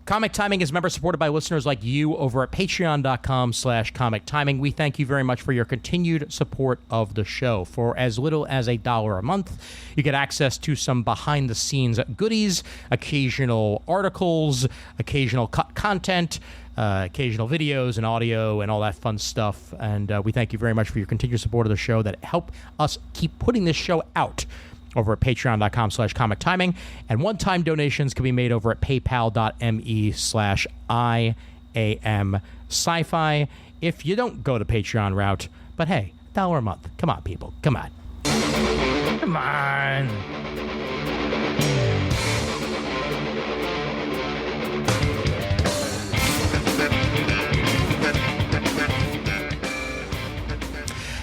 Comic Timing is member supported by listeners like you over at patreon.com/comic timing. We thank you very much for your continued support of the show. For as little as $1 a month, you get access to some behind the scenes goodies, occasional articles, occasional cut content, occasional videos and audio and all that fun stuff. And we thank you very much for your continued support of the show that help us keep putting this show out over at patreon.com/comic timing, and one-time donations can be made over at paypal.me/IAM sci-fi if you don't go the Patreon route. But hey, $1 a month. Come on, people. Come on. Come on.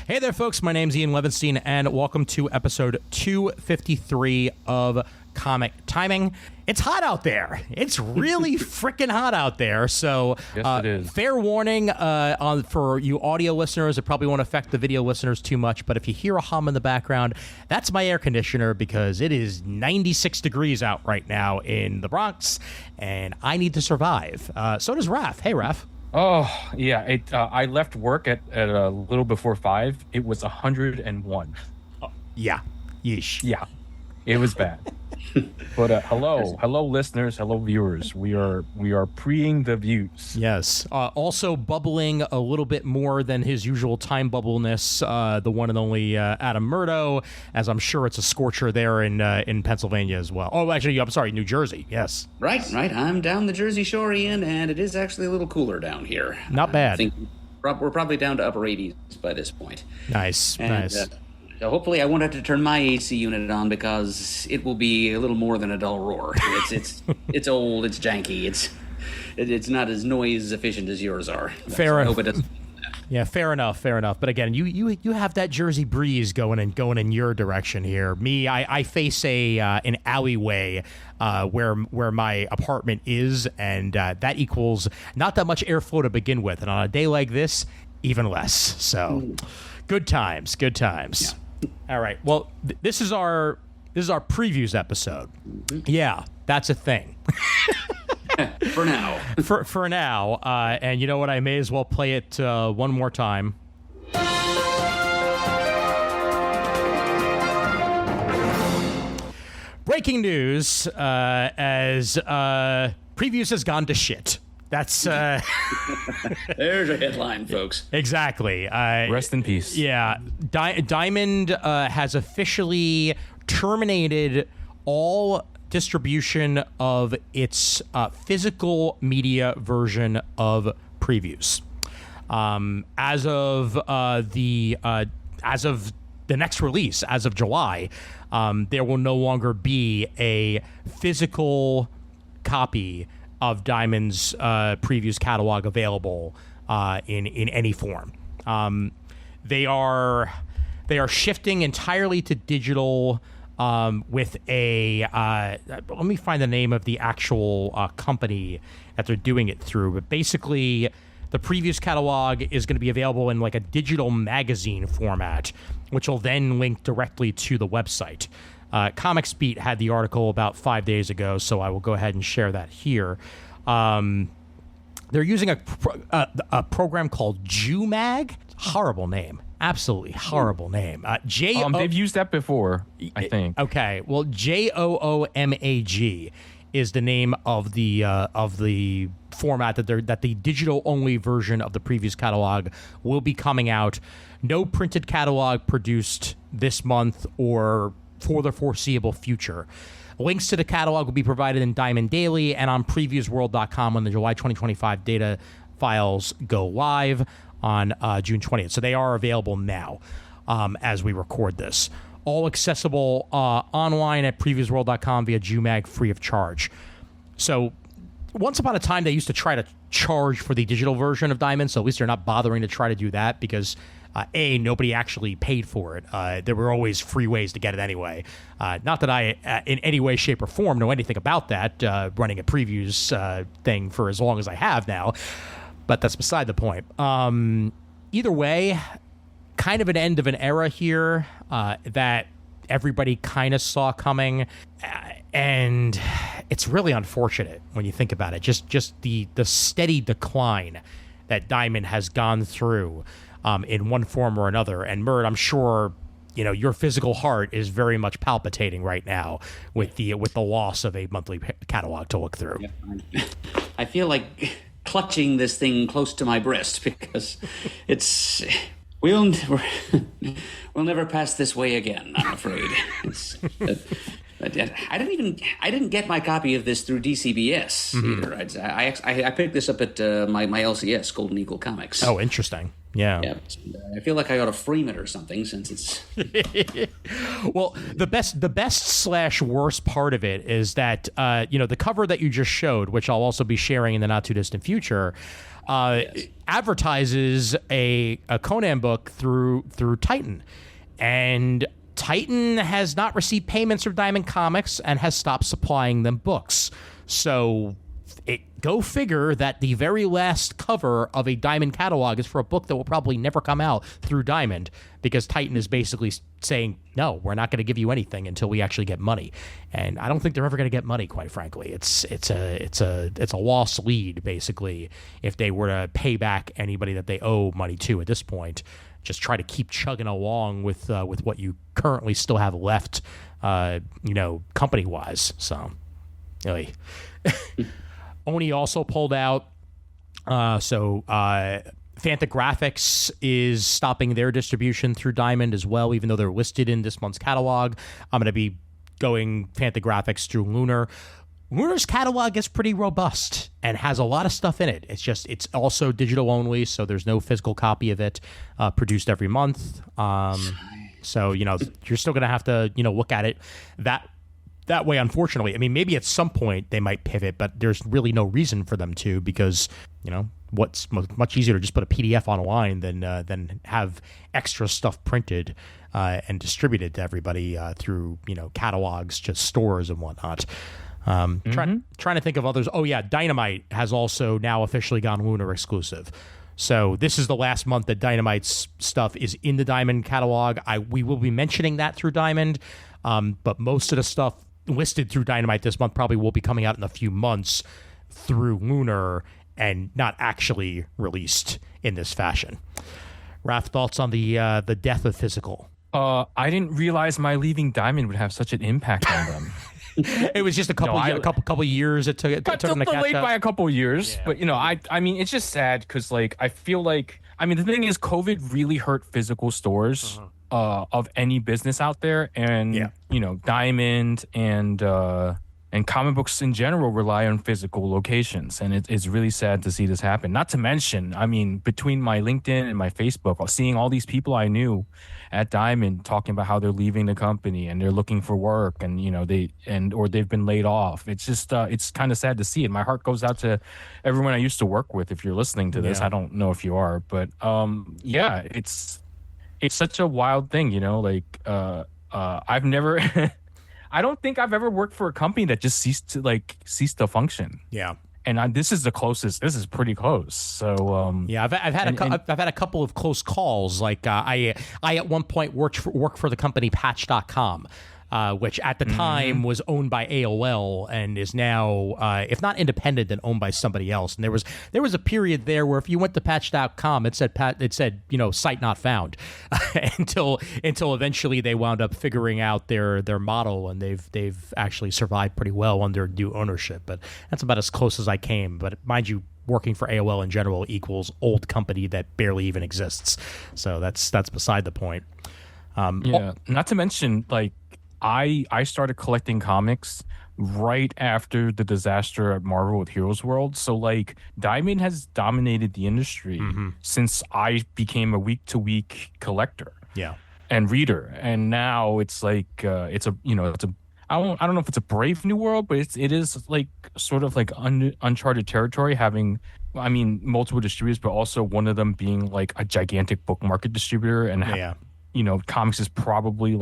Hey there, folks. My name's Ian Levinstein, and welcome to episode 253 of Comic Timing. It's hot out there. It's really freaking hot out there. So, yes, it is. Fair warning for you audio listeners. It probably won't affect the video listeners too much, but if you hear a hum in the background, that's my air conditioner because it is 96 degrees out right now in the Bronx, and I need to survive. So does Raph. Hey, Raph. Oh, yeah. I left work at a little before 5. It was 101. Yeah. Yeesh. Yeah. It was bad. But hello, listeners, hello, viewers. We are preing the views. Yes. Also bubbling a little bit more than his usual time bubbleness, the one and only Adam Murdo, as I'm sure it's a scorcher there in Pennsylvania as well. Oh, actually, I'm sorry, New Jersey. Yes. Right. I'm down the Jersey Shore, Ian, and it is actually a little cooler down here. Not bad. I think we're probably down to upper 80s by this point. Nice. So hopefully I won't have to turn my AC unit on because it will be a little more than a dull roar. It's old, it's janky, it's not as noise efficient as yours are. Fair enough. I hope it doesn't. Yeah, fair enough. But again, you have that Jersey breeze going in your direction here. Me, I face an alleyway where my apartment is, and that equals not that much airflow to begin with, and on a day like this, even less. So, good times. Yeah. All right. Well, this is our previews episode. Mm-hmm. Yeah, that's a thing. For now. For now. And you know what? I may as well play it one more time. Breaking news as previews has gone to shit. That's there's a headline, folks. Exactly. Rest in peace. Yeah, Diamond has officially terminated all distribution of its physical media version of previews. As of the next release, as of July, there will no longer be a physical copy of Diamond's previews catalog available in any form. They are shifting entirely to digital with a let me find the name of the actual company that they're doing it through. But basically, the previews catalog is going to be available in like a digital magazine format, which will then link directly to the website. Comics Beat had the article about 5 days ago, so I will go ahead and share that here. They're using a program called JooMag. Horrible name. Absolutely horrible name. They've used that before, I think. Okay. Well, JOOMAG is the name of the format that the digital only version of the previews catalog will be coming out. No printed catalog produced this month or for the foreseeable future. Links to the catalog will be provided in Diamond Daily and on previewsworld.com when the July 2025 data files go live on June 20th. So they are available now as we record this. All accessible online at previewsworld.com via JooMag, free of charge. So once upon a time, they used to try to charge for the digital version of Diamond, so at least they're not bothering to try to do that because nobody actually paid for it. There were always free ways to get it anyway. Not that I, in any way, shape, or form, know anything about that, running a previews thing for as long as I have now, but that's beside the point. Either way, kind of an end of an era here that everybody kind of saw coming, and it's really unfortunate when you think about it. Just the steady decline that Diamond has gone through in one form or another. And Mert, I'm sure your physical heart is very much palpitating right now with the loss of a monthly catalog to look through. Yeah, I feel like clutching this thing close to my breast because we'll never pass this way again, I'm afraid. I didn't get my copy of this through DCBS either. I picked this up at my LCS, Golden Eagle Comics. Oh, interesting. Yeah. I feel like I ought to frame it or something since it's. Well, the best / worst part of it is that the cover that you just showed, which I'll also be sharing in the not too distant future, advertises a Conan book through Titan, and Titan has not received payments from Diamond Comics and has stopped supplying them books. So go figure that the very last cover of a Diamond catalog is for a book that will probably never come out through Diamond, because Titan is basically saying, no, we're not going to give you anything until we actually get money. And I don't think they're ever going to get money, quite frankly. It's a lost lead, basically, if they were to pay back anybody that they owe money to at this point. Just try to keep chugging along with what you currently still have left, company-wise. So, really. Oni also pulled out. Fantagraphics is stopping their distribution through Diamond as well, even though they're listed in this month's catalog. I'm going to be going Fantagraphics through Lunar. Lunar's catalog is pretty robust and has a lot of stuff in it. It's also digital only, so there's no physical copy of it produced every month. So you're still going to have to look at it that way, unfortunately. I mean, maybe at some point they might pivot, but there's really no reason for them to, because what's much easier to just put a PDF online than have extra stuff printed and distributed to everybody through catalogs, just stores and whatnot. Trying to think of others. Oh yeah, Dynamite has also now officially gone Lunar exclusive. So this is the last month that Dynamite's stuff is in the Diamond catalog. We will be mentioning that through Diamond, but most of the stuff listed through Dynamite this month probably will be coming out in a few months through Lunar and not actually released in this fashion. Raph, thoughts on the death of Physical? I didn't realize my leaving Diamond would have such an impact on them. It was just a couple years it took them to catch delayed up. by a couple years, Yeah. But I mean, it's just sad because I feel like, I mean, the thing is, COVID really hurt physical stores of any business out there, and Diamond and comic books in general rely on physical locations, and it's really sad to see this happen. Not to mention, I mean, between my LinkedIn and my Facebook, seeing all these people I knew at Diamond talking about how they're leaving the company and they're looking for work, and or they've been laid off. It's just it's kind of sad to see it. My heart goes out to everyone I used to work with. If you're listening to this, I don't know if you are, but it's such a wild thing, I've never. I don't think I've ever worked for a company that just ceased to function. Yeah. And this is the closest. This is pretty close. So I've had a couple of close calls. Like I at one point worked for the company Patch.com, which at the time was owned by AOL and is now, if not independent, then owned by somebody else. And there was a period there where if you went to Patch.com, it said site not found, until eventually they wound up figuring out their model, and they've actually survived pretty well under new ownership. But that's about as close as I came. But mind you, working for AOL in general equals old company that barely even exists. So that's beside the point. Not to mention, I started collecting comics right after the disaster at Marvel with Heroes World. So Diamond has dominated the industry since I became a week-to-week collector and reader. And now it's I don't know if it's a brave new world, but it is sort of uncharted territory, having multiple distributors, but also one of them being a gigantic book market distributor, and comics is probably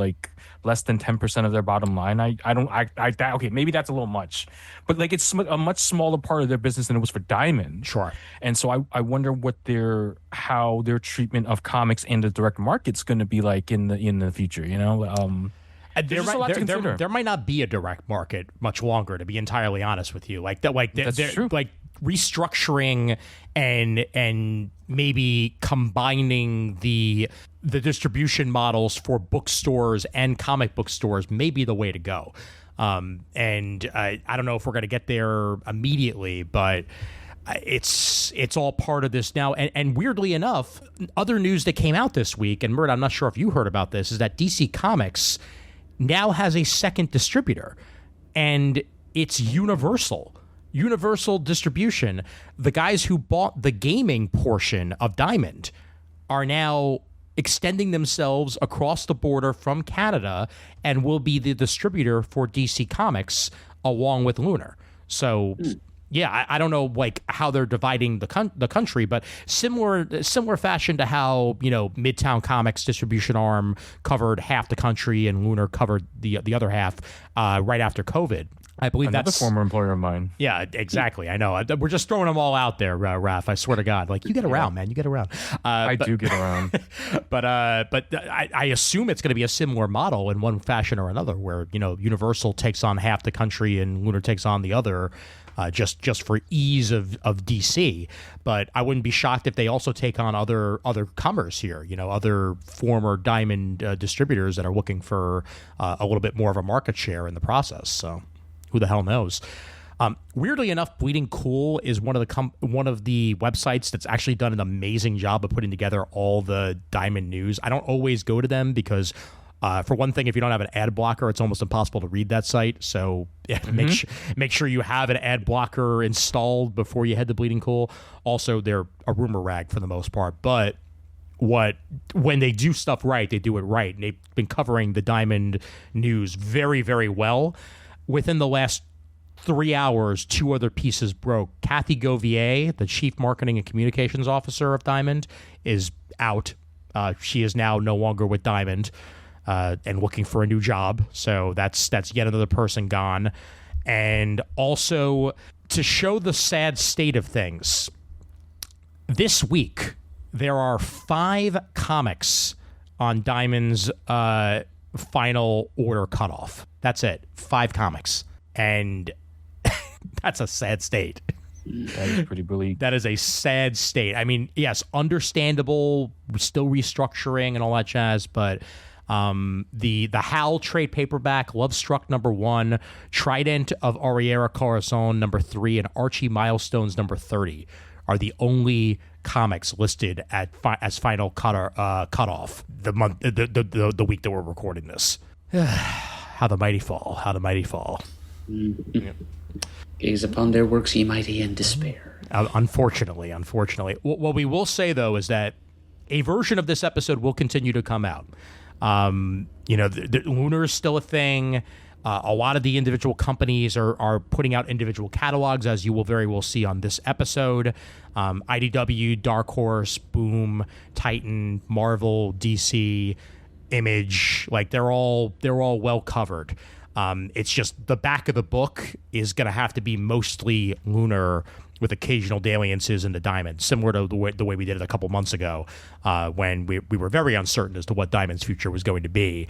less than 10% of their bottom line. Okay, maybe that's a little much, but it's a much smaller part of their business than it was for Diamond. Sure. And so I wonder how their treatment of comics and the direct market's going to be in the future. There just a lot to consider. there might not be a direct market much longer, to be entirely honest with you. That's true. Like restructuring and maybe combining the distribution models for bookstores and comic book stores may be the way to go. And I don't know if we're going to get there immediately, but it's all part of this now. And weirdly enough, other news that came out this week, and Mert, I'm not sure if you heard about this, is that DC Comics now has a second distributor, and it's Universal Distribution. The guys who bought the gaming portion of Diamond are now extending themselves across the border from Canada and will be the distributor for DC Comics along with Lunar. So yeah, I don't know like how they're dividing the country, but similar fashion to how, you know, Midtown Comics distribution arm covered half the country and Lunar covered the other half right after COVID. I believe Another that's former employer of mine. Yeah, exactly. I know. We're just throwing them all out there, Raph. I swear to God. Like, you get around, man. You get around. I do get around. But I assume it's going to be a similar model in one fashion or another, where, you know, Universal takes on half the country and Lunar takes on the other, just for ease of DC. But I wouldn't be shocked if they also take on other comers here, you know, other former Diamond distributors that are looking for a little bit more of a market share in the process. So who the hell knows? Weirdly enough, Bleeding Cool is one of the websites that's actually done an amazing job of putting together all the Diamond news. I don't always go to them because, for one thing, if you don't have an ad blocker, it's almost impossible to read that site. So make sure you have an ad blocker installed before you head to Bleeding Cool. Also, they're a rumor rag for the most part, but when they do stuff right, they do it right. And they've been covering the Diamond news very, very well. Within the last 3 hours, 2 other pieces broke. Kathy Govier, the Chief Marketing and Communications Officer of Diamond, is out. She is now no longer with Diamond and looking for a new job. So that's yet another person gone. And also, to show the sad state of things, this week there are 5 comics on Diamond's final order cutoff. That's it. 5 comics. And that's a sad state. That is pretty bleak. That is a sad state. I mean, yes, understandable, still restructuring and all that jazz, but the Hal trade paperback, Love Struck #1, Trident of Ariera Corazon #3, and Archie Milestones #30 are the only comics listed as final cutoff the week that we're recording this. How the mighty fall. How the mighty fall. Mm-hmm. Gaze upon their works, ye mighty, in despair. Unfortunately. What we will say, though, is that a version of this episode will continue to come out. You know, the Lunar is still a thing. A lot of the individual companies are putting out individual catalogs, as you will very well see on this episode. IDW, Dark Horse, Boom, Titan, Marvel, DC, Image, like they're all well covered. It's just the back of the book is going to have to be mostly Lunar with occasional dalliances into Diamond, similar to the way we did it a couple months ago when we were very uncertain as to what Diamond's future was going to be.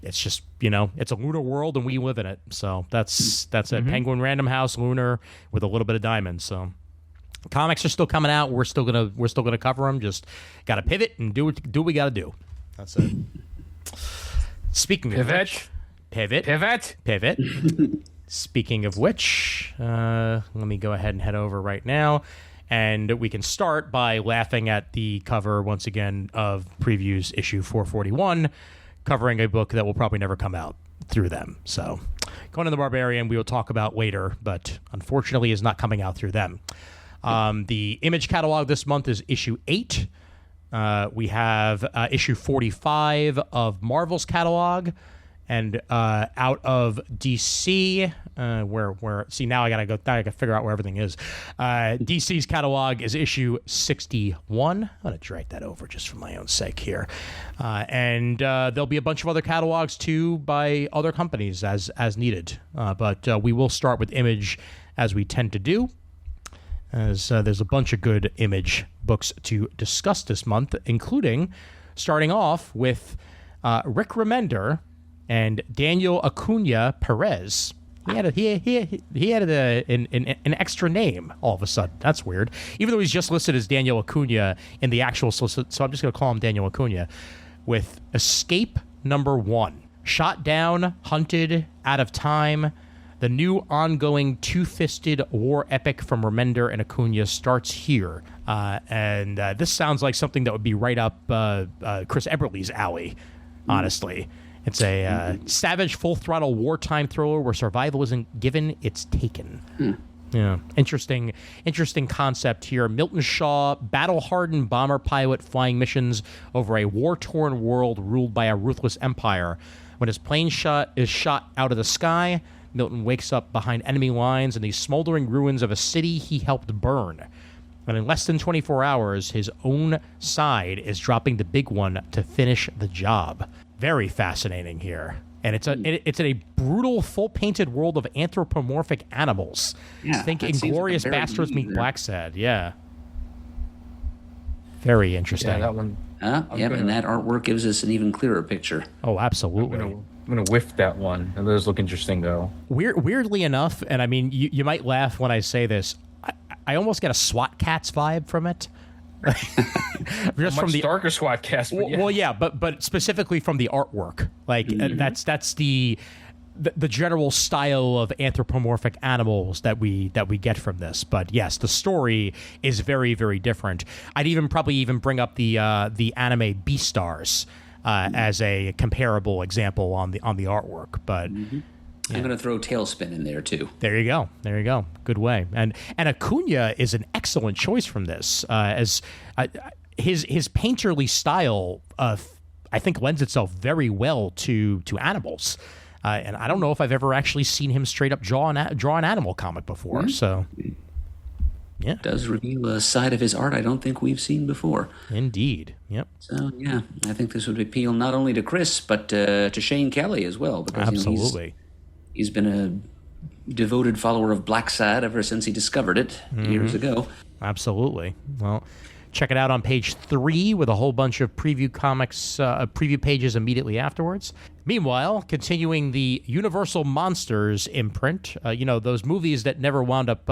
It's just, you know, it's a Lunar world and we live in it. So that's it. Penguin Random House, Lunar with a little bit of Diamond. So comics are still coming out. We're still gonna cover them. Just got to pivot and do what we got to do. That's it. Speaking of which, pivot. Speaking of which, let me go ahead and head over right now, and we can start by laughing at the cover once again of Previews issue 441, covering a book that will probably never come out through them. So, Conan the Barbarian we will talk about later, but unfortunately is not coming out through them. The Image catalog this month is issue 8. We have issue 45 of Marvel's catalog, and out of DC, where see now I gotta figure out where everything is. DC's catalog is issue 61. I'm gonna drag that over just for my own sake here, and there'll be a bunch of other catalogs too by other companies as needed. But we will start with Image, as we tend to do, as there's a bunch of good Image books to discuss this month, including starting off with Rick Remender And Daniel Acuna Perez. He had an extra name all of a sudden. That's weird. Even though he's just listed as Daniel Acuna in the actual solicit, so I'm just going to call him Daniel Acuna. With Escape Number 1. Shot down, hunted, out of time. The new ongoing two-fisted war epic from Remender and Acuna starts here. And this sounds like something that would be right up Chris Eberle's alley, honestly. It's a savage, full-throttle wartime thriller where survival isn't given, it's taken. Yeah, interesting concept here. Milton Shaw, battle-hardened bomber pilot flying missions over a war-torn world ruled by a ruthless empire. When his plane is shot out of the sky, Milton wakes up behind enemy lines in the smoldering ruins of a city he helped burn. And in less than 24 hours, his own side is dropping the big one to finish the job. Very fascinating here. And it's in a brutal, full-painted world of anthropomorphic animals. Yeah, Think that seems Inglorious like a very Bastards meet there. Black Sad. Yeah. Very interesting. Yeah, that one. And that artwork gives us an even clearer picture. Oh, absolutely. I'm gonna whiff that one. It does look interesting though. Weirdly enough, and I mean, you might laugh when I say this, I almost get a SWAT Cats vibe from it. Just Much darker SWAT cast. But yeah. Well, yeah, but specifically from the artwork, like that's the general style of anthropomorphic animals that we get from this. But yes, the story is very, very different. I'd probably bring up the anime Beastars as a comparable example on the artwork. But I'm going to throw Tailspin in there too. There you go. Good way. And Acuna is an excellent choice from this, as his painterly style, I think, lends itself very well to animals. And I don't know if I've ever actually seen him straight up draw an animal comic before. So, yeah, Does reveal a side of his art I don't think we've seen before. indeed. Yep, So yeah, I think this would appeal not only to Chris but to Shane Kelly as well. Because, absolutely. He's been a devoted follower of Black Sad ever since he discovered it years ago. Absolutely. Well, check it out on page 3 with a whole bunch of preview comics, preview pages immediately afterwards. Meanwhile, continuing the Universal Monsters imprint, those movies that never wound up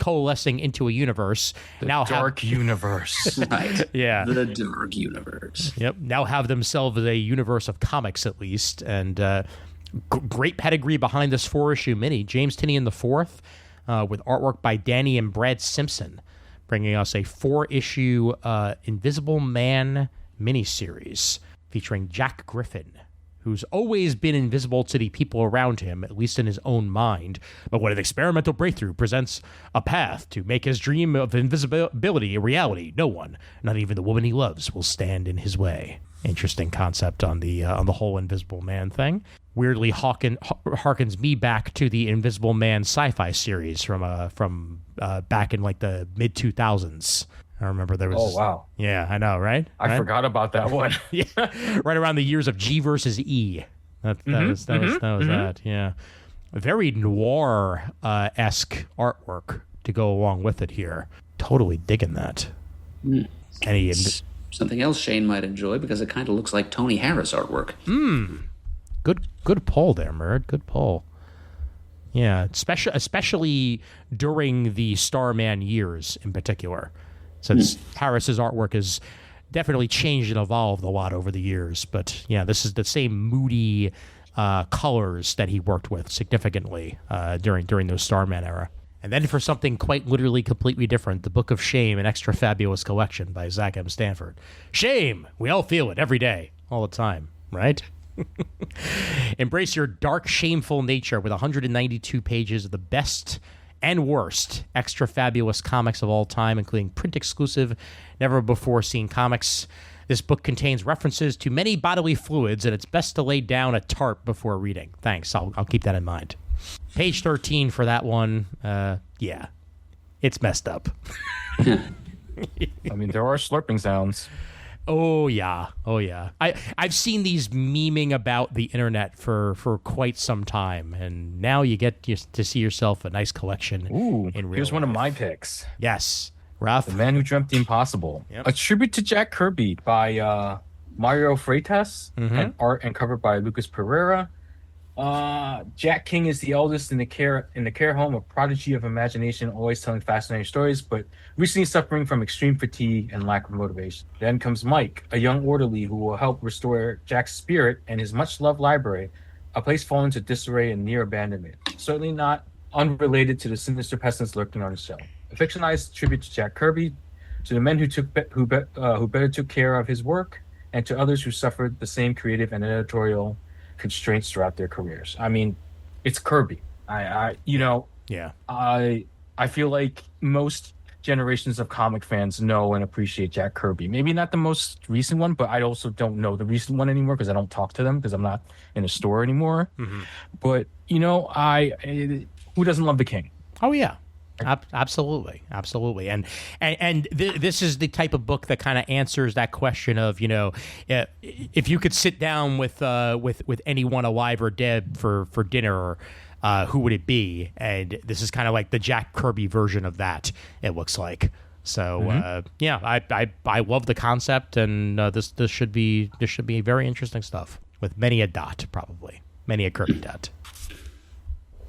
coalescing into a universe. Dark universe. Right. Yeah. The Dark Universe. Yep. Now have themselves a universe of comics at least, and great pedigree behind this 4-issue mini. James Tynion IV, with artwork by Danny and Brad Simpson, bringing us a 4-issue Invisible Man miniseries featuring Jack Griffin, who's always been invisible to the people around him, at least in his own mind. But when an experimental breakthrough presents a path to make his dream of invisibility a reality, no one, not even the woman he loves, will stand in his way. Interesting concept on the whole Invisible Man thing. Weirdly harkens me back to the Invisible Man sci-fi series from back in like the mid 2000s. I remember there was. Oh wow! Yeah, I know, right? I forgot about that one. Yeah, right around the years of G versus E. That was that. Yeah, very noir esque artwork to go along with it here. Totally digging that. Any Something else Shane might enjoy because it kind of looks like Tony Harris artwork. good pull there, Murd. Good pull. Yeah, especially during the Starman years in particular. Since Harris's artwork has definitely changed and evolved a lot over the years. But yeah, this is the same moody colors that he worked with significantly during those Starman era. And then for something quite literally completely different, The Book of Shame, an extra fabulous collection by Zach M. Stanford. Shame! We all feel it every day, all the time, right? Embrace your dark, shameful nature with 192 pages of the best and worst extra fabulous comics of all time, including print-exclusive, never-before-seen comics. This book contains references to many bodily fluids, and it's best to lay down a tarp before reading. Thanks. I'll keep that in mind. Page 13 for that one. Yeah, it's messed up. I mean, there are slurping sounds. Oh yeah. I've seen these memeing about the internet for quite some time, and now you get to see yourself a nice collection. Ooh, in real here's one of life. my picks. Yes, Ralph. The Man Who Dreamt the Impossible. Yep. A tribute to Jack Kirby by Mario Freitas, and art and covered by Lucas Pereira. Jack King is the eldest in the care home, a prodigy of imagination, always telling fascinating stories, but recently suffering from extreme fatigue and lack of motivation. Then comes Mike, a young orderly who will help restore Jack's spirit and his much-loved library, a place fallen into disarray and near abandonment. Certainly not unrelated to the sinister peasants lurking on his shelf. A fictionalized tribute to Jack Kirby, to the men who better took care of his work, and to others who suffered the same creative and editorial constraints throughout their careers. I mean, it's Kirby. I feel like most generations of comic fans know and appreciate Jack Kirby. Maybe not the most recent one, but I also don't know the recent one anymore because I don't talk to them because I'm not in a store anymore. But who doesn't love the King? Oh yeah. Absolutely, and this is the type of book that kind of answers that question of, if you could sit down with anyone alive or dead for dinner, who would it be? And this is kind of like the Jack Kirby version of that. It looks like. So I love the concept, and this should be very interesting stuff with many a dot, probably many a Kirby dot.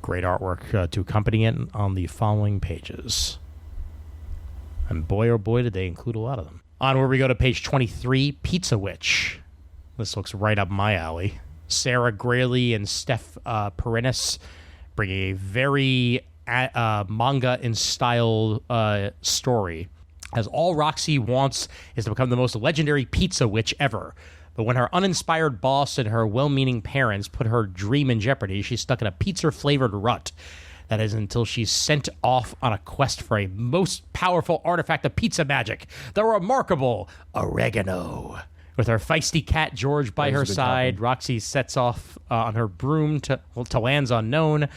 Great artwork to accompany it on the following pages. And boy, oh boy, did they include a lot of them. Onward we go to page 23, Pizza Witch. This looks right up my alley. Sarah Grayley and Steph Perennis bring a very manga in style story, as all Roxy wants is to become the most legendary pizza witch ever. But when her uninspired boss and her well-meaning parents put her dream in jeopardy, she's stuck in a pizza-flavored rut. That is until she's sent off on a quest for a most powerful artifact of pizza magic, the remarkable oregano. With her feisty cat George by her side, Roxy sets off on her broom to lands unknown.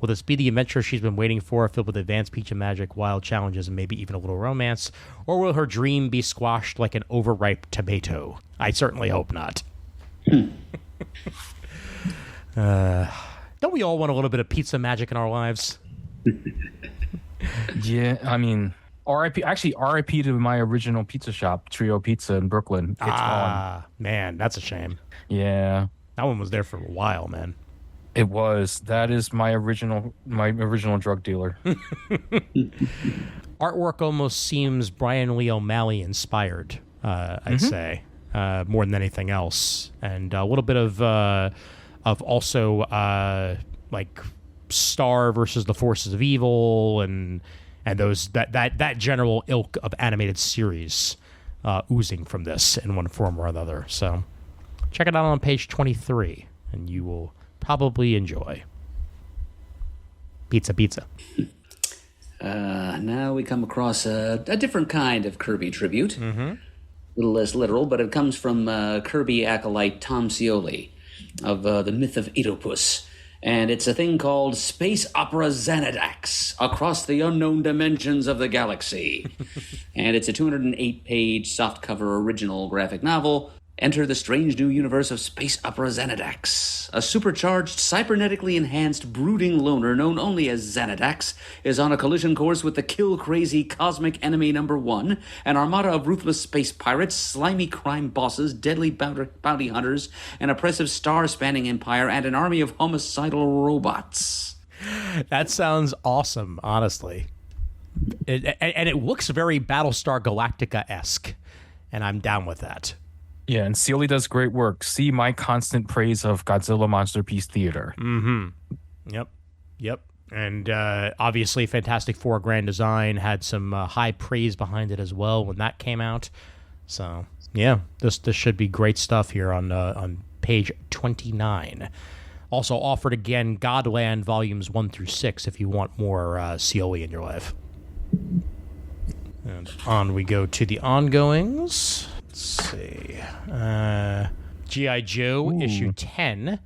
Will this be the adventure she's been waiting for, filled with advanced pizza magic, wild challenges, and maybe even a little romance? Or will her dream be squashed like an overripe tomato? I certainly hope not. Don't we all want a little bit of pizza magic in our lives? Yeah, I mean, RIP to my original pizza shop, Trio Pizza in Brooklyn. It's gone. Man, that's a shame. Yeah. That one was there for a while, man. It was. That is my original drug dealer. Artwork almost seems Brian Lee O'Malley inspired, I'd say, more than anything else. And a little bit of also like Star versus the Forces of Evil and those that general ilk of animated series oozing from this in one form or another. So check it out on page 23, and you will probably enjoy. Pizza. Now we come across a different kind of Kirby tribute. A little less literal, but it comes from Kirby acolyte Tom Scioli of the myth of Oedipus. And it's a thing called Space Opera Xanadax, Across the Unknown Dimensions of the Galaxy. And it's a 208-page softcover original graphic novel. Enter the strange new universe of Space Opera Xanadax. A supercharged, cybernetically enhanced, brooding loner known only as Xanadax is on a collision course with the kill-crazy cosmic enemy number 1, an armada of ruthless space pirates, slimy crime bosses, deadly bounty hunters, an oppressive star-spanning empire, and an army of homicidal robots. That sounds awesome, honestly. And it looks very Battlestar Galactica-esque, and I'm down with that. Yeah, and Sealy does great work. See my constant praise of Godzilla Monster Piece Theater. Yep. And obviously Fantastic Four Grand Design had some high praise behind it as well when that came out. So, yeah, this should be great stuff here on page 29. Also offered again Godland Volumes 1 through 6 if you want more COE in your life. And on we go to the ongoings. Let's see. G.I. Joe issue 10,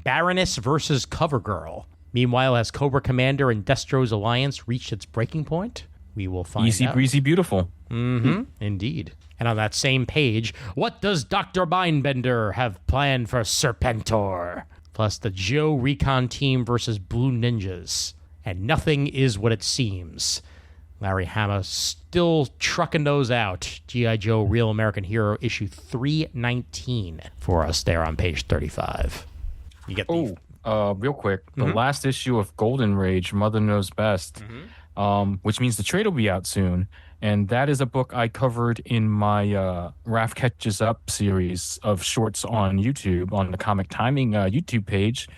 Baroness versus CoverGirl. Meanwhile, has Cobra Commander and Destro's alliance reached its breaking point? We will find out. Easy breezy beautiful. Indeed. And on that same page, what does Dr. Mindbender have planned for Serpentor? Plus the Joe Recon team versus Blue Ninjas. And nothing is what it seems. Larry Hama still trucking those out. G.I. Joe Real American Hero issue 319 for us there on page 35. You get the... real quick, the last issue of Golden Rage, Mother Knows Best, which means the trade will be out soon. And that is a book I covered in my Raph Catches Up series of shorts on YouTube, on the Comic Timing YouTube page.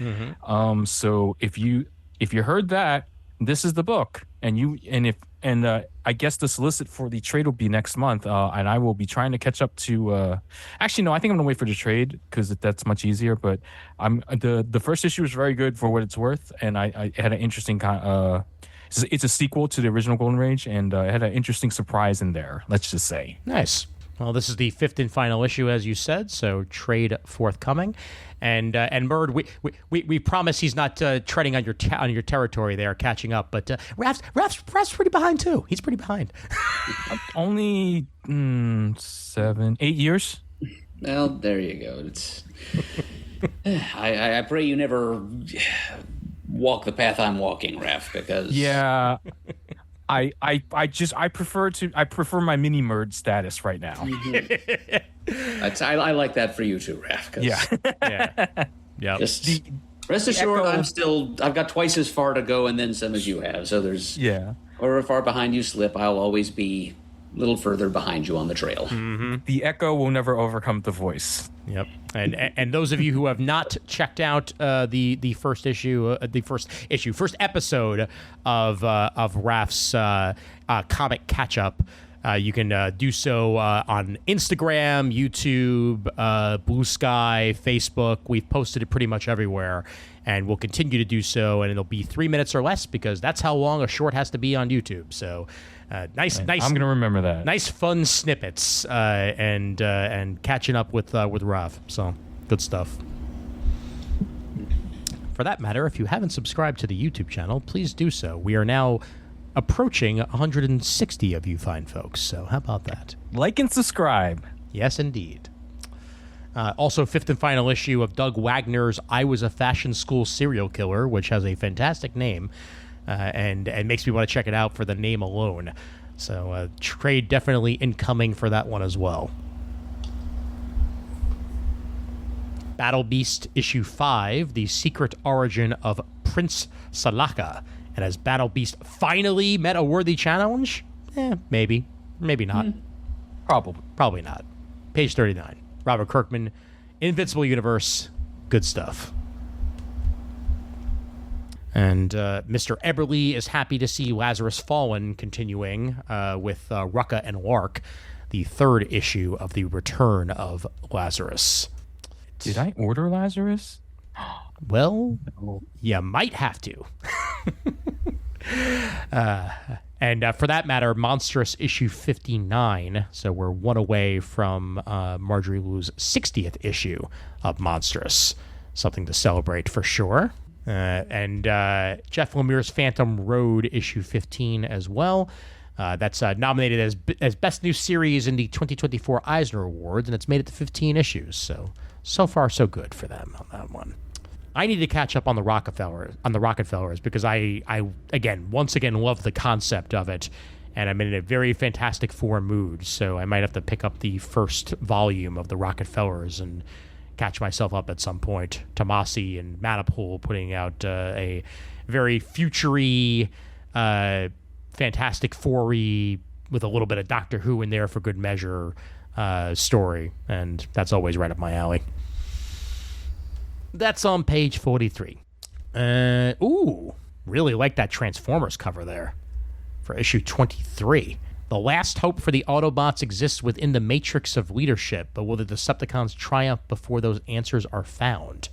So if you heard that, this is the book. I guess the solicit for the trade will be next month, and I will be trying to catch up to. Actually, no, I think I'm gonna wait for the trade because that's much easier. But the first issue was very good for what it's worth, and I had an interesting it's a sequel to the original Golden Rage, and it had an interesting surprise in there. Let's just say. Nice. Well, this is the 5th and final issue, as you said, so trade forthcoming. And Murd, we promise he's not treading on your territory there, catching up. But Raph's pretty behind too. He's pretty behind. Only 7, 8 years. Well, there you go. It's. I pray you never walk the path I'm walking, Raph, because yeah. I prefer my mini Murd status right now. I like that for you too, Raph. Yeah. Just rest assured, I've got twice as far to go and then some as you have. So there's however far behind you slip, I'll always be a little further behind you on the trail. The echo will never overcome the voice. Yep. And those of you who have not checked out the first episode of Raph's comic catch up, you can do so on Instagram, YouTube, Blue Sky, Facebook. We've posted it pretty much everywhere, and we'll continue to do so. And it'll be 3 minutes or less because that's how long a short has to be on YouTube. So. Nice. I'm gonna remember that. Nice, fun snippets and catching up with Raph. So good stuff. For that matter, if you haven't subscribed to the YouTube channel, please do so. We are now approaching 160 of you fine folks. So how about that? Like and subscribe. Yes, indeed. Also, 5th and final issue of Doug Wagner's "I Was a Fashion School Serial Killer," which has a fantastic name. And makes me want to check it out for the name alone. So trade definitely incoming for that one as well. Battle Beast issue 5, The Secret Origin of Prince Salaka. And has Battle Beast finally met a worthy challenge? Maybe. Maybe not. Probably not. Page 39. Robert Kirkman, Invincible Universe. Good stuff. And Mr. Eberly is happy to see Lazarus Fallen continuing with Rucka and Lark, the 3rd issue of the Return of Lazarus. Did I order Lazarus? Well, you might have to. And for that matter, Monstrous issue 59. So we're one away from Marjorie Liu's 60th issue of Monstrous. Something to celebrate for sure. And Jeff Lemire's Phantom Road issue 15 as well. That's nominated as Best New Series in the 2024 Eisner Awards, and it's made it to 15 issues. So far, so good for them on that one. I need to catch up on the Rockefellers because I once again love the concept of it, and I'm in a very Fantastic Four mood. So I might have to pick up the first volume of the Rockefellers and catch myself up at some point. Tomasi and Matapool putting out a very future-y, Fantastic Four-y with a little bit of Doctor Who in there for good measure story, and that's always right up my alley. That's on page 43. Really like that Transformers cover there for issue 23. The last hope for the Autobots exists within the matrix of leadership, but will the Decepticons triumph before those answers are found?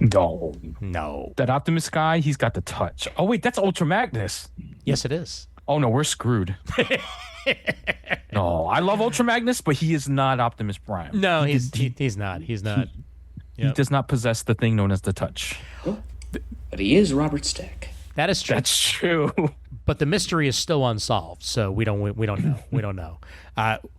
No. That Optimus guy, he's got the touch. Oh, wait, that's Ultra Magnus. Yes, it is. Oh, no, we're screwed. No, I love Ultra Magnus, but he is not Optimus Prime. No, he's not. He's not. He does not possess the thing known as the touch. But he is Robert Stack. That is true. That's true. But the mystery is still unsolved, so we don't know. We don't know.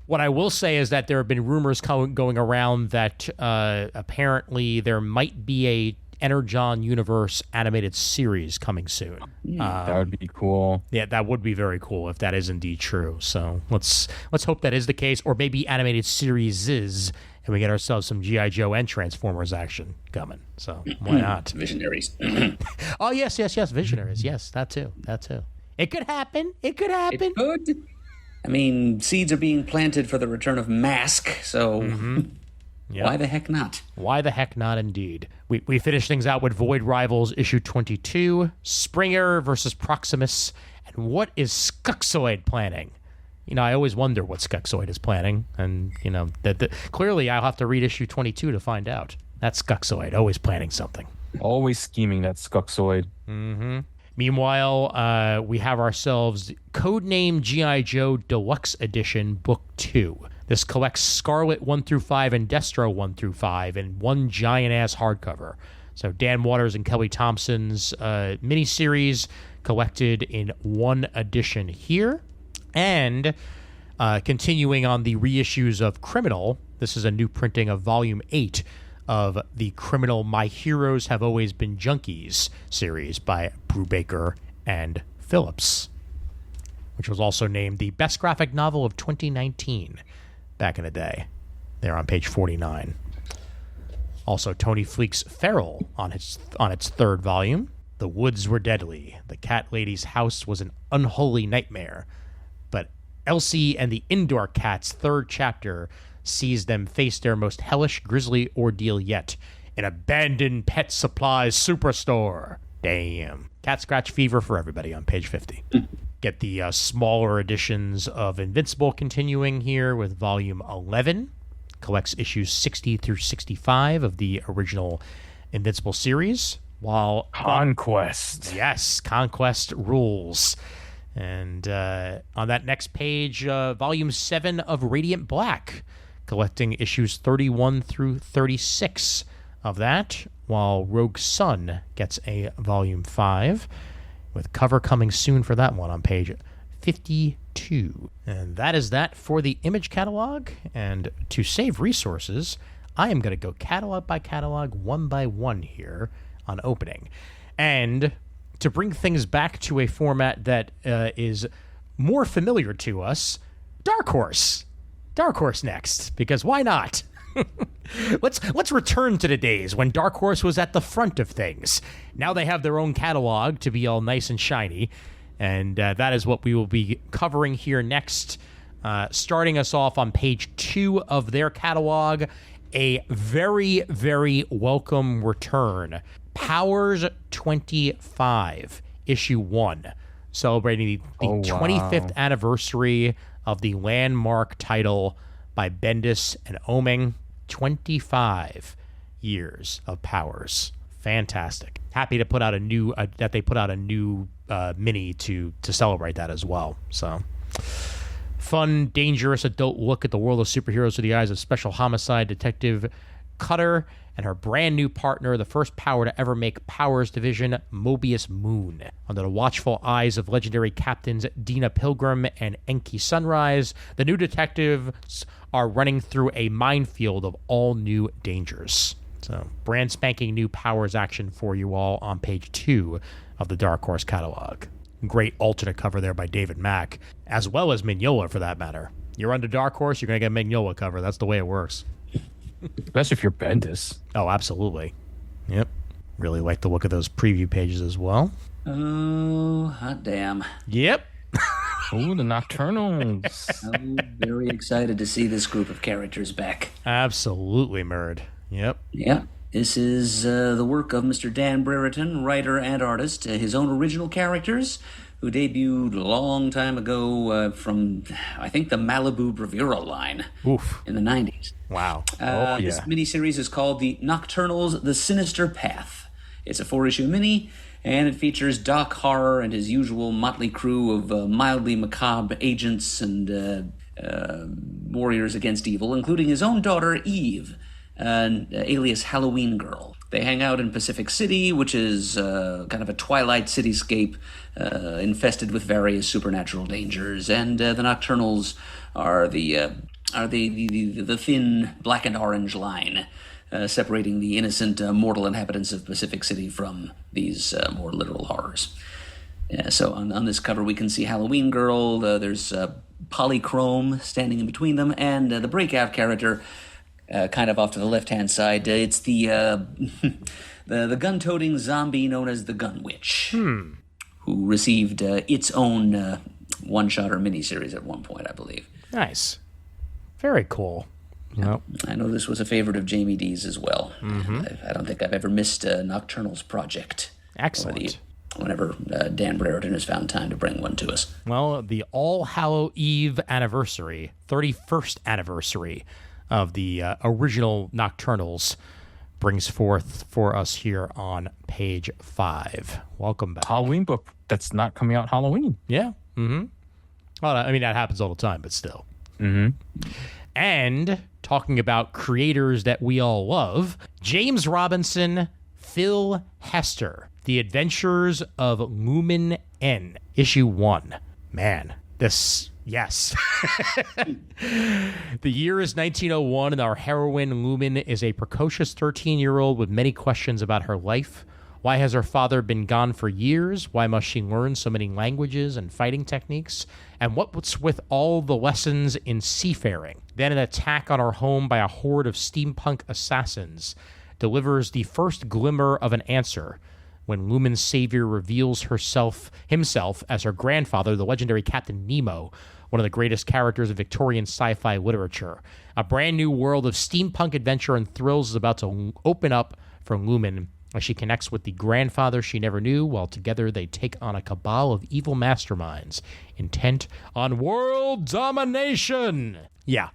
What I will say is that there have been rumors going around that apparently there might be Energon Universe animated series coming soon. That would be cool. Yeah, that would be very cool if that is indeed true. So let's hope that is the case, or maybe animated series is, and we get ourselves some G.I. Joe and Transformers action coming. So why not? Visionaries. Oh, yes, Visionaries. Yes, that too. It could happen. It could happen. It could. I mean, seeds are being planted for the return of Mask, so why the heck not? Why the heck not, indeed. We finish things out with Void Rivals issue 22, Springer versus Proximus, and what is Skuxoid planning? I always wonder what Skuxoid is planning, and, that clearly I'll have to read issue 22 to find out. That's Skuxoid, always planning something. Always scheming, that Skuxoid. Mm-hmm. Meanwhile, we have ourselves Codename G.I. Joe Deluxe Edition Book 2. This collects Scarlet 1 through 5 and Destro 1 through 5 in one giant-ass hardcover. So Dan Waters and Kelly Thompson's miniseries collected in one edition here. And continuing on the reissues of Criminal, this is a new printing of Volume 8 of the Criminal My Heroes Have Always Been Junkies series by Brubaker and Phillips, which was also named the best graphic novel of 2019 back in the day. There on page 49. Also, Tony Fleek's Feral on its third volume. The woods were deadly. The cat lady's house was an unholy nightmare. But Elsie and the Indoor Cat's third chapter sees them face their most hellish, grisly ordeal yet. An abandoned pet supplies superstore. Damn. Cat scratch fever for everybody on page 50. Get the smaller editions of Invincible continuing here with volume 11. Collects issues 60 through 65 of the original Invincible series. While Conquest. Yes, Conquest rules. And on that next page, volume 7 of Radiant Black, collecting issues 31 through 36 of that, while Rogue Sun gets a volume 5, with cover coming soon for that one on page 52. And that is that for the Image catalog. And to save resources, I am going to go catalog by catalog, one by one here on opening. And to bring things back to a format that is more familiar to us, Dark Horse. Dark Horse next, because why not? Let's return to the days when Dark Horse was at the front of things. Now they have their own catalog to be all nice and shiny, and that is what we will be covering here next. Starting us off on page 2 of their catalog, a very, very welcome return. Powers 25, issue 1, celebrating the 25th anniversary of the landmark title by Bendis and Oeming. 25 years of Powers. Fantastic. Happy to put out a new that they put out a new mini to celebrate that as well. So fun, dangerous adult look at the world of superheroes through the eyes of Special Homicide Detective Cutter and her brand new partner, the first power to ever make Powers division, Mobius Moon. Under the watchful eyes of legendary captains Dina Pilgrim and Enki Sunrise, the new detectives are running through a minefield of all new dangers. So, brand spanking new Powers action for you all on page 2 of the Dark Horse catalog. Great alternate cover there by David Mack, as well as Mignola for that matter. You're under Dark Horse, you're going to get a Mignola cover. That's the way it works. Especially if you're Bendis. Oh, absolutely. Yep. Really like the look of those preview pages as well. Oh, hot damn. Yep. Ooh, the Nocturnals. I'm very excited to see this group of characters back. Absolutely, Murd. Yep. Yeah. This is the work of Mr. Dan Brereton, writer and artist, his own original characters, who debuted a long time ago from, I think, the Malibu Bravura line. Oof. In the 90s. Wow. This miniseries is called The Nocturnals, The Sinister Path. It's a 4-issue mini, and it features Doc Horror and his usual motley crew of mildly macabre agents and warriors against evil, including his own daughter, Eve, alias Halloween Girl. They hang out in Pacific City, which is kind of a twilight cityscape infested with various supernatural dangers, and the Nocturnals are the thin black and orange line separating the innocent mortal inhabitants of Pacific City from these more literal horrors. Yeah, so on this cover, we can see Halloween Girl. There's Polychrome standing in between them, and the breakout character, kind of off to the left-hand side. It's the the gun-toting zombie known as the Gun Witch, who received its own one-shot or miniseries at one point, I believe. Nice. Very cool. Well, I know this was a favorite of Jamie D's as well. I don't think I've ever missed Nocturnal's project. excellent. Whenever Dan Brereton has found time to bring one to us. Well, the All Hallow Eve anniversary, 31st anniversary of the original Nocturnals, brings forth for us here on page 5. Welcome back. Halloween book that's not coming out Halloween. Yeah. Mm-hmm. Well, I mean, that happens all the time, but still. Mm-hmm. And talking about creators that we all love, James Robinson, Phil Hester, The Adventures of Lumen N, issue 1. Man, this, yes. The year is 1901, and our heroine, Lumen, is a precocious 13-year-old with many questions about her life. Why has her father been gone for years? Why must she learn so many languages and fighting techniques? And what's with all the lessons in seafaring? Then an attack on our home by a horde of steampunk assassins delivers the first glimmer of an answer when Lumen's savior reveals himself as her grandfather, the legendary Captain Nemo, one of the greatest characters of Victorian sci-fi literature. A brand new world of steampunk adventure and thrills is about to open up for Lumen as she connects with the grandfather she never knew, while together they take on a cabal of evil masterminds intent on world domination. Yeah,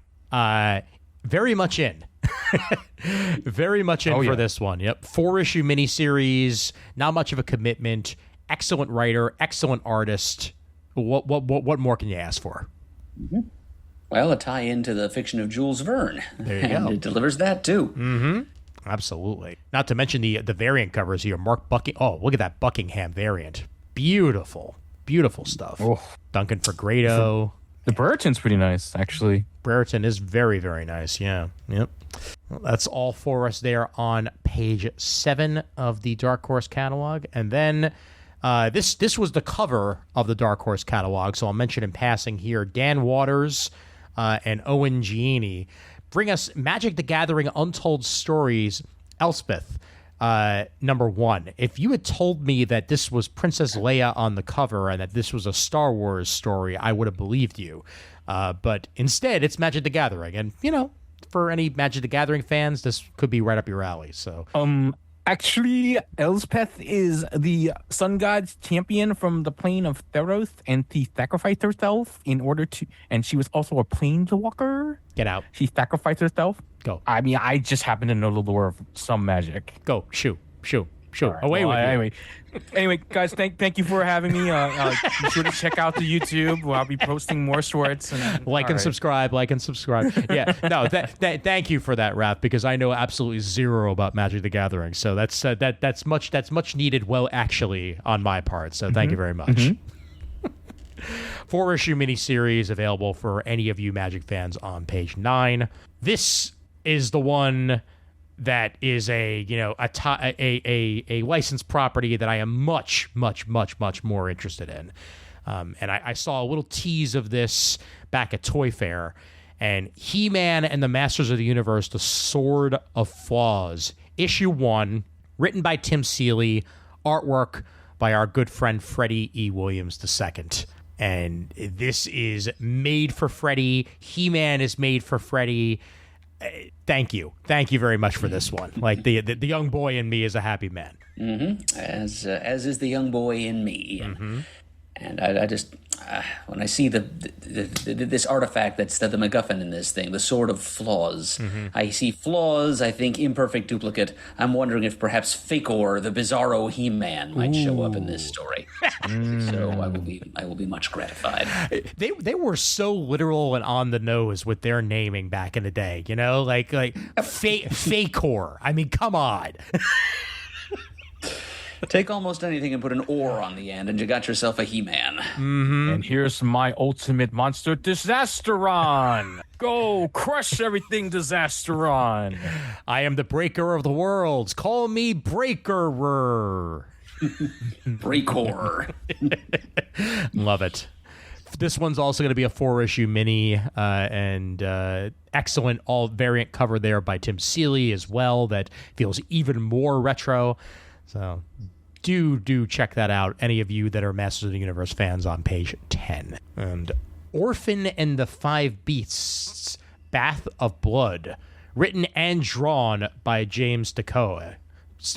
very much in. Very much in for this one. Yep. 4-issue miniseries, not much of a commitment. Excellent writer, excellent artist. What more can you ask for? Mm-hmm. Well, a tie-in to the fiction of Jules Verne. There you go. It delivers that, too. Mm-hmm. Absolutely. Not to mention the variant covers here. Oh, look at that Buckingham variant. Beautiful. Beautiful stuff. Oh. Duncan Fegredo. The Brereton's pretty nice, actually. Brereton is very, very nice. Yeah. Yep. Well, that's all for us there on page 7 of the Dark Horse catalog. And then this was the cover of the Dark Horse catalog, so I'll mention in passing here. Dan Waters and Owen Gianni bring us Magic the Gathering Untold Stories, Elspeth, number 1. If you had told me that this was Princess Leia on the cover and that this was a Star Wars story, I would have believed you. But instead, it's Magic the Gathering. And, you know, for any Magic the Gathering fans, this could be right up your alley. So, Actually, Elspeth is the sun god's champion from the plane of Theros, and she sacrificed herself and she was also a planeswalker. get out. She sacrificed herself. Go. I mean, I just happen to know the lore of some magic. Go. Shoot. Right, Away with you. Anyway, guys, thank you for having me. Be sure to check out the YouTube where I'll be posting more shorts. And Like and subscribe. Yeah, no, thank you for that, Raph, because I know absolutely zero about Magic the Gathering. So that's much needed. Well, actually, on my part. So thank you very much. Mm-hmm. 4-issue miniseries available for any of you Magic fans on page 9. This is the one that is a licensed property that I am much more interested in. And I saw a little tease of this back at Toy Fair, and He-Man and the Masters of the Universe, The Sword of Flaws, issue 1, written by Tim Seeley, artwork by our good friend Freddie E. Williams II. And this is made for Freddie. He-Man is made for Freddie. Thank you very much for this one. Like the young boy in me is a happy man. Mm-hmm. As is the young boy in me. Mm-hmm. And I just when I see this artifact that's the MacGuffin in this thing, the Sword of Flaws. Mm-hmm. I see flaws. I think imperfect duplicate. I'm wondering if perhaps Fakor, the Bizarro He-Man, might show up in this story. So I will be much gratified. They were so literal and on the nose with their naming back in the day. You know, like Fakor. I mean, come on. Take almost anything and put an "or" on the end, and you got yourself a He-Man. And here's my ultimate monster, Disasteron. Go crush everything, Disasteron. I am the breaker of the worlds. Call me Breakerer. Breakor. Love it. This one's also going to be a 4-issue mini, and excellent all variant cover there by Tim Seeley as well. That feels even more retro. So do check that out. Any of you that are Masters of the Universe fans on page 10. And Orphan and the Five Beasts, Bath of Blood, written and drawn by James DeCoe.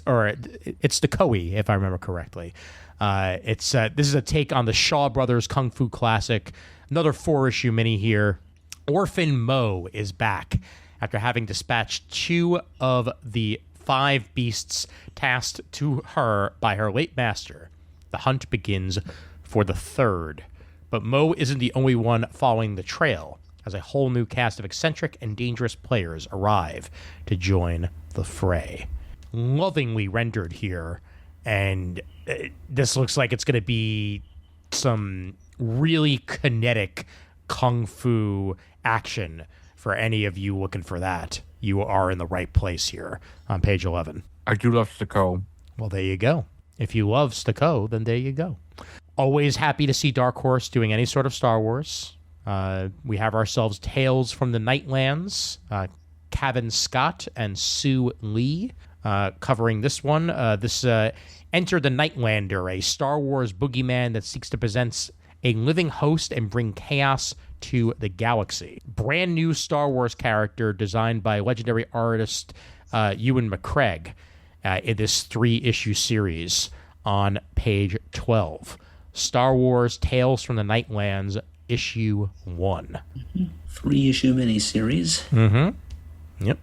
Or it's DeCoe, if I remember correctly. This is a take on the Shaw Brothers Kung Fu classic. Another 4-issue mini here. Orphan Mo is back after having dispatched 2 of the 5 beasts tasked to her by her late master. The hunt begins for the 3rd. But Mo isn't the only one following the trail, as a whole new cast of eccentric and dangerous players arrive to join the fray. Lovingly rendered here, and this looks like it's going to be some really kinetic kung fu action. For any of you looking for that, you are in the right place here on page 11. I do love Stakko. Well, there you go. If you love Stakko, then there you go. Always happy to see Dark Horse doing any sort of Star Wars. We have ourselves Tales from the Nightlands, Kevin Scott and Sue Lee covering this one. Enter the Nightlander, a Star Wars boogeyman that seeks to present a living host and bring chaos to the galaxy. Brand new Star Wars character designed by legendary artist Ewan McCraig in this 3-issue series on page 12. Star Wars Tales from the Nightlands, issue 1. 3-issue miniseries. Yep.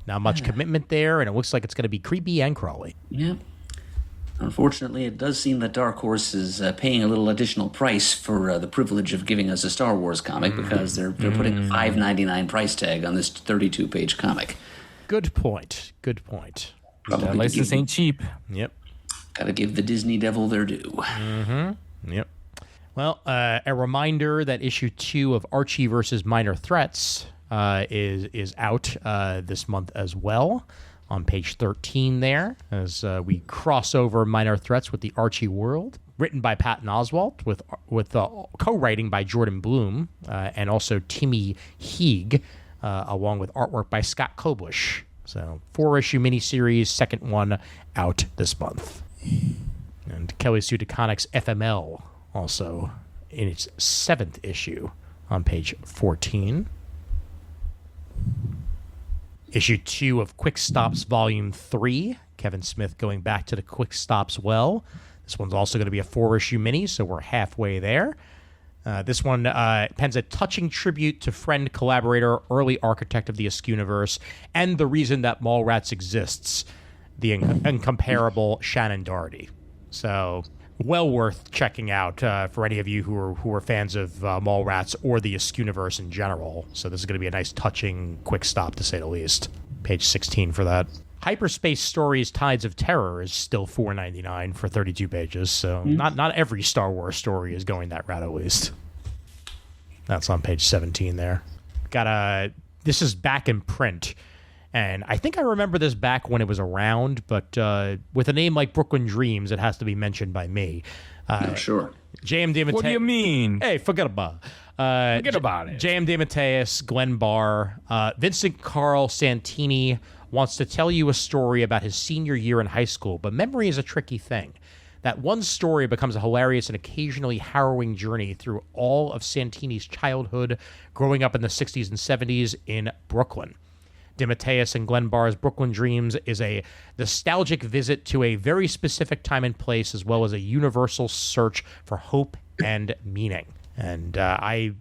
Not much commitment there, and it looks like it's going to be creepy and crawly. Yeah. Unfortunately, it does seem that Dark Horse is paying a little additional price for the privilege of giving us a Star Wars comic because they're putting a $5.99 price tag on this 32-page comic. Good point. That license ain't cheap. Yep. Gotta give the Disney Devil their due. Yep. Well, a reminder that issue 2 of Archie versus Minor Threats is out this month as well. On page 13 there, as we cross over Minor Threats with the Archie world. Written by Patton Oswalt, with co-writing by Jordan Bloom, and also Timmy Heeg, along with artwork by Scott Kobush. So 4-issue miniseries, second one out this month. And Kelly Sue DeConnick's FML also in its 7th issue on page 14. Issue 2 of Quick Stops Volume 3. Kevin Smith going back to the Quick Stops well. This one's also going to be a 4-issue mini, so we're halfway there. This one pens a touching tribute to friend, collaborator, early architect of the Askewniverse, and the reason that Mallrats exists, the incomparable Shannon Doherty. So, well worth checking out for any of you who are fans of Mallrats or the Askewniverse in general. So this is going to be a nice, touching, quick stop, to say the least. Page 16 for that. Hyperspace Stories Tides of Terror is still $4.99 for 32 pages, so not every Star Wars story is going that route, at least. That's on page 17 there. This is back in print, and I think I remember this back when it was around, but with a name like Brooklyn Dreams, it has to be mentioned by me. Sure. J.M. DeMatteis. What do you mean? Hey, forget about it. Forget about it. J.M. DeMatteis, Glenn Barr, Vincent Carl Santini wants to tell you a story about his senior year in high school, but memory is a tricky thing. That one story becomes a hilarious and occasionally harrowing journey through all of Santini's childhood, growing up in the 60s and 70s in Brooklyn. DeMatteis and Glenn Barr's Brooklyn Dreams is a nostalgic visit to a very specific time and place, as well as a universal search for hope and meaning. And I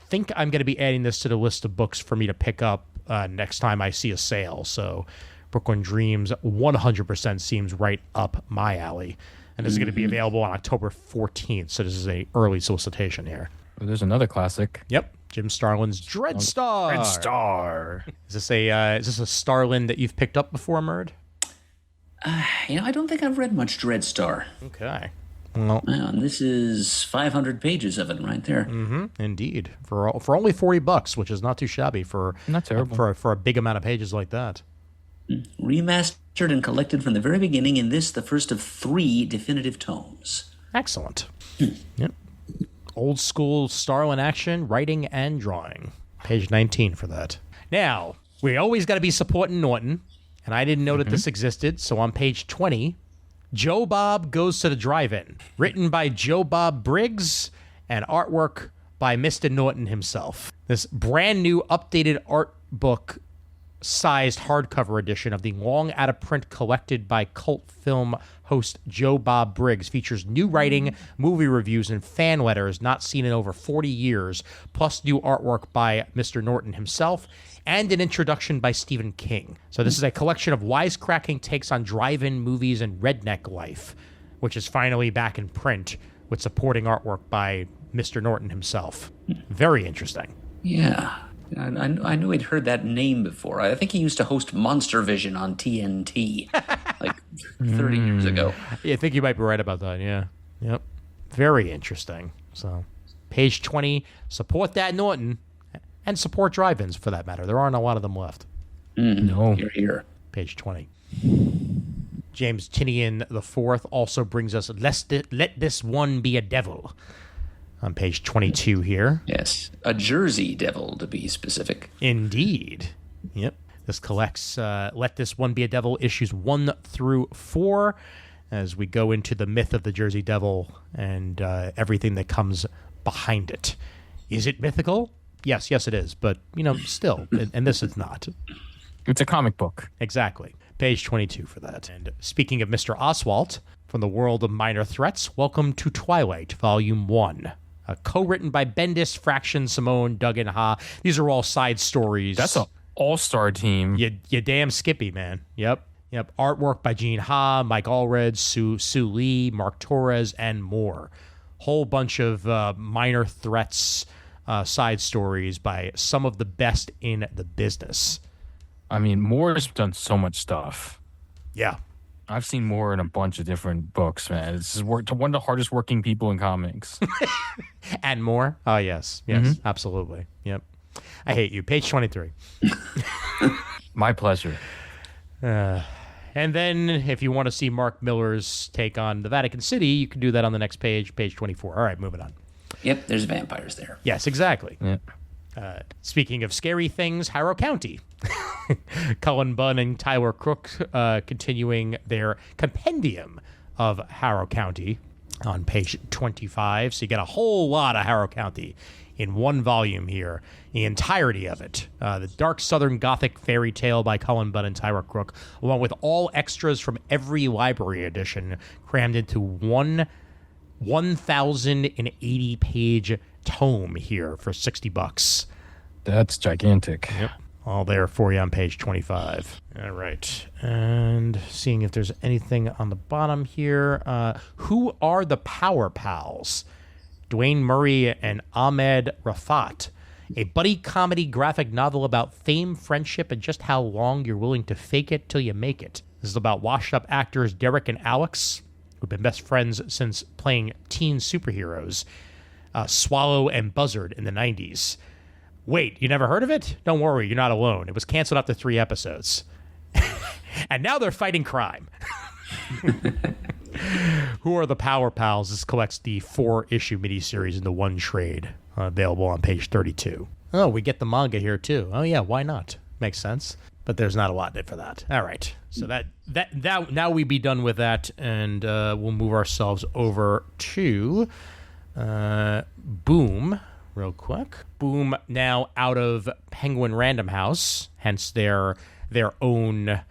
think I'm going to be adding this to the list of books for me to pick up next time I see a sale. So Brooklyn Dreams 100% seems right up my alley. And this is going to be available on October 14th. So this is a early solicitation here. Well, there's another classic. Yep. Jim Starlin's Dreadstar. Dreadstar. Is this a Starlin that you've picked up before, Murd? I don't think I've read much Dreadstar. Okay. Well, And this is 500 pages of it right there. indeed. For only $40, which is not too shabby for Not terrible. for a big amount of pages like that. Remastered and collected from the very beginning in this, the first of 3 definitive tomes. Excellent. Yep. Old school Starlin action, writing and drawing. Page 19 for that. Now, we always got to be supporting Norton, and I didn't know that this existed, so on page 20, Joe Bob Goes to the Drive-In, written by Joe Bob Briggs and artwork by Mr. Norton himself. This brand new updated art book sized hardcover edition of the long out of print collected by cult film host Joe Bob Briggs features new writing, movie reviews, and fan letters not seen in over 40 years, plus new artwork by Mr. Norton himself, and an introduction by Stephen King. So this is a collection of wisecracking takes on drive-in movies and redneck life, which is finally back in print with supporting artwork by Mr. Norton himself. Very interesting. Yeah. I knew I'd heard that name before. I think he used to host Monster Vision on TNT like 30 years ago. Yeah, I think you might be right about that, yeah. Yep. Very interesting. So, page 20, support that Norton, and support drive-ins for that matter. There aren't a lot of them left. No. You're here. Page 20. James Tinian IV also brings us Let This One Be a Devil on page 22 here. Yes. A Jersey Devil, to be specific. Indeed. Yep. This collects Let This One Be a Devil issues 1 through 4 as we go into the myth of the Jersey Devil and everything that comes behind it. Is it mythical? Yes, it is. But, still, and this is not. It's a comic book. Exactly. Page 22 for that. And speaking of Mr. Oswalt, from the world of Minor Threats, welcome to Twilight, Volume 1. Co-written by Bendis, Fraction, Simone, Duggan, Ha. These are all side stories. That's an all-star team. You damn Skippy, man. Yep. Artwork by Gene Ha, Mike Allred, Sue Lee, Mark Torres, and more. Whole bunch of Minor Threats side stories by some of the best in the business. I mean, Moore's done so much stuff. Yeah. I've seen Moore in a bunch of different books, man. This is one of the hardest working people in comics. And more? Oh, yes, absolutely. Yep. I hate you. Page 23. My pleasure. And then if you want to see Mark Miller's take on the Vatican City, you can do that on the next page, page 24. All right, moving on. Yep, there's vampires there. Yes, exactly. Yeah. Speaking of scary things, Harrow County. Cullen Bunn and Tyler Crook continuing their compendium of Harrow County on page 25. So you get a whole lot of Harrow County in one volume here, the entirety of it. The Dark Southern Gothic Fairy Tale by Cullen Bunn and Tyler Crook, along with all extras from every library edition, crammed into one 1,080-page tome here for $60. That's gigantic. Yep. All there for you on page 25. All right. And seeing if there's anything on the bottom here. Who are the Power Pals? Dwayne Murray and Ahmed Rafat. A buddy comedy graphic novel about fame, friendship, and just how long you're willing to fake it till you make it. This is about washed-up actors Derek and Alex, who've been best friends since playing teen superheroes, Swallow and Buzzard in the 90s. Wait, you never heard of it? Don't worry, you're not alone. It was canceled after 3 episodes. And now they're fighting crime. Who are the Power Pals? This collects the 4-issue miniseries into one trade, available on page 32. Oh, we get the manga here too. Oh yeah, why not? Makes sense. But there's not a lot in it for that. All right, so that now we be done with that, and we'll move ourselves over to Boom. Real quick. Boom now out of Penguin Random House, hence their own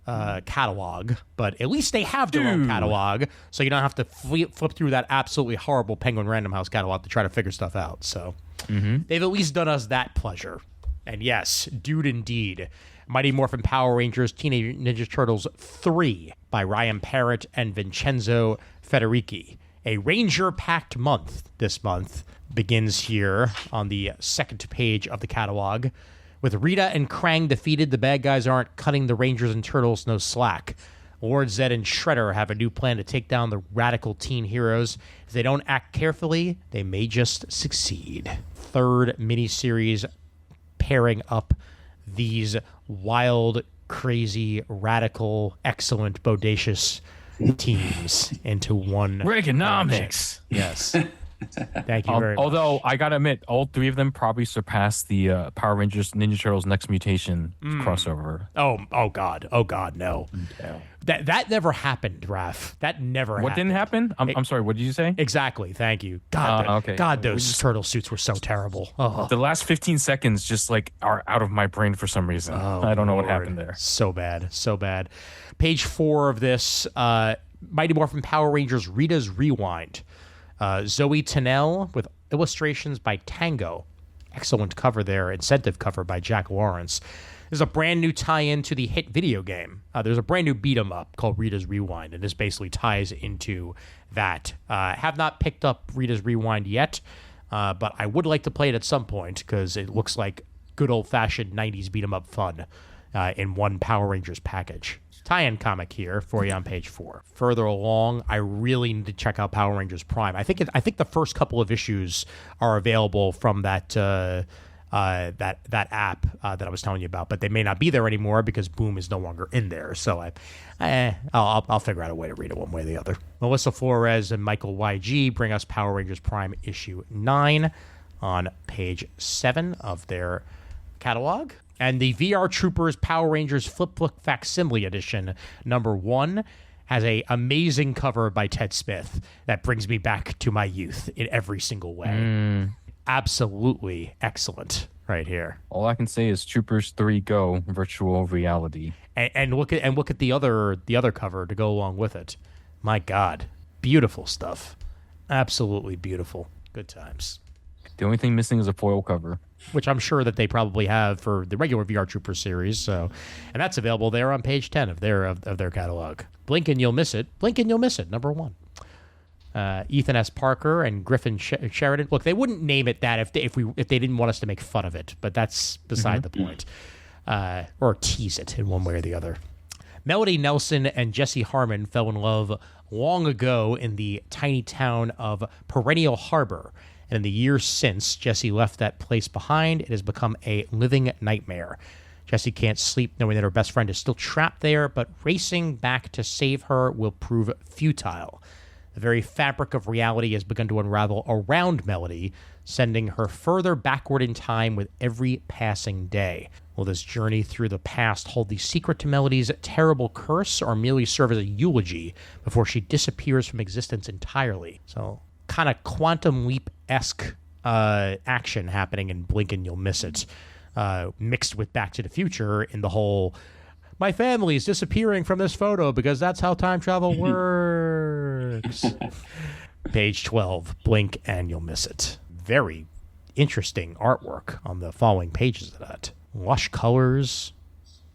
catalog. But at least they have their own catalog, so you don't have to flip through that absolutely horrible Penguin Random House catalog to try to figure stuff out. So they've at least done us that pleasure. And yes, dude indeed. Mighty Morphin Power Rangers Teenage Ninja Turtles 3 by Ryan Parrott and Vincenzo Federici. A Ranger-packed month this month begins here on the second page of the catalog. With Rita and Krang defeated, the bad guys aren't cutting the Rangers and Turtles no slack. Lord Zed and Shredder have a new plan to take down the radical teen heroes. If they don't act carefully, they may just succeed. Third miniseries pairing up these wild, crazy, radical, excellent, bodacious teams into one. Reaganomics. Yes. Thank you very much. Although I gotta admit, all three of them probably surpassed the Power Rangers Ninja Turtles Next Mutation crossover. Oh God, no. Yeah. That never happened, Raph. That never happened. What didn't happen? I'm sorry, what did you say? Exactly. Thank you. God, okay. God, those turtle suits were so terrible. Oh. The last 15 seconds just like are out of my brain for some reason. I don't know what happened there. So bad. Page 4 of this, Mighty Morphin Power Rangers Rita's Rewind. Zoe Tennell with illustrations by Tango. Excellent cover there. Incentive cover by Jack Lawrence. There's a brand new tie-in to the hit video game. There's a brand new beat-em-up called Rita's Rewind, and this basically ties into that. Have not picked up Rita's Rewind yet, but I would like to play it at some point because it looks like good old-fashioned 90s beat-em-up fun in one Power Rangers package. Tie-in comic here for you on page 4. Further along, I really need to check out Power Rangers Prime. I think the first couple of issues are available from that that app that I was telling you about, but they may not be there anymore because Boom is no longer in there. So I'll figure out a way to read it one way or the other. Melissa Flores and Michael YG bring us Power Rangers Prime issue 9 on page 7 of their catalog. And the VR Troopers Power Rangers Flipbook Facsimile Edition #1 has a amazing cover by Ted Smith that brings me back to my youth in every single way. Absolutely excellent right here. All I can say is Troopers 3 Go virtual reality. And look at the other cover to go along with it. My God, beautiful stuff. Absolutely beautiful. Good times. The only thing missing is a foil cover, which I'm sure that they probably have for the regular VR Troopers series. So, and that's available there on page 10 of their catalog. Blink and you'll miss it. Blink and you'll miss it. #1. Ethan S. Parker and Griffin Sheridan. Look, they wouldn't name it that if they didn't want us to make fun of it, but that's beside the point. Or tease it in one way or the other. Melody Nelson and Jesse Harmon fell in love long ago in the tiny town of Perennial Harbor. And in the years since Jesse left that place behind, it has become a living nightmare. Jesse can't sleep knowing that her best friend is still trapped there, but racing back to save her will prove futile. The very fabric of reality has begun to unravel around Melody, sending her further backward in time with every passing day. Will this journey through the past hold the secret to Melody's terrible curse, or merely serve as a eulogy before she disappears from existence entirely? So, kind of Quantum Leap-esque action happening in Blink and You'll Miss It, mixed with Back to the Future in the whole, my family is disappearing from this photo because that's how time travel works. Page 12, Blink and You'll Miss It. Very interesting artwork on the following pages of that. Lush colors,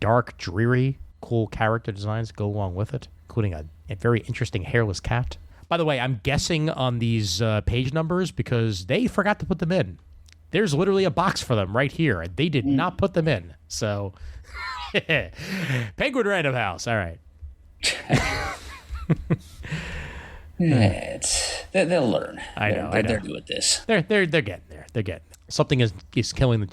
dark, dreary, cool character designs go along with it, including a very interesting hairless cat. By the way, I'm guessing on these page numbers because they forgot to put them in. There's literally a box for them right here, and they did not put them in. So, Penguin Random House. All right. They'll learn. I know. They're good at this. They're getting there. They're getting. Something is killing.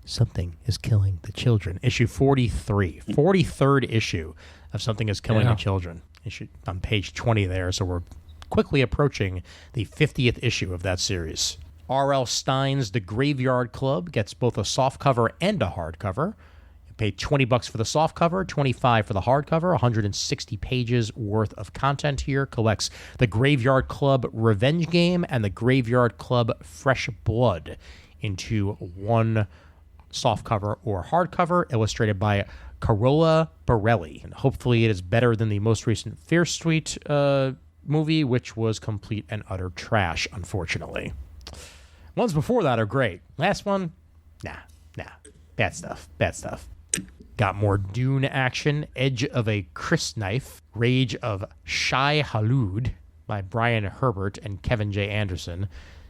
Something is killing the children. Issue 43, 43rd issue of Something is Killing the Children. Issue on page 20 there. So we're quickly approaching the 50th issue of that series. R.L. Stein's The Graveyard Club gets both a softcover and a hardcover. You pay $20 for the softcover, $25 for the hardcover. 160 pages worth of content here. Collects The Graveyard Club Revenge Game and The Graveyard Club Fresh Blood into one softcover or hardcover, illustrated by Carola Borelli. And hopefully it is better than the most recent Fear Street movie, which was complete and utter trash, unfortunately. Ones before that are great. Last one, nah. Bad stuff. Got more Dune action. Edge of a Crysknife. Rage of Shai Hulud by Brian Herbert and Kevin J. Anderson.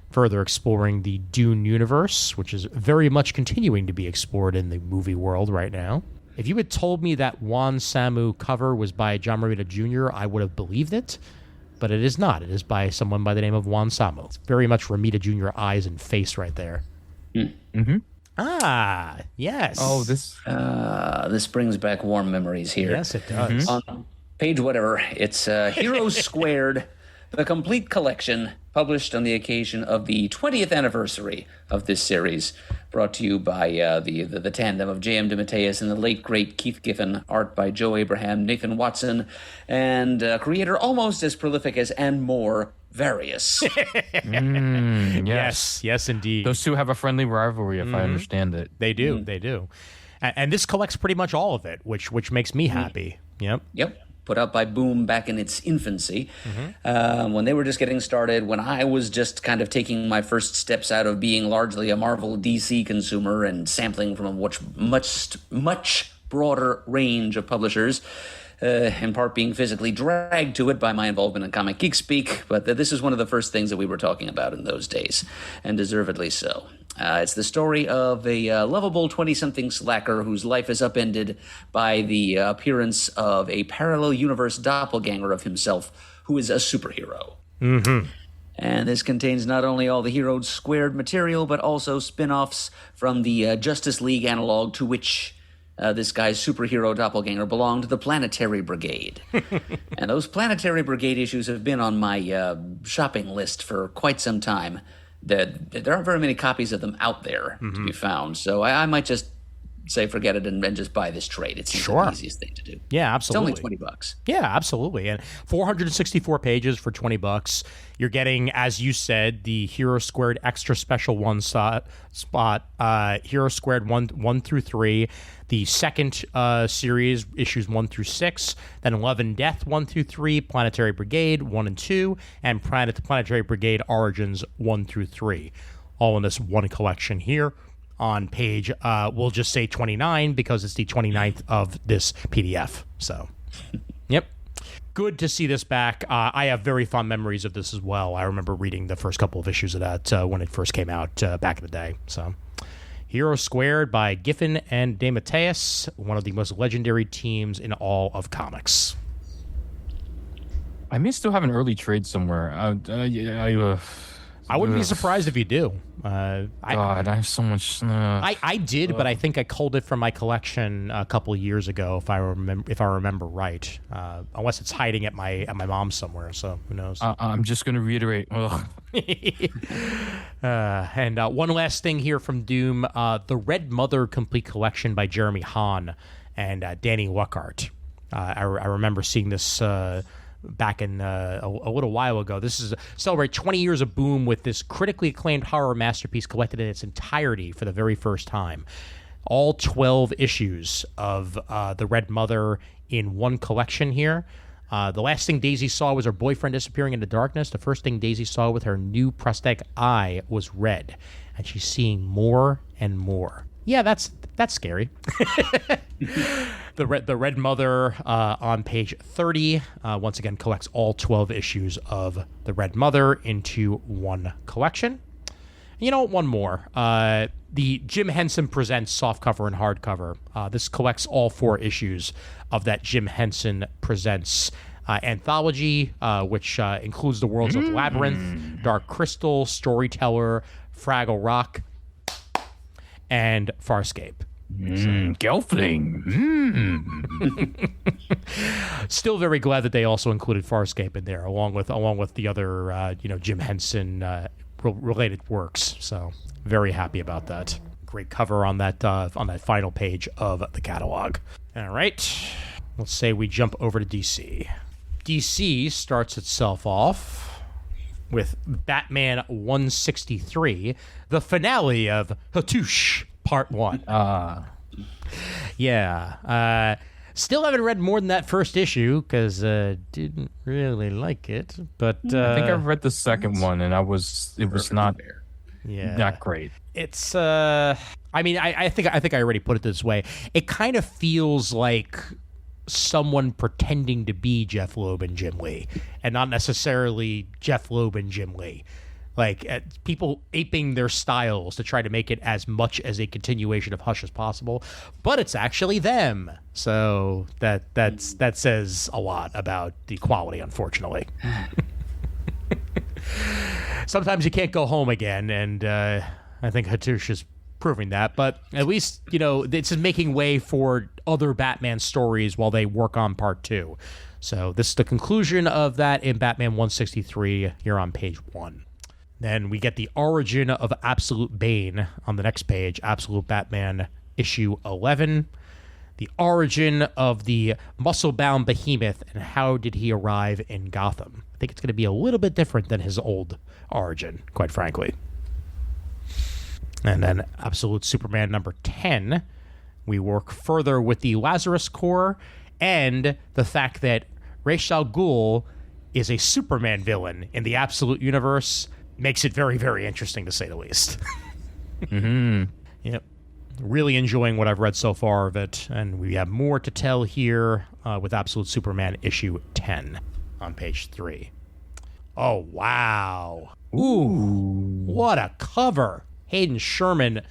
Further exploring the Dune universe, which is very much continuing to be explored in the movie world right now. If you had told me that Juan Samu cover was by John Romita Jr., I would have believed it, but it is not. It is by someone by the name of Juan Samu. It's very much Romita Jr. eyes and face right there. Mm-hmm. Ah, yes. Oh, This brings back warm memories here. Yes, it does. On page whatever, it's Heroes Squared, the complete collection, published on the occasion of the 20th anniversary of this series, brought to you by the tandem of J.M. DeMatteis and the late, great Keith Giffen, art by Joe Abraham, Nathan Watson, and creator almost as prolific as and more Various. Yes, indeed. Those two have a friendly rivalry, if I understand it. They do, they do. And this collects pretty much all of it, which makes me happy. Yep. Put out by Boom back in its infancy, when they were just getting started, when I was just kind of taking my first steps out of being largely a Marvel DC consumer and sampling from a much broader range of publishers, in part being physically dragged to it by my involvement in Comic Geek Speak, but this is one of the first things that we were talking about in those days, and deservedly so. It's the story of a lovable 20-something slacker whose life is upended by the appearance of a parallel universe doppelganger of himself who is a superhero. Mm-hmm. And this contains not only all the Heroes Squared material, but also spin-offs from the Justice League analog to which this guy's superhero doppelganger belonged, the Planetary Brigade. And those Planetary Brigade issues have been on my shopping list for quite some time. There aren't very many copies of them out there to be found, so I might just say forget it and just buy this trade. It's the easiest thing to do. Yeah, absolutely. It's only $20. Yeah, absolutely. And 464 pages for $20. You're getting, as you said, the Hero Squared Extra Special One spot, Hero Squared 1 through 3, the second series, issues 1 through 6, then Love and Death 1 through 3, Planetary Brigade 1 and 2, and Planetary Brigade Origins 1 through 3. All in this one collection here. On page, we'll just say 29 because it's the 29th of this PDF. So, yep. Good to see this back. I have very fond memories of this as well. I remember reading the first couple of issues of that when it first came out back in the day. So, Hero Squared by Giffen and DeMatteis, one of the most legendary teams in all of comics. I may still have an early trade somewhere. I wouldn't be surprised if you do. God, I have so much. I did, but I think I culled it from my collection a couple of years ago, if I remember right. Unless it's hiding at my mom's somewhere, so who knows? I'm just going to reiterate. And one last thing here from Doom: the Red Mother Complete Collection by Jeremy Hahn and Danny Luckart. I remember seeing this. Back in a little while ago. This is celebrate 20 years of Boom with this critically acclaimed horror masterpiece collected in its entirety for the very first time. All 12 issues of The Red Mother in one collection here. The last thing Daisy saw was her boyfriend disappearing into darkness. The first thing Daisy saw with her new prosthetic eye was red. And she's seeing more and more. Yeah, that's scary. The Red Mother on page 30 once again collects all 12 issues of The Red Mother into one collection. You know, one more. The Jim Henson Presents softcover and hardcover. This collects all 4 issues of that Jim Henson Presents anthology, which includes the worlds of Labyrinth, Dark Crystal, Storyteller, Fraggle Rock, and Farscape. Gelfling. Still very glad that they also included Farscape in there, along with the other Jim Henson related works. So very happy about that. Great cover on that final page of the catalog. All right, let's say we jump over to DC. DC starts itself off with Batman 163, the finale of Hattush Part 1. Yeah. Still haven't read more than that first issue because didn't really like it. But I think I've read the second one and it was not great. It's I think I already put it this way. It kind of feels like someone pretending to be Jeff Loeb and Jim Lee, and not necessarily Jeff Loeb and Jim Lee. like people aping their styles to try to make it as much as a continuation of Hush as possible, but it's actually them. So that says a lot about the quality, unfortunately. Sometimes you can't go home again, and I think Hattush is proving that. But at least, this is making way for other Batman stories while they work on part 2. So this is the conclusion of that in Batman 163 here on page 1. Then we get the origin of Absolute Bane on the next page, Absolute Batman issue 11. The origin of the muscle-bound behemoth and how did he arrive in Gotham. I think it's going to be a little bit different than his old origin, quite frankly. And then Absolute Superman number 10, we work further with the Lazarus Corps and the fact that Ra's al Ghul is a Superman villain in the Absolute Universe makes it very, very interesting, to say the least. Mm-hmm. Yep. Really enjoying what I've read so far of it, and we have more to tell here with Absolute Superman issue 10 on page 3. Oh, wow. Ooh. What a cover. Hayden Sherman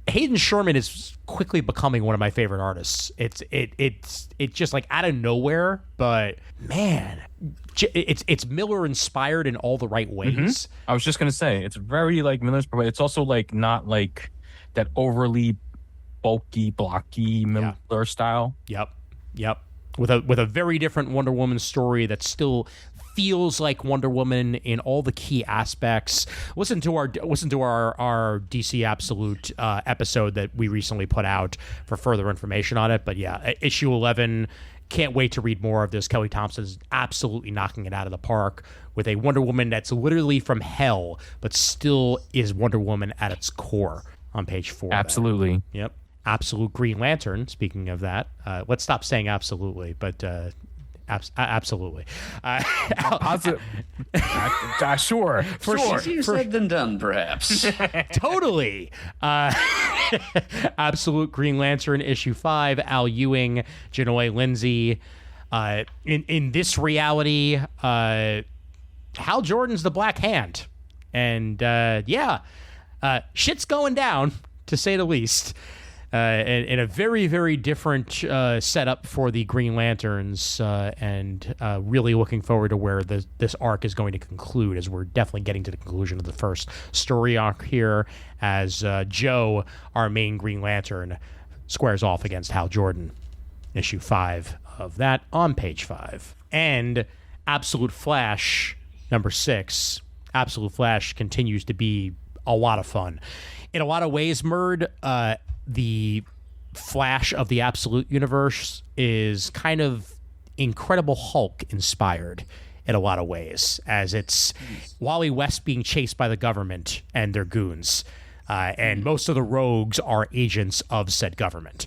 is quickly becoming one of my favorite artists. It's just like out of nowhere, but man, it's Miller inspired in all the right ways. Mm-hmm. I was just gonna say it's very like Miller's, but it's also like not like that overly bulky, blocky Miller style. Yep. With a very different Wonder Woman story that still feels like Wonder Woman in all the key aspects. Listen to our DC Absolute episode that we recently put out for further information on it. But yeah, issue 11. Can't wait to read more of this. Kelly Thompson's absolutely knocking it out of the park with a Wonder Woman that's literally from hell, but still is Wonder Woman at its core on page 4. Absolutely. Yep. Absolute Green Lantern. Speaking of that, let's stop saying absolutely, but absolutely. Sure. Easier said than done, perhaps. Totally. Absolute Green Lantern issue 5. Al Ewing, Janoy Lindsay. In this reality, Hal Jordan's the Black Hand, and shit's going down, to say the least. In a very, very different setup for the Green Lanterns, and really looking forward to where this arc is going to conclude, as we're definitely getting to the conclusion of the first story arc here, as Joe, our main Green Lantern, squares off against Hal Jordan. Issue 5 of that on page 5. And Absolute Flash, number 6. Absolute Flash continues to be a lot of fun. In a lot of ways, Murd, the Flash of the Absolute Universe is kind of Incredible Hulk inspired in a lot of ways, as it's Wally West being chased by the government and their goons, and most of the rogues are agents of said government.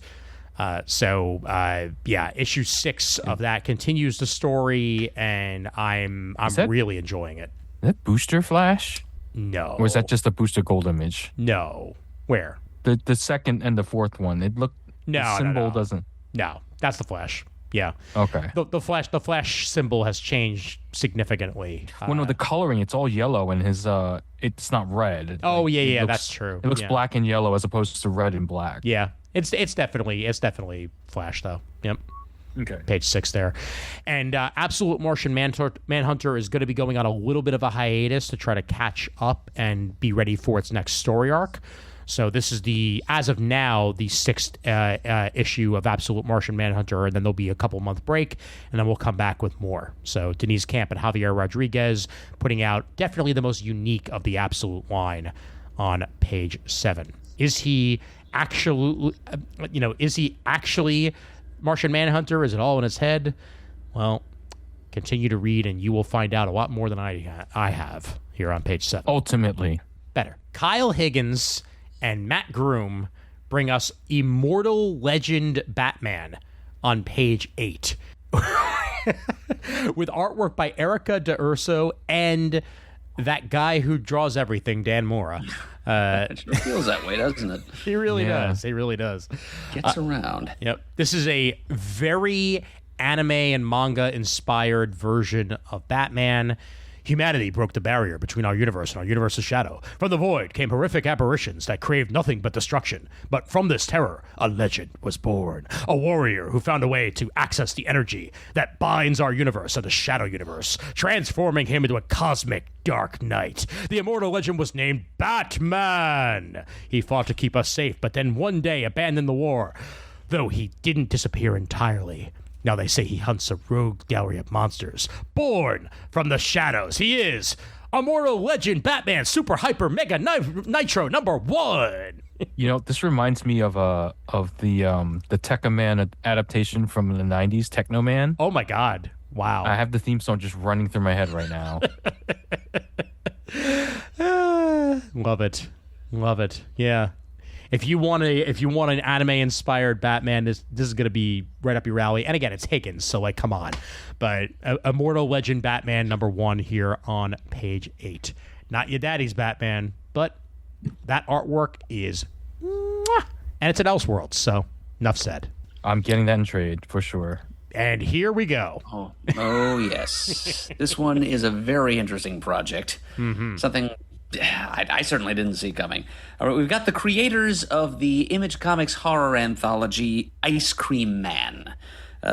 Issue 6 of that continues the story, and I'm really enjoying it. Is that Booster Flash? No. Or is that just a Booster Gold image? No. Where? The second and the fourth one. It looked the symbol doesn't. No, that's the Flash. Yeah. Okay. The Flash symbol has changed significantly. Well, no, the coloring, it's all yellow, and his it's not red. That's true. It looks black and yellow as opposed to red and black. Yeah. It's definitely Flash though. Yep. Okay. Page 6 there. And Absolute Martian Manhunter is going to be going on a little bit of a hiatus to try to catch up and be ready for its next story arc. So this is as of now, the 6th issue of Absolute Martian Manhunter, and then there'll be a couple-month break, and then we'll come back with more. So Denise Camp and Javier Rodriguez putting out definitely the most unique of the Absolute line on page 7. Is he actually Martian Manhunter? Is it all in his head? Well, continue to read, and you will find out a lot more than I have here on page 7. Ultimately. Better. Kyle Higgins and Matt Groom bring us Immortal Legend Batman on page 8. With artwork by Erica D'Urso and that guy who draws everything, Dan Mora. It sure feels that way, doesn't it? He really does. He really does. Gets around. Yep. This is a very anime and manga inspired version of Batman. Humanity broke the barrier between our universe and our universe's shadow. From the void came horrific apparitions that craved nothing but destruction. But from this terror, a legend was born. A warrior who found a way to access the energy that binds our universe and the shadow universe, transforming him into a cosmic dark knight. The immortal legend was named Batman. He fought to keep us safe, but then one day abandoned the war, though he didn't disappear entirely. Now they say he hunts a rogue gallery of monsters. Born from the shadows, he is immortal legend Batman Super Hyper Mega Nitro #1. You know, this reminds me of the Tekka Man adaptation from the 90s, Techno Man. Oh my god. Wow. I have the theme song just running through my head right now. Love it. Love it. Yeah. If you want an anime inspired Batman, this is going to be right up your alley. And again, it's Higgins, so like come on. But Immortal Legend Batman #1 here on page 8. Not your daddy's Batman, but that artwork is mwah, and it's an Elseworlds, so enough said. I'm getting that in trade for sure. And here we go. Oh yes. This one is a very interesting project. Something I certainly didn't see coming. All right, we've got the creators of the Image Comics horror anthology Ice Cream Man,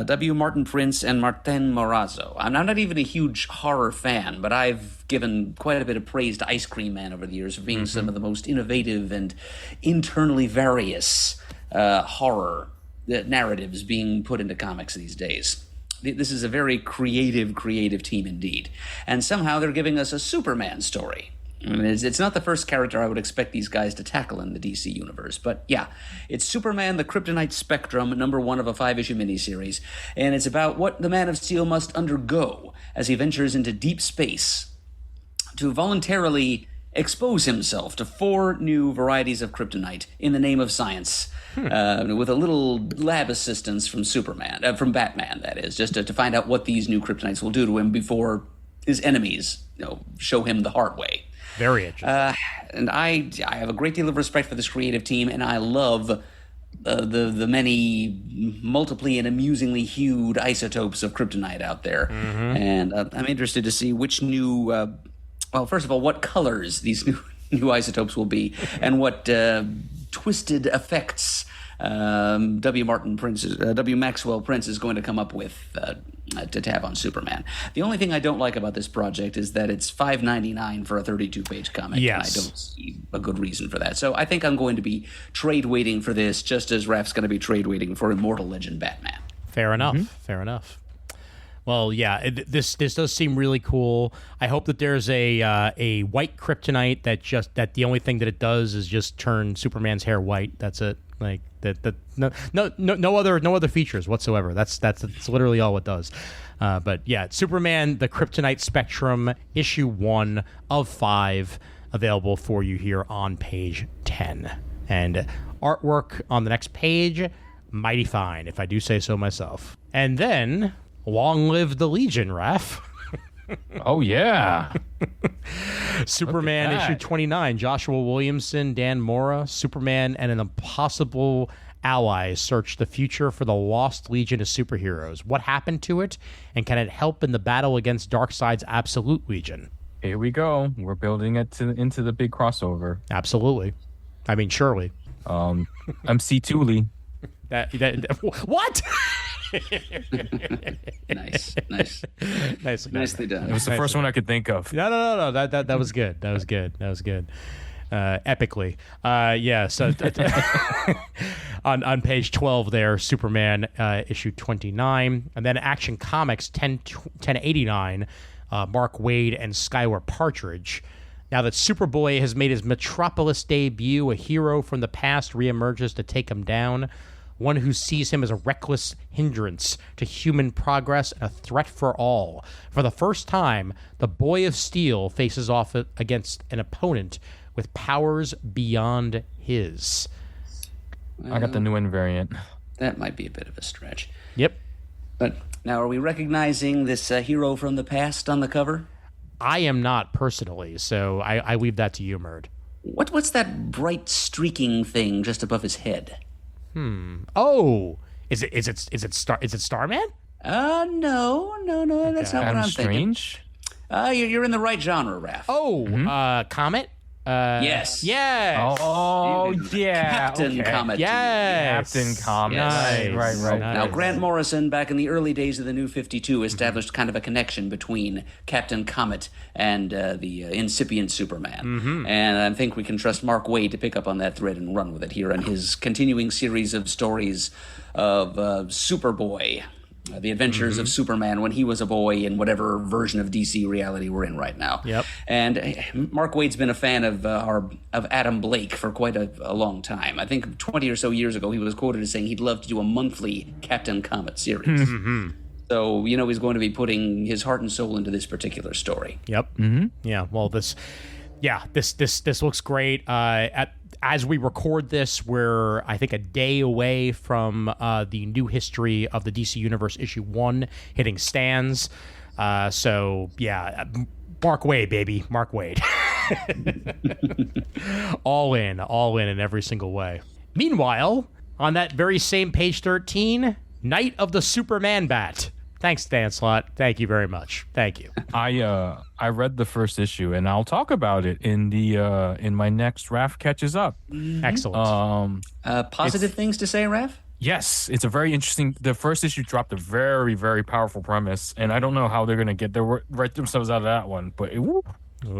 W. Martin Prince and Martin Morazzo. I'm not even a huge horror fan, but I've given quite a bit of praise to Ice Cream Man over the years for being some of the most innovative and internally various horror narratives being put into comics these days. This is a very creative team indeed. And somehow they're giving us a Superman story. I mean, it's not the first character I would expect these guys to tackle in the DC universe, but yeah, it's Superman, the Kryptonite Spectrum, #1 of a 5-issue miniseries, and it's about what the Man of Steel must undergo as he ventures into deep space to voluntarily expose himself to 4 new varieties of kryptonite in the name of science, with a little lab assistance from from Batman, that is, just to find out what these new kryptonites will do to him before his enemies, show him the hard way. Very interesting. And I have a great deal of respect for this creative team, and I love the many multiply and amusingly hued isotopes of kryptonite out there. And I'm interested to see which new, well, first of all, what colors these new isotopes will be, and what twisted effects W. Maxwell Prince is going to come up with to have on Superman. The only thing I don't like about this project is that it's $5.99 for a 32-page comic. Yes. And I don't see a good reason for that. So I think I'm going to be trade waiting for this, just as Raph's going to be trade waiting for Immortal Legend Batman. Fair enough. Fair enough. Well, yeah, this does seem really cool. I hope that there's a white kryptonite that the only thing that it does is just turn Superman's hair white. That's it. Like that no other features whatsoever. That's literally all it does. But yeah, Superman, the Kryptonite Spectrum, issue 1 of 5, available for you here on page 10. And artwork on the next page, mighty fine, if I do say so myself. And then, long live the Legion, Raph. Oh, yeah. Superman issue 29, Joshua Williamson, Dan Mora. Superman and an impossible ally search the future for the lost Legion of superheroes. What happened to it, and can it help in the battle against Darkseid's Absolute Legion? Here we go. We're building it into the big crossover. Absolutely. I mean, surely. I'm C2ly. What? Nice. Nicely done. It was the first one I could think of. No. That was good. That was good. Epically. Yeah. So on page 12 there, Superman issue 29, and then Action Comics 1089, Mark Waid and Skylar Partridge. Now that Superboy has made his Metropolis debut, a hero from the past reemerges to take him down. One who sees him as a reckless hindrance to human progress and a threat for all. For the first time, the Boy of Steel faces off against an opponent with powers beyond his. I got the new N variant. That might be a bit of a stretch. Yep. But now, are we recognizing this hero from the past on the cover? I am not personally, so I leave that to you, Murd. What's that bright streaking thing just above his head? Oh, is it Starman? No, that's not what I'm thinking. Strange? You're in the right genre, Raph. Oh, Comet? Yes. Yes. Oh, yeah. Captain okay. Comet. Yes. Captain Comet. Nice. Right. Now, Nice. Grant Morrison, back in the early days of the New 52, established kind of a connection between Captain Comet and the incipient Superman. And I think we can trust Mark Waid to pick up on that thread and run with it here in his continuing series of stories of Superboy. The adventures of Superman when he was a boy in whatever version of DC reality we're in right now. Yep. And Mark Waid's been a fan of Adam Blake for quite a long time. I think 20 or so years ago, he was quoted as saying he'd love to do a monthly Captain Comet series. So, he's going to be putting his heart and soul into this particular story. Yep. Yeah. Well, this looks great. As we record this, we're, I think, a day away from the New History of the DC Universe issue 1 hitting stands. So, yeah, Mark Waid, baby. Mark Waid. all in every single way. Meanwhile, on that very same page 13, Night of the Superman Bat. Thanks, Dan Slott. Thank you very much. Thank you. I read the first issue, and I'll talk about it in my next Raph Catches Up. Excellent. Positive things to say, Raph? Yes, it's a very interesting. The first issue dropped a very, very powerful premise, and I don't know how they're going to write themselves out of that one, but it was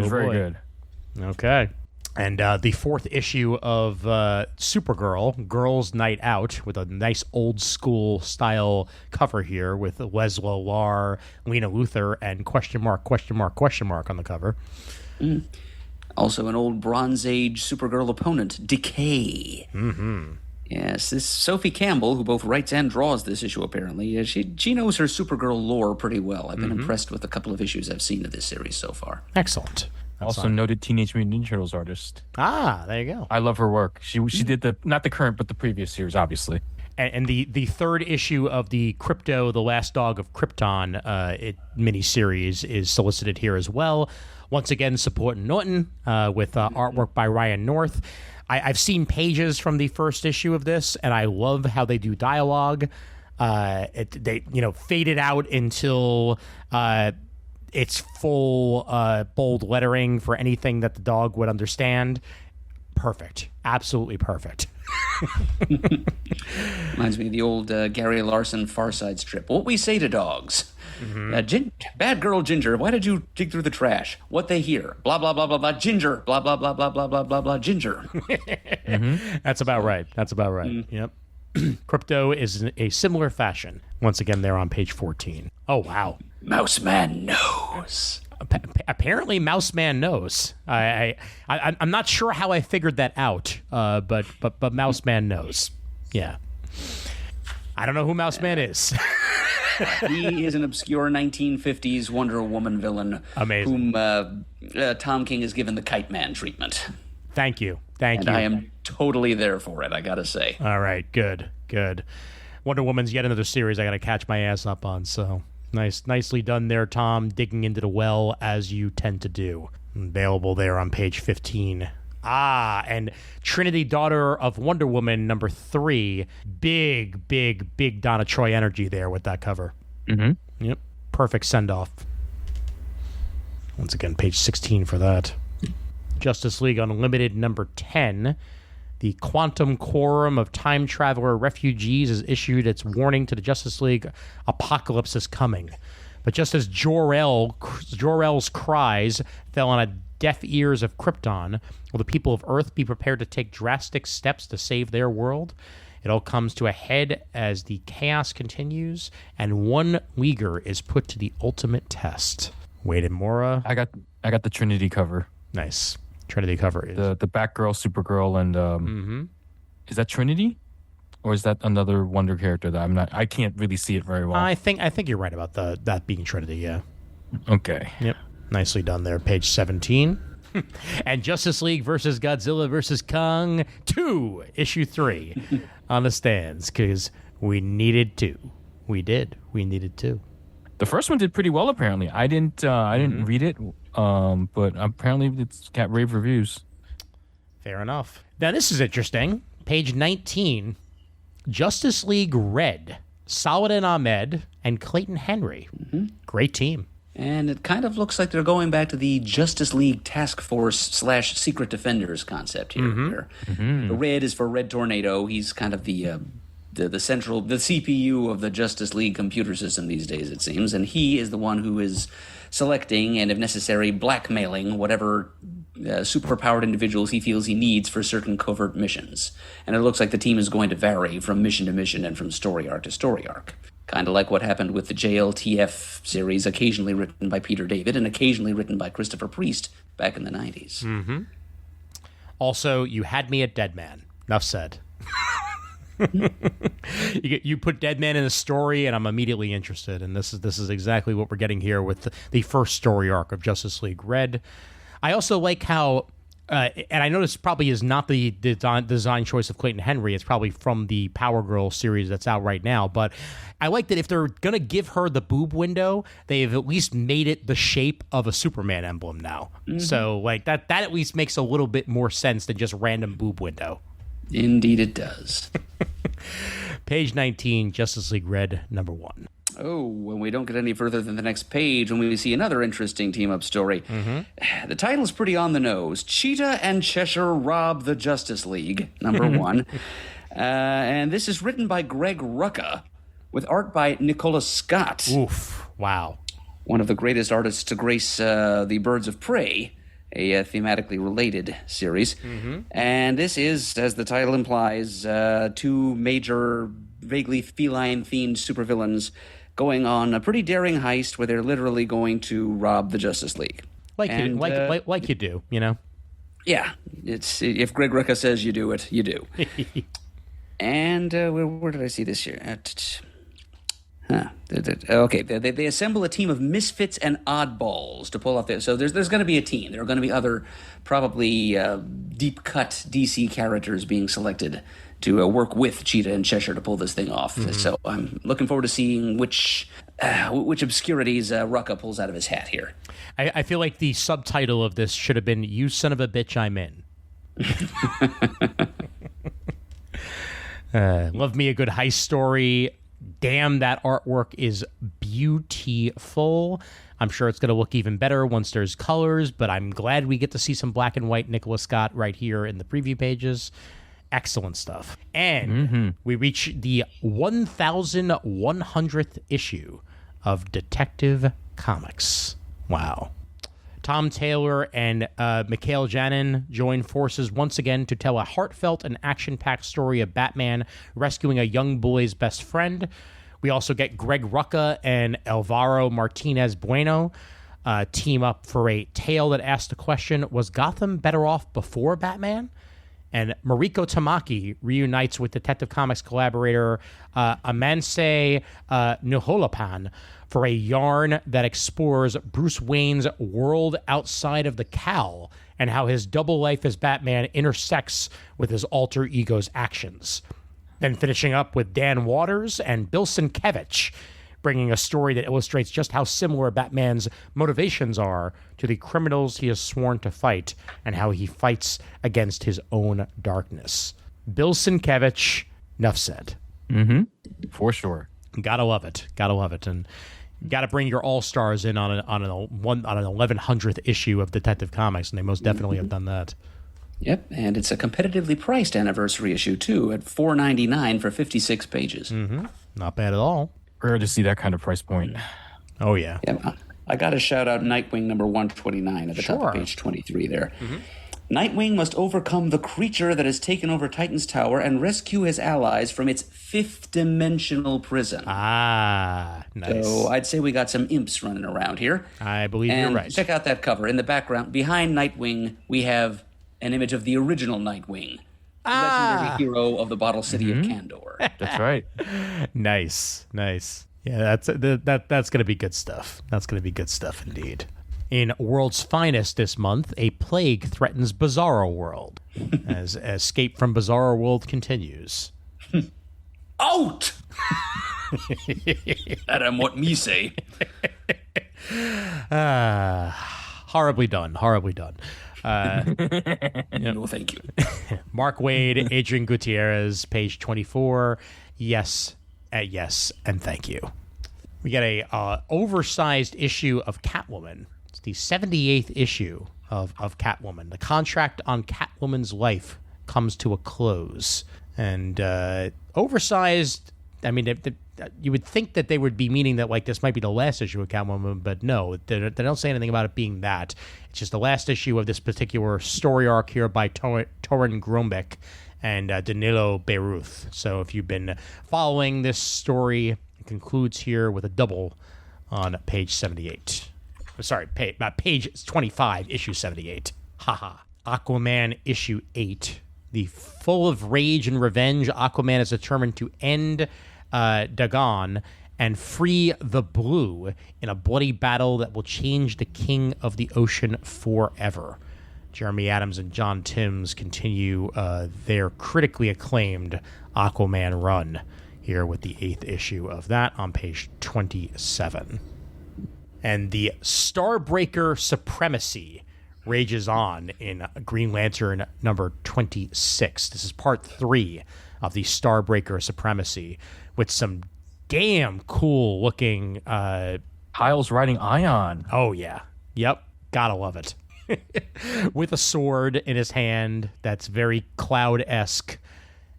very boy. good. Okay. And the fourth issue of Supergirl, Girls Night Out, with a nice old school style cover here with Leslie Lar, Lena Luthor, and question mark on the cover. Also an old Bronze Age Supergirl opponent, Decay. Yes, this Sophie Campbell, who both writes and draws this issue, apparently, she knows her Supergirl lore pretty well. I've been impressed with a couple of issues I've seen of this series so far. Excellent. Also noted Teenage Mutant Ninja Turtles artist. Ah, there you go. I love her work. She did not the current, but the previous series, obviously. And the third issue of the Krypto, The Last Dog of Krypton miniseries is solicited here as well. Once again, supporting Norton with artwork by Ryan North. I've seen pages from the first issue of this, and I love how they do dialogue. They fade it out until it's full bold lettering for anything that the dog would understand. Perfect. Absolutely perfect. Reminds me of the old Gary Larson Far Side strip. What we say to dogs. Bad girl Ginger, why did you dig through the trash? What they hear. Blah, blah, blah, blah, blah. Ginger. Blah, blah, blah, blah, blah, blah, blah, blah. Ginger. That's about right. Yep. Krypto is in a similar fashion. Once again, they're on page 14. Oh, wow. Mouseman knows. Apparently, Mouseman knows. I'm not sure how I figured that out, but Mouseman knows. Yeah. I don't know who Mouseman is. He is an obscure 1950s Wonder Woman villain. Amazing. Whom Tom King has given the Kite Man treatment. Thank you. And I am totally there for it, I gotta say. All right, good. Wonder Woman's yet another series I gotta catch my ass up on, so nicely done there, Tom, digging into the well as you tend to do. Available there on page 15. And Trinity, Daughter of Wonder Woman, number 3. Big Donna Troy energy there with that cover. Yep, perfect send-off. Once again, page 16 for that. Justice League Unlimited number 10. The Quantum Quorum of Time Traveler Refugees has issued its warning to the Justice League apocalypse is coming. But just as Jor-El's cries fell on a deaf ears of Krypton, will the people of Earth be prepared to take drastic steps to save their world? It all comes to a head as the chaos continues, and one Uyghur is put to the ultimate test. Wade and Mora. I got the Trinity cover. Nice. Trinity cover is the Batgirl, Supergirl, and is that Trinity, or is that another Wonder character that I can't really see it very well. I think you're right about that being Trinity. Yeah. Okay. Yep. Nicely done there. Page 17. And Justice League versus Godzilla versus Kong 2, issue 3 on the stands because we needed to. We did. We needed to. The first one did pretty well apparently. I didn't read it. But apparently it's got rave reviews. Fair enough. Now this is interesting. Page 19, Justice League Red, Saladin Ahmed and Clayton Henry. Great team. And it kind of looks like they're going back to the Justice League Task Force / Secret Defenders concept here. Where the red is for Red Tornado. He's kind of the central, the CPU of the Justice League computer system these days, it seems. And he is the one who is selecting and, if necessary, blackmailing whatever superpowered individuals he feels he needs for certain covert missions. And it looks like the team is going to vary from mission to mission and from story arc to story arc. Kind of like what happened with the JLTF series, occasionally written by Peter David and occasionally written by Christopher Priest back in the 90s. Also, you had me at Deadman. Enough said. You put Deadman in a story, and I'm immediately interested. And this is exactly what we're getting here with the first story arc of Justice League Red. I also like how, and I know this probably is not the design choice of Clayton Henry. It's probably from the Power Girl series that's out right now. But I like that if they're going to give her the boob window, they've at least made it the shape of a Superman emblem now. So like that at least makes a little bit more sense than just random boob window. Indeed it does. Page 19, Justice League Red, #1. Oh, when we don't get any further than the next page when we see another interesting team-up story. The title's pretty on the nose. Cheetah and Cheshire rob the Justice League, #1. And this is written by Greg Rucka, with art by Nicholas Scott. Oof, wow. One of the greatest artists to grace the Birds of Prey, a thematically related series. And this is, as the title implies, two major, vaguely feline-themed supervillains going on a pretty daring heist where they're literally going to rob the Justice League. Like you do, you know? Yeah, it's if Greg Rucka says you do it, you do. And where did I see this here? Okay, they assemble a team of misfits and oddballs to pull off this. So there's going to be a team. There are going to be other probably deep-cut DC characters being selected to work with Cheetah and Cheshire to pull this thing off. So I'm looking forward to seeing which obscurities Rucka pulls out of his hat here. I feel like the subtitle of this should have been "You Son of a Bitch, I'm In." Love me a good heist story. Damn, that artwork is beautiful. I'm sure it's going to look even better once there's colors, but I'm glad we get to see some black and white Nicholas Scott right here in the preview pages. Excellent stuff. And we reach the 1,100th issue of Detective Comics. Wow. Tom Taylor and Mikhail Janin join forces once again to tell a heartfelt and action-packed story of Batman rescuing a young boy's best friend. We also get Greg Rucka and Alvaro Martinez Bueno team up for a tale that asks the question, was Gotham better off before Batman? And Mariko Tamaki reunites with Detective Comics collaborator Amanse Nuholapan for a yarn that explores Bruce Wayne's world outside of the cowl and how his double life as Batman intersects with his alter ego's actions. Then finishing up with Dan Waters and Bill Sienkiewicz, bringing a story that illustrates just how similar Batman's motivations are to the criminals he has sworn to fight and how he fights against his own darkness. Bill Sienkiewicz, enough said. For sure. Gotta love it. Gotta love it. And got to bring your all-stars in on an 1100th issue of Detective Comics, and they most definitely have done that. Yep, and it's a competitively priced anniversary issue, too, at $4.99 for 56 pages. Not bad at all. Rare to see that kind of price point. Oh, yeah. Yeah, I got to shout out Nightwing number 129 at the top of page 23 there. Nightwing must overcome the creature that has taken over Titan's Tower and rescue his allies from its fifth-dimensional prison. Ah, nice. So I'd say we got some imps running around here. I believe and you're right. Check out that cover. In the background, behind Nightwing, we have an image of the original Nightwing, legendary hero of the bottle city of Kandor. That's right. Nice. Yeah, that's going to be good stuff. That's going to be good stuff indeed. In World's Finest this month, a plague threatens Bizarro World as Escape from Bizarro World continues. Out! That am what me say. Horribly done. No, thank you. Mark Waid, Adrian Gutierrez, page 24. Yes, and thank you. We get a oversized issue of Catwoman. It's the 78th issue of Catwoman. The contract on Catwoman's life comes to a close. And oversized, I mean, you would think that they would be meaning that, like, this might be the last issue of Catwoman, but no, they don't say anything about it being that. It's just the last issue of this particular story arc here by Torin Grombeck and Danilo Beyruth. So if you've been following this story, it concludes here with a double on page 78. Sorry, page 25, issue 78. Haha. Aquaman issue 8. The full of rage and revenge, Aquaman is determined to end Dagon and free the Blue in a bloody battle that will change the King of the Ocean forever. Jeremy Adams and John Timms continue their critically acclaimed Aquaman run here with the 8th issue of that on page 27. And the Starbreaker supremacy rages on in Green Lantern number 26. This is part 3 of the Starbreaker supremacy with some damn cool looking Kyle's riding Ion. Oh yeah. Yep. Gotta love it. With a sword in his hand that's very Cloud-esque.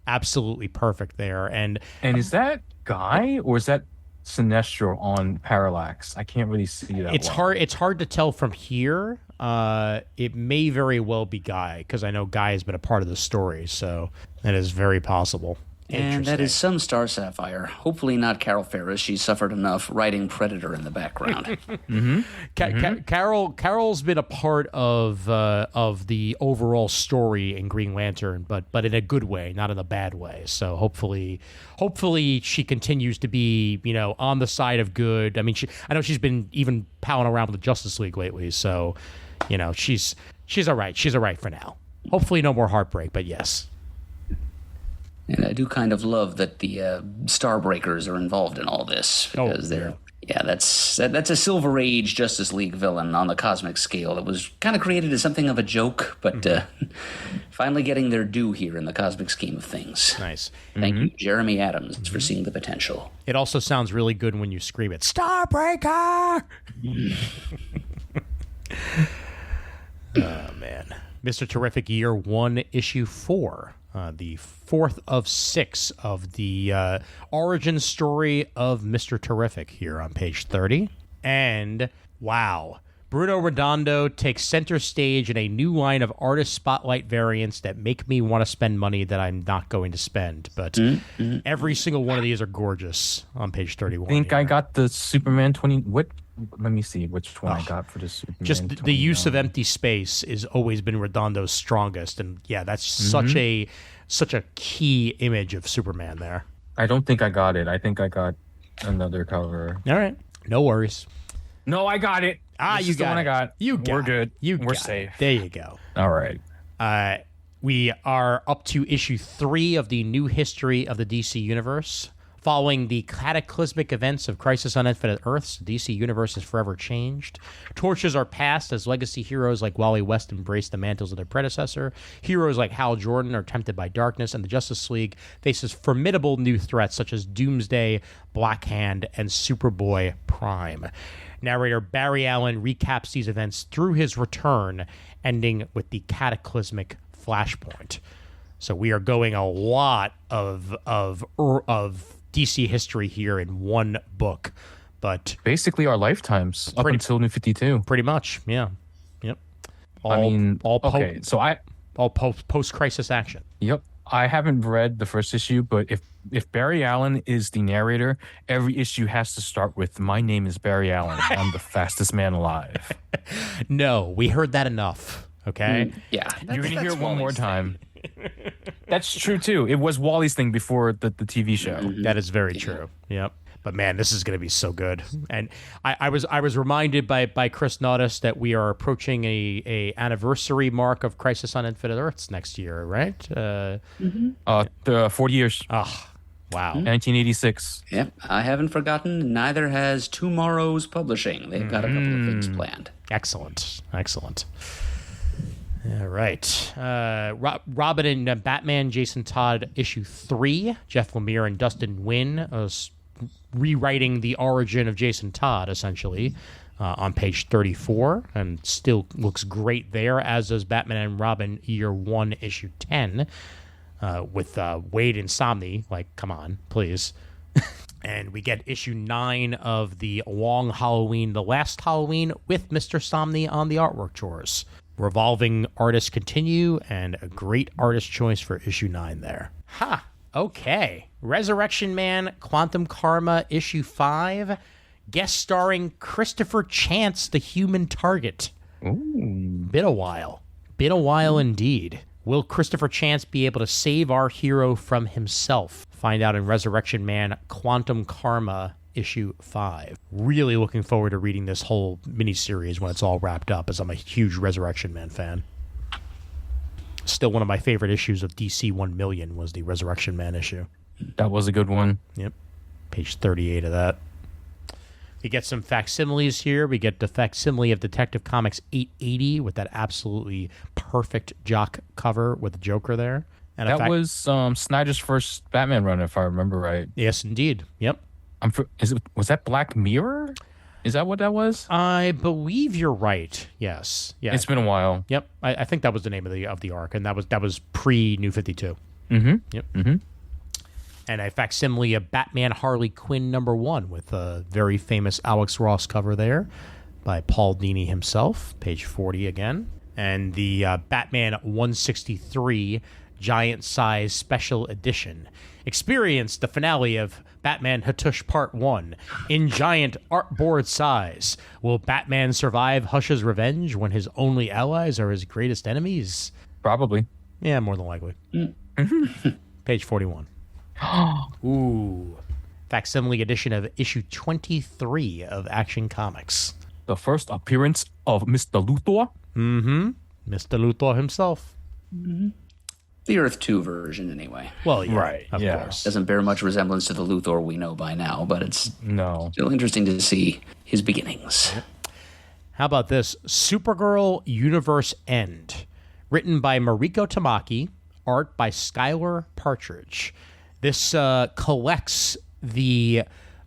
Absolutely perfect there. And is that Guy or is that Sinestro on Parallax? I can't really see that. It's hard to tell from here. It may very well be Guy, because I know Guy has been a part of the story, so that is very possible. And that is some Star Sapphire. Hopefully not Carol Ferris. She suffered enough writing Predator in the background. Carol's been a part of the overall story in Green Lantern, but in a good way, not in a bad way. So hopefully she continues to be, on the side of good. I mean, I know she's been even palling around with the Justice League lately, so she's all right. She's all right for now. Hopefully no more heartbreak, but yes. And I do kind of love that the Starbreakers are involved in all this, because that's a Silver Age Justice League villain on the cosmic scale that was kind of created as something of a joke, but finally getting their due here in the cosmic scheme of things. Nice. Thank you, Jeremy Adams, for seeing the potential. It also sounds really good when you scream it, Starbreaker! Oh, man. Mr. Terrific Year 1, Issue 4. The 4th of 6 of the origin story of Mr. Terrific here on page 30. And, wow, Bruno Redondo takes center stage in a new line of artist spotlight variants that make me want to spend money that I'm not going to spend. But every single one of these are gorgeous on page 31. I think I got the Superman 20... Let me see which one I got for the Superman. Just the use of empty space has always been Redondo's strongest, and yeah, that's such a key image of Superman there. I don't think I got it. I think I got another cover. All right, no worries. No, I got it. You got the one I got. We're good. We're safe. There you go. All right. We are up to issue 3 of the new history of the DC Universe. Following the cataclysmic events of Crisis on Infinite Earths, the DC Universe is forever changed. Torches are passed as legacy heroes like Wally West embrace the mantles of their predecessor. Heroes like Hal Jordan are tempted by darkness, and the Justice League faces formidable new threats such as Doomsday, Black Hand, and Superboy Prime. Narrator Barry Allen recaps these events through his return, ending with the cataclysmic flashpoint. So we are going a lot of DC history here in one book, but basically our lifetimes up until New 52. Pretty much, yeah, yep. All post-crisis action. Yep. I haven't read the first issue, but if Barry Allen is the narrator, every issue has to start with "My name is Barry Allen. I'm the fastest man alive." No, we heard that enough. Okay. Yeah, you're gonna hear it one more time. That's true too. It was Wally's thing before the TV show. That is very true. Yep. But man, this is going to be so good. And I was reminded by Chris Naudus that we are approaching a anniversary mark of Crisis on Infinite Earths next year, right? The 40 years. Oh, wow. 1986. Yep. I haven't forgotten. Neither has Tomorrow's Publishing. They've got a couple of things planned. Excellent. All right. Robin and Batman, Jason Todd, issue 3. Jeff Lemire and Dustin Nguyen, rewriting the origin of Jason Todd, essentially, on page 34, and still looks great there, as does Batman and Robin Year 1, Issue 10, with Wade Insomni. Like, come on, please. And we get issue 9 of the Long Halloween, The Last Halloween, with Mr. Somni on the artwork chores. Revolving artists continue, and a great artist choice for issue 9 there. Ha! Okay. Resurrection Man, Quantum Karma, issue 5, guest starring Christopher Chance, the Human Target. Ooh. Been a while indeed. Will Christopher Chance be able to save our hero from himself? Find out in Resurrection Man, Quantum Karma, issue 5. Really looking forward to reading this whole miniseries when it's all wrapped up, as I'm a huge Resurrection Man fan. Still one of my favorite issues of DC 1 Million was the Resurrection Man issue. That was a good one. Yep. Page 38 of that. We get some facsimiles here. We get the facsimile of Detective Comics 880 with that absolutely perfect Jock cover with the Joker there. And that was Snyder's first Batman run, if I remember right. Yes, indeed. Yep. Was that Black Mirror? Is that what that was? I believe you're right. Yes. Yeah. It's been a while. Yep. I think that was the name of the arc, and that was pre New 52. Mm-hmm. Yep. Mm-hmm. And a facsimile of Batman Harley Quinn #1 with a very famous Alex Ross cover there by Paul Dini himself, page 40 again. And the Batman 163 giant size special edition. Experience the finale of Batman Hattush Part 1 in giant artboard size. Will Batman survive Hush's revenge when his only allies are his greatest enemies? Probably. Yeah, more than likely. Page 41. Ooh. Facsimile edition of issue 23 of Action Comics. The first appearance of Mr. Luthor. Mm-hmm. Mr. Luthor himself. Mm-hmm. The Earth 2 version, anyway. Well, yeah, right. Of course. Doesn't bear much resemblance to the Luthor we know by now, but it's still interesting to see his beginnings. How about this? Supergirl Universe End. Written by Mariko Tamaki. Art by Skylar Partridge. This collects the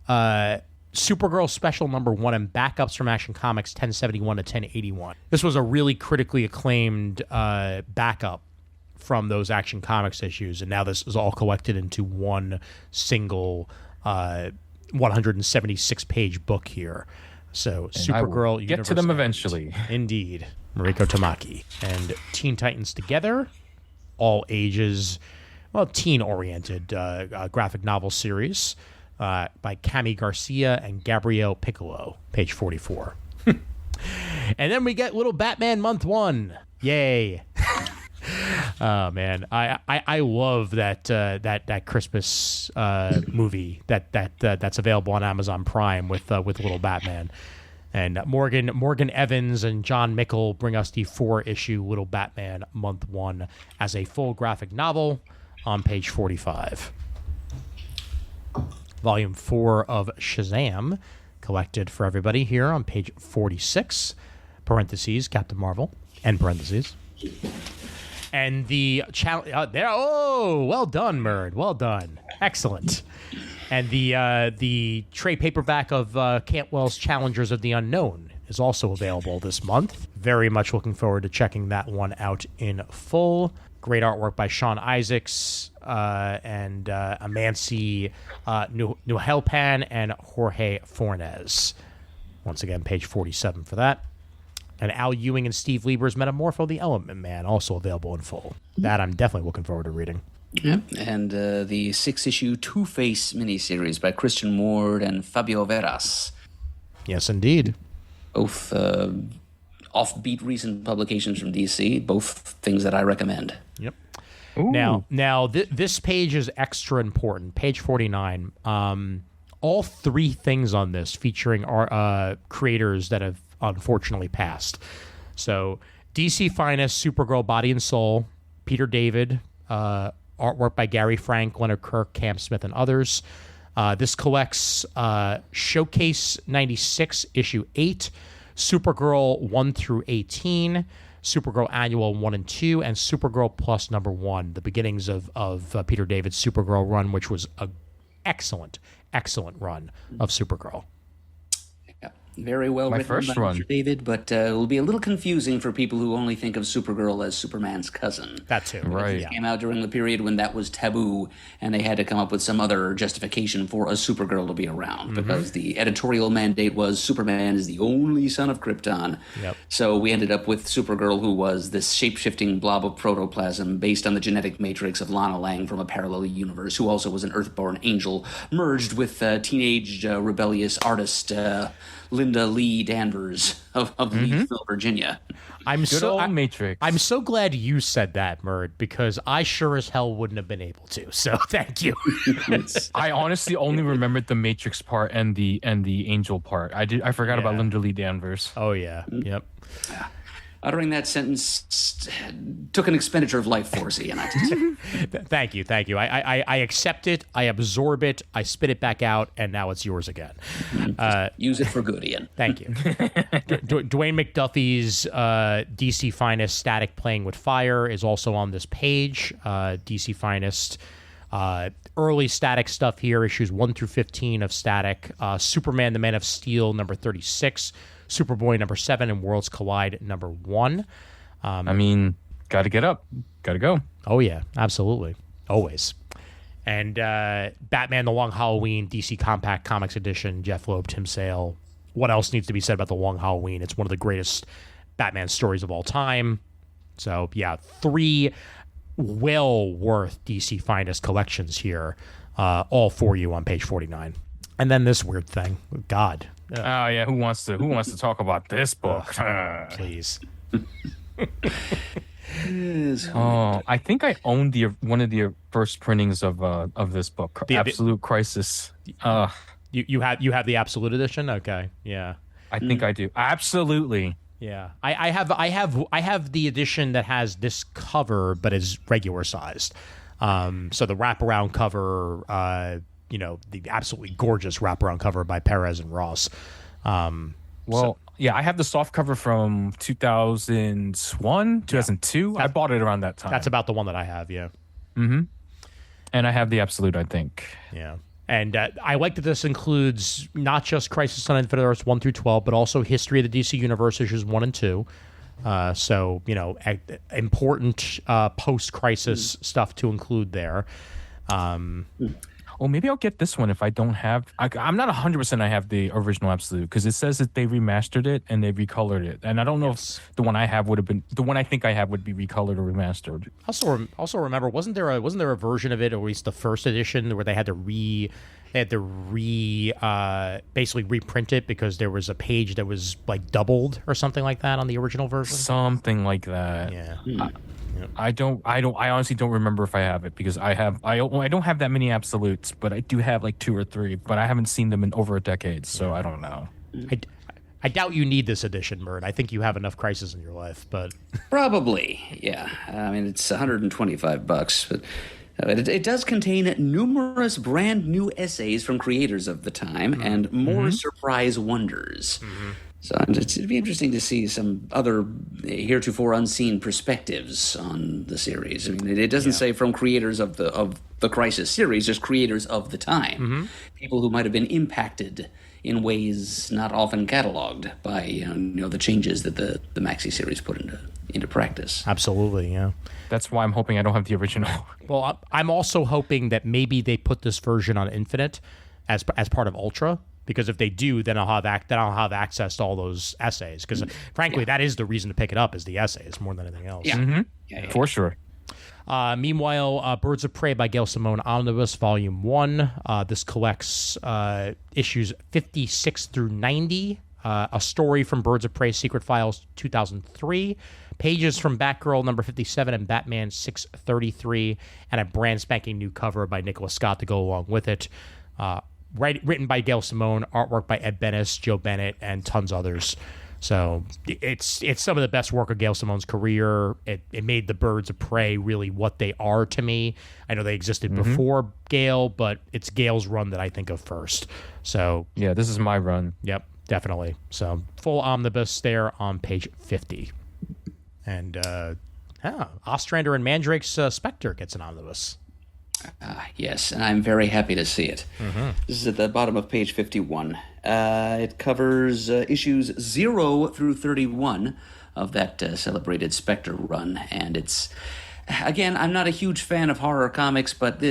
Supergirl Special #1 and backups from Action Comics 1071 to 1081. This was a really critically acclaimed backup from those Action Comics issues, and now this is all collected into one single 176-page book here. So and Supergirl get to them eventually. Indeed. Mariko Tamaki. And Teen Titans Together, all ages, well, teen-oriented graphic novel series by Cami Garcia and Gabrielle Piccolo, page 44. And then we get Little Batman Month 1. Yay. Oh man, I love that Christmas movie that's available on Amazon Prime with Little Batman, and Morgan Evans and John Mickle bring us the 4-issue Little Batman Month 1 as a full graphic novel on page 45. Volume 4 of Shazam collected for everybody here on page 46. Parentheses Captain Marvel end parentheses. And the challenge there. Oh, well done, Murd. Well done. Excellent. And the trade paperback of Cantwell's Challengers of the Unknown is also available this month. Very much looking forward to checking that one out in full. Great artwork by Sean Isaacs and Amanci Nuhelpan and Jorge Fornes. Once again, page 47 for that. And Al Ewing and Steve Lieber's Metamorpho the Element Man, also available in full. That I'm definitely looking forward to reading. Yep. And the 6-issue Two-Face miniseries by Christian Ward and Fabio Veras. Yes, indeed. Both offbeat recent publications from DC, both things that I recommend. Yep. Ooh. Now this page is extra important. Page 49. All 3 things on this featuring our creators that have unfortunately passed. So DC Finest, Supergirl Body and Soul, Peter David, artwork by Gary Frank, Leonard Kirk, Cam Smith, and others. This collects Showcase 96, issue 8, Supergirl 1 through 18, Supergirl Annual 1 and 2, and Supergirl Plus #1, the beginnings of Peter David's Supergirl run, which was excellent, excellent run of Supergirl. Yeah, very well My written first by run. Mr. David, but it will be a little confusing for people who only think of Supergirl as Superman's cousin. That too. Right. It came out during the period when that was taboo, and they had to come up with some other justification for a Supergirl to be around, because the editorial mandate was Superman is the only son of Krypton. Yep. So we ended up with Supergirl, who was this shape-shifting blob of protoplasm based on the genetic matrix of Lana Lang from a parallel universe, who also was an Earthborn angel, merged with teenage rebellious artist Linda Lee Danvers of Leesville, Virginia. Good old Matrix. I'm so glad you said that, Murd, because I sure as hell wouldn't have been able to. So thank you. I honestly only remembered the Matrix part and the Angel part. I forgot about Linda Lee Danvers. Oh yeah. Yep. Uttering that sentence took an expenditure of life force, Ian. Thank you. I accept it. I absorb it. I spit it back out, and now it's yours again. Use it for good, Ian. Thank you. Dwayne McDuffie's DC Finest Static Playing with Fire is also on this page. DC Finest early Static stuff here, issues 1 through 15 of Static. Superman, the Man of Steel, number 36. Superboy, number 7, and Worlds Collide, number 1. I mean, got to get up. Got to go. Oh, yeah, absolutely. Always. And Batman The Long Halloween, DC Compact Comics Edition, Jeff Loeb, Tim Sale. What else needs to be said about The Long Halloween? It's one of the greatest Batman stories of all time. So, yeah, 3 well worth DC Finest collections here, all for you on page 49. And then this weird thing. God. Oh yeah, who wants to talk about this book? Please. Oh, I think I owned one of the first printings of this book, Absolute Crisis. You have the Absolute edition? Okay. Yeah. I think I do. Absolutely. Yeah. I have the edition that has this cover but is regular sized. So the wraparound cover, the absolutely gorgeous wraparound cover by Perez and Ross. Yeah, I have the soft cover from 2001, 2002. I bought it around that time. That's about the one that I have, yeah. Mm-hmm. And I have the Absolute, I think. Yeah. And I like that this includes not just Crisis on Infinite Earths 1 through 12, but also History of the DC Universe issues 1 and 2. So, important post-crisis stuff to include there. Oh, maybe I'll get this one if I don't have... I'm not 100% I have the original Absolute, because it says that they remastered it and they recolored it. And I don't know if the one I have would have been... The one I think I have would be recolored or remastered. Also remember, wasn't there a version of it, or at least the first edition, where they had to basically reprint it because there was a page that was like doubled or something like that on the original version? Something like that. Yeah. I honestly don't remember if I have it, because I don't have that many Absolutes, but I do have like 2 or 3, but I haven't seen them in over a decade, so I don't know. I doubt you need this edition, Murd. I think you have enough Crisis in your life, but Probably, yeah. I mean, it's $125, but it does contain numerous brand new essays from creators of the time and more surprise wonders. So it'd be interesting to see some other heretofore unseen perspectives on the series. I mean, it doesn't say from creators of the Crisis series, just creators of the time, people who might have been impacted in ways not often cataloged by the changes that the Maxi series put into practice. absolutely, yeah. That's why I'm hoping I don't have the original. Well, I'm also hoping that maybe they put this version on Infinite as part of Ultra. Because if they do, then I'll have access to all those essays. Because frankly, that is the reason to pick it up, is the essays more than anything else. Yeah. For sure. Meanwhile, Birds of Prey by Gail Simone Omnibus, Volume 1. This collects issues 56 through 90. A story from Birds of Prey Secret Files 2003. Pages from Batgirl number 57 and Batman 633. And a brand spanking new cover by Nicholas Scott to go along with it. Written by Gail Simone, artwork by Ed Bennis, Joe Bennett, and tons others. So it's some of the best work of Gail Simone's career. It made the Birds of Prey really what they are to me. I know they existed before Gail, but it's Gail's run that I think of first. So yeah, this is my run. Yep, definitely. So full omnibus there on page 50. And Ostrander and Mandrake's Spectre gets an omnibus. Yes, and I'm very happy to see it. This is at the bottom of page 51. It covers issues 0 through 31 of that celebrated Spectre run, and it's... Again, I'm not a huge fan of horror comics, but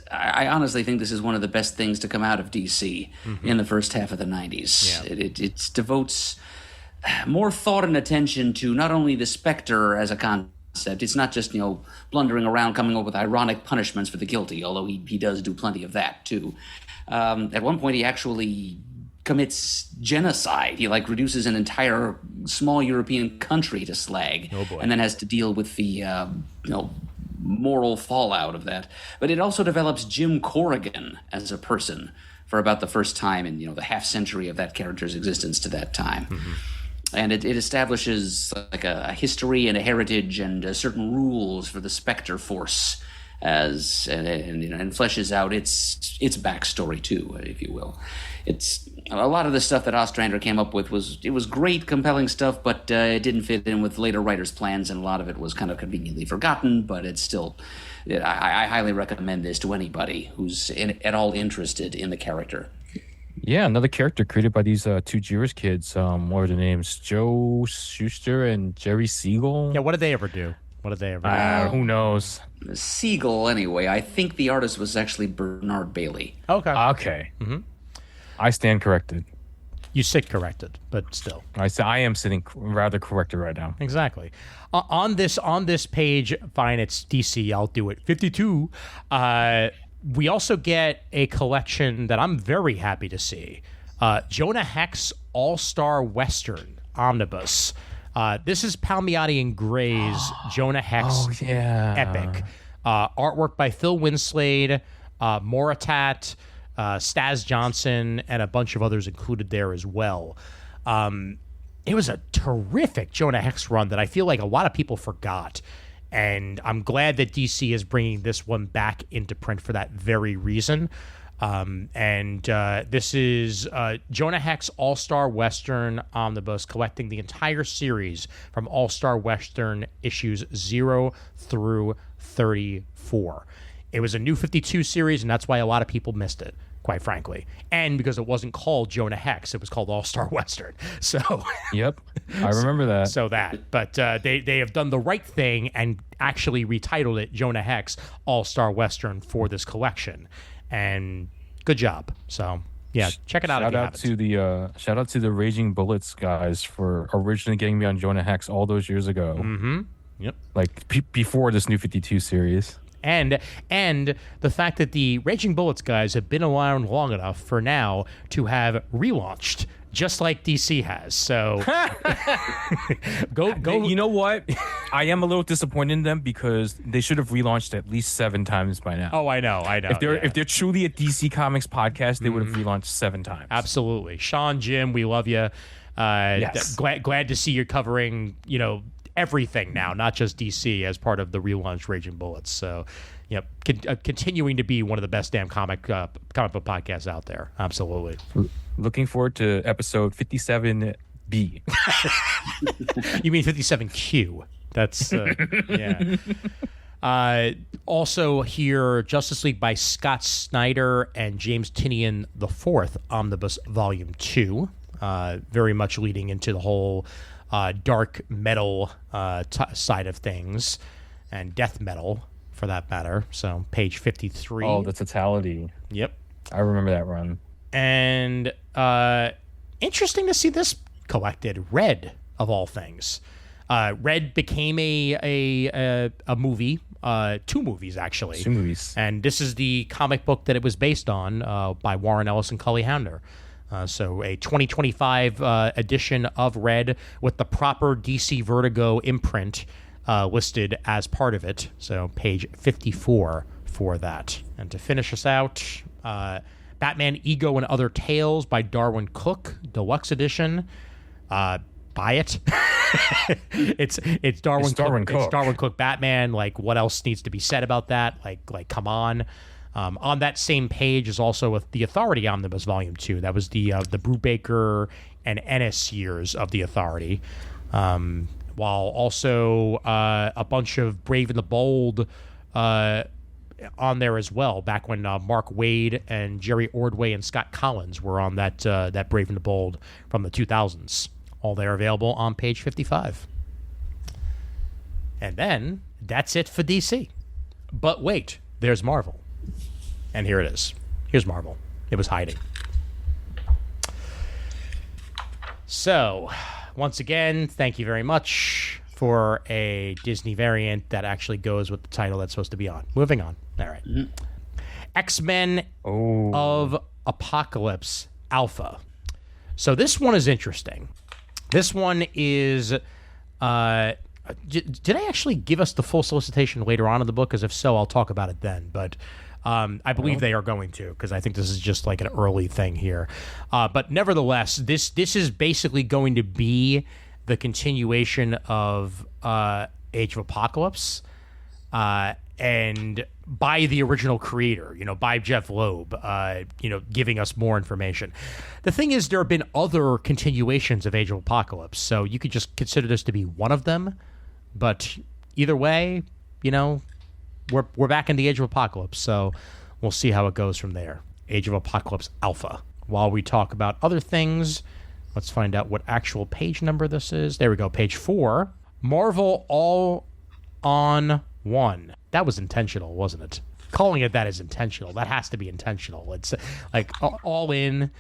I honestly think this is one of the best things to come out of DC in the first half of the 90s. Yeah. It devotes more thought and attention to not only the Spectre as a concept. It's not just, blundering around coming up with ironic punishments for the guilty, although he does do plenty of that, too. At one point, he actually commits genocide. He reduces an entire small European country to slag, and then has to deal with the moral fallout of that. But it also develops Jim Corrigan as a person for about the first time in the half century of that character's existence to that time. And it establishes a history and a heritage and certain rules for the Spectre Force and fleshes out its backstory too, if you will. It's a lot of the stuff that Ostrander came up with was great, compelling stuff, but it didn't fit in with later writers' plans, and a lot of it was kind of conveniently forgotten. But it's still, I highly recommend this to anybody who's at all interested in the character. Yeah, another character created by these two Jewish kids. What are the names? Joe Shuster and Jerry Siegel. Yeah, what did they ever do? Who knows? Siegel, anyway. I think the artist was actually Bernard Bailey. Okay. I stand corrected. You sit corrected, but still. I am sitting rather corrected right now. Exactly. On this page, fine, it's DC. I'll do it. 52. We also get a collection that I'm very happy to see. Jonah Hex All-Star Western Omnibus. This is Palmiotti and Gray's Jonah Hex epic. Artwork by Phil Winslade, Moritat, Staz Johnson, and a bunch of others included there as well. It was a terrific Jonah Hex run that I feel like a lot of people forgot. And I'm glad that DC is bringing this one back into print for that very reason. This is Jonah Hex All-Star Western Omnibus, collecting the entire series from All-Star Western issues 0 through 34. It was a new 52 series, and that's why a lot of people missed it, quite frankly. And because it wasn't called Jonah Hex, it was called All-Star Western. So Yep, I remember that. But they have done the right thing and actually retitled it Jonah Hex All-Star Western for this collection. And good job. So yeah, check it out. Shout out to the Raging Bullets guys for originally getting me on Jonah Hex all those years ago. Mm-hmm. Yep. Before this new 52 series. And the fact that the Raging Bullets guys have been around long enough for now to have relaunched, just like DC has. So go. You know what? I am a little disappointed in them because they should have relaunched at least 7 times by now. Oh, I know. If they're truly a DC Comics podcast, they would have relaunched 7 times. Absolutely. Sean, Jim, we love you. Yes. Glad to see you're covering, everything now, not just DC, as part of the relaunched Raging Bullets. So, continuing to be one of the best damn comic book podcasts out there. Absolutely. Looking forward to episode 57B. You mean 57Q? That's yeah. Also here, Justice League by Scott Snyder and James Tynion IV, Omnibus Volume 2. Very much leading into the whole dark metal side of things, and death metal for that matter. So page 53. Oh, the Totality. Yep. I remember that run. And interesting to see this collected. Red, of all things. Red became a movie. 2 movies, actually. 2 movies. And this is the comic book that it was based on, by Warren Ellis and Cully Hounder. So a 2025 edition of Red with the proper DC Vertigo imprint listed as part of it. So page 54 for that. And to finish us out, Batman Ego and Other Tales by Darwin Cook, deluxe edition. Buy it. It's Darwin Cook. It's Darwin Cook Batman. What else needs to be said about that? Come on. On that same page is also the Authority Omnibus Volume 2. That was the Brubaker and Ennis years of the Authority. While also a bunch of Brave and the Bold on there as well. Back when Mark Waid and Jerry Ordway and Scott Collins were on that Brave and the Bold from the 2000s. All there available on page 55. And then that's it for DC. But wait, there's Marvel. And here it is. Here's Marvel. It was hiding. So, once again, thank you very much for a Disney variant that actually goes with the title that's supposed to be on. Moving on. All right. X-Men of Apocalypse Alpha. So this one is interesting. This one is... did I actually give us the full solicitation later on in the book? Because if so, I'll talk about it then. But I believe they are going to, because I think this is just like an early thing here. But nevertheless, this is basically going to be the continuation of Age of Apocalypse, and by the original creator, by Jeff Loeb, giving us more information. The thing is, there have been other continuations of Age of Apocalypse, so you could just consider this to be one of them. But either way, we're back in the Age of Apocalypse, so we'll see how it goes from there. Age of Apocalypse Alpha. While we talk about other things, let's find out what actual page number this is. There we go, page 4. Marvel All on One. That was intentional, wasn't it? Calling it that is intentional. That has to be intentional. It's like all in,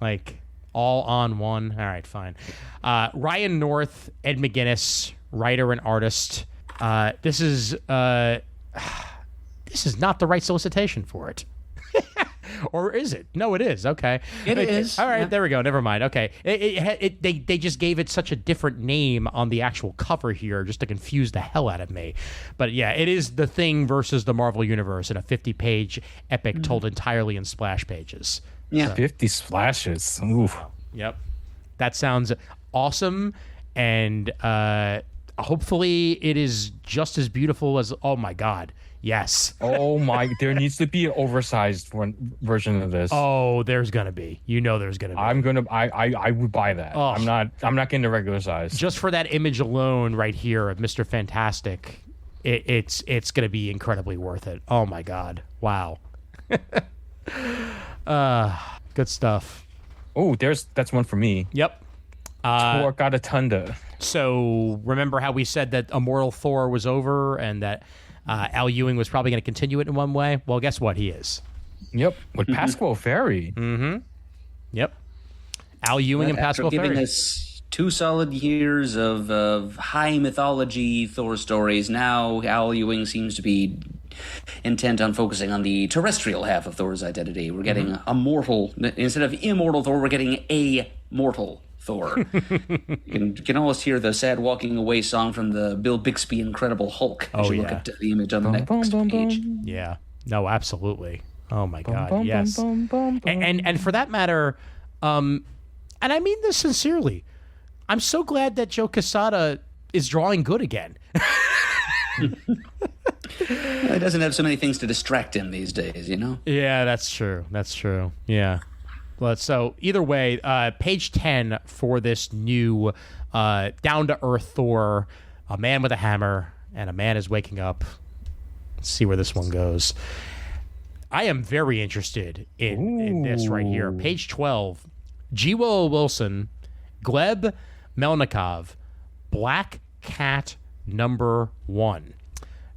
like all on one. All right, fine. Ryan North, Ed McGuinness, writer and artist. This is not the right solicitation for it. Or is it? No, it is. Okay. It is. All right, yeah. There we go. Never mind. Okay. They just gave it such a different name on the actual cover here just to confuse the hell out of me. But yeah, it is The Thing versus the Marvel Universe in a 50-page epic told entirely in splash pages. Yeah. 50 splashes. Ooh. Yep. That sounds awesome. And hopefully it is just as beautiful as, oh my God. Yes. Oh my! There needs to be an oversized version of this. Oh, there's gonna be. There's gonna be. I would buy that. Oh. I'm not getting the regular size. Just for that image alone, right here of Mr. Fantastic, it's gonna be incredibly worth it. Oh my God! Wow. Good stuff. Oh, that's one for me. Yep. Thor got a Tunda. So remember how we said that Immortal Thor was over and that Al Ewing was probably going to continue it in one way? Well, guess what? He is. Yep, with Pascal Ferry. Mm-hmm. Yep. Al Ewing and Pascal Ferry. Giving Ferry. us 2 solid years of high mythology Thor stories. Now Al Ewing seems to be intent on focusing on the terrestrial half of Thor's identity. We're getting a mortal, instead of immortal Thor, we're getting a mortal Thor. You can almost hear the sad walking away song from the Bill Bixby Incredible Hulk as you look at the image on the next page. Yeah. No, absolutely. Oh my God. Yes. And for that matter, and I mean this sincerely, I'm so glad that Joe Quesada is drawing good again. He doesn't have so many things to distract him these days, Yeah, that's true. That's true. Yeah. But so either way, page 10 for this new down-to-earth Thor, a man with a hammer, and a man is waking up. Let's see where this one goes. I am very interested in this right here. Page 12, G. Willow Wilson, Gleb Melnikov, Black Cat #1.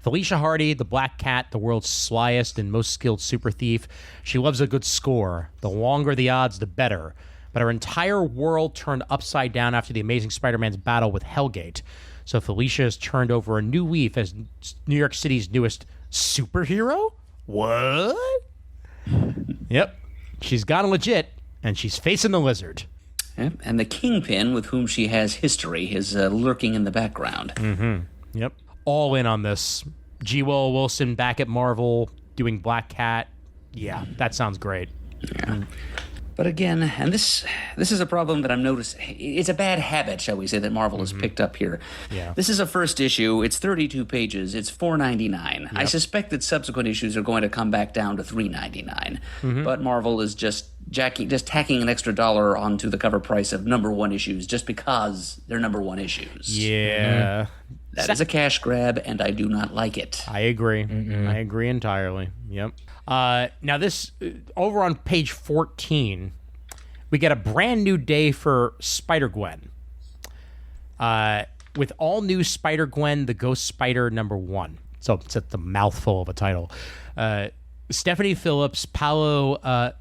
Felicia Hardy, the Black Cat, the world's slyest and most skilled super thief. She loves a good score. The longer the odds, the better. But her entire world turned upside down after the Amazing Spider-Man's battle with Hellgate. So Felicia has turned over a new leaf as New York City's newest superhero? What? Yep. She's gone legit, and she's facing the Lizard. Yep. And the Kingpin, with whom she has history, is lurking in the background. Mm-hmm. Yep. All in on this. G. Willow Wilson back at Marvel doing Black Cat. Yeah, that sounds great. Yeah. But again, and this is a problem that I'm noticing. It's a bad habit, shall we say, that Marvel has picked up here. Yeah. This is a first issue. It's 32 pages. It's $4.99. Yep. I suspect that subsequent issues are going to come back down to $3.99. But Marvel is just tacking an extra $1 onto the cover price of #1 issues just because they're #1 issues. Yeah. That is a cash grab, and I do not like it. I agree. I agree entirely. Yep. Now this over on page 14, we get a brand new day for Spider-Gwen. With all new Spider-Gwen, the Ghost Spider #1. So it's a mouthful of a title. Stephanie Phillips, Paolo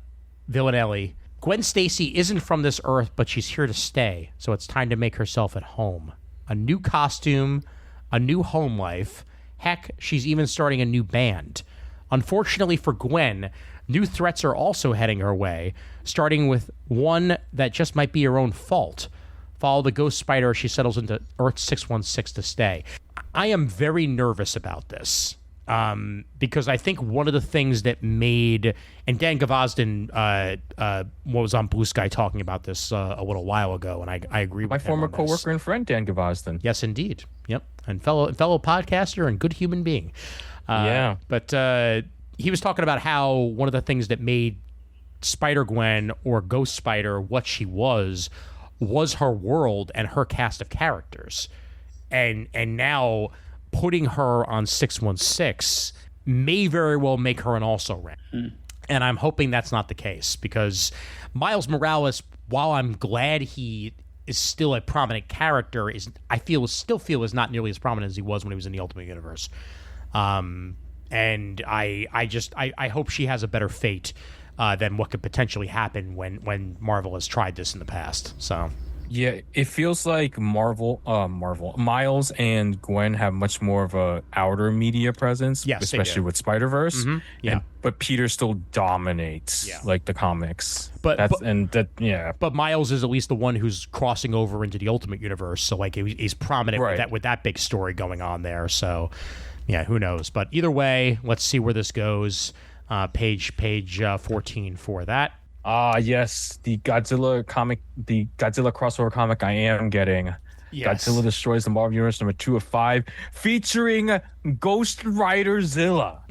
Villanelli. Gwen Stacy isn't from this earth, but she's here to stay. So it's time to make herself at home. A new costume, a new home life. Heck, she's even starting a new band. Unfortunately for Gwen, new threats are also heading her way, starting with one that just might be her own fault. Follow the Ghost Spider as she settles into Earth 616 to stay. I am very nervous about this because I think one of the things that made, and Dan Gvozden was on Blue Sky talking about this a little while ago, and I agree with My him former on this. coworker and friend, Dan Gvozden. Yes, indeed. Yep, and fellow podcaster and good human being. But he was talking about how one of the things that made Spider-Gwen or Ghost Spider what she was her world and her cast of characters. And now putting her on 616 may very well make her an also-ran. And I'm hoping that's not the case, because Miles Morales, while I'm glad he is still a prominent character, still feel is not nearly as prominent as he was when he was in the Ultimate Universe. And I hope she has a better fate than what could potentially happen when Marvel has tried this in the past. So Yeah, it feels like Miles and Gwen have much more of a outer media presence, Yes, they especially do. with Spider-Verse. Yeah. But Peter still dominates like the comics. But Miles is at least the one who's crossing over into the Ultimate Universe, so like he's prominent with that big story going on there. So yeah, who knows? But either way, let's see where this goes. Page 14 for that. Yes, the Godzilla crossover comic I am getting. Yes. Godzilla Destroys the Marvel Universe #2 of 5, featuring Ghost Rider Zilla.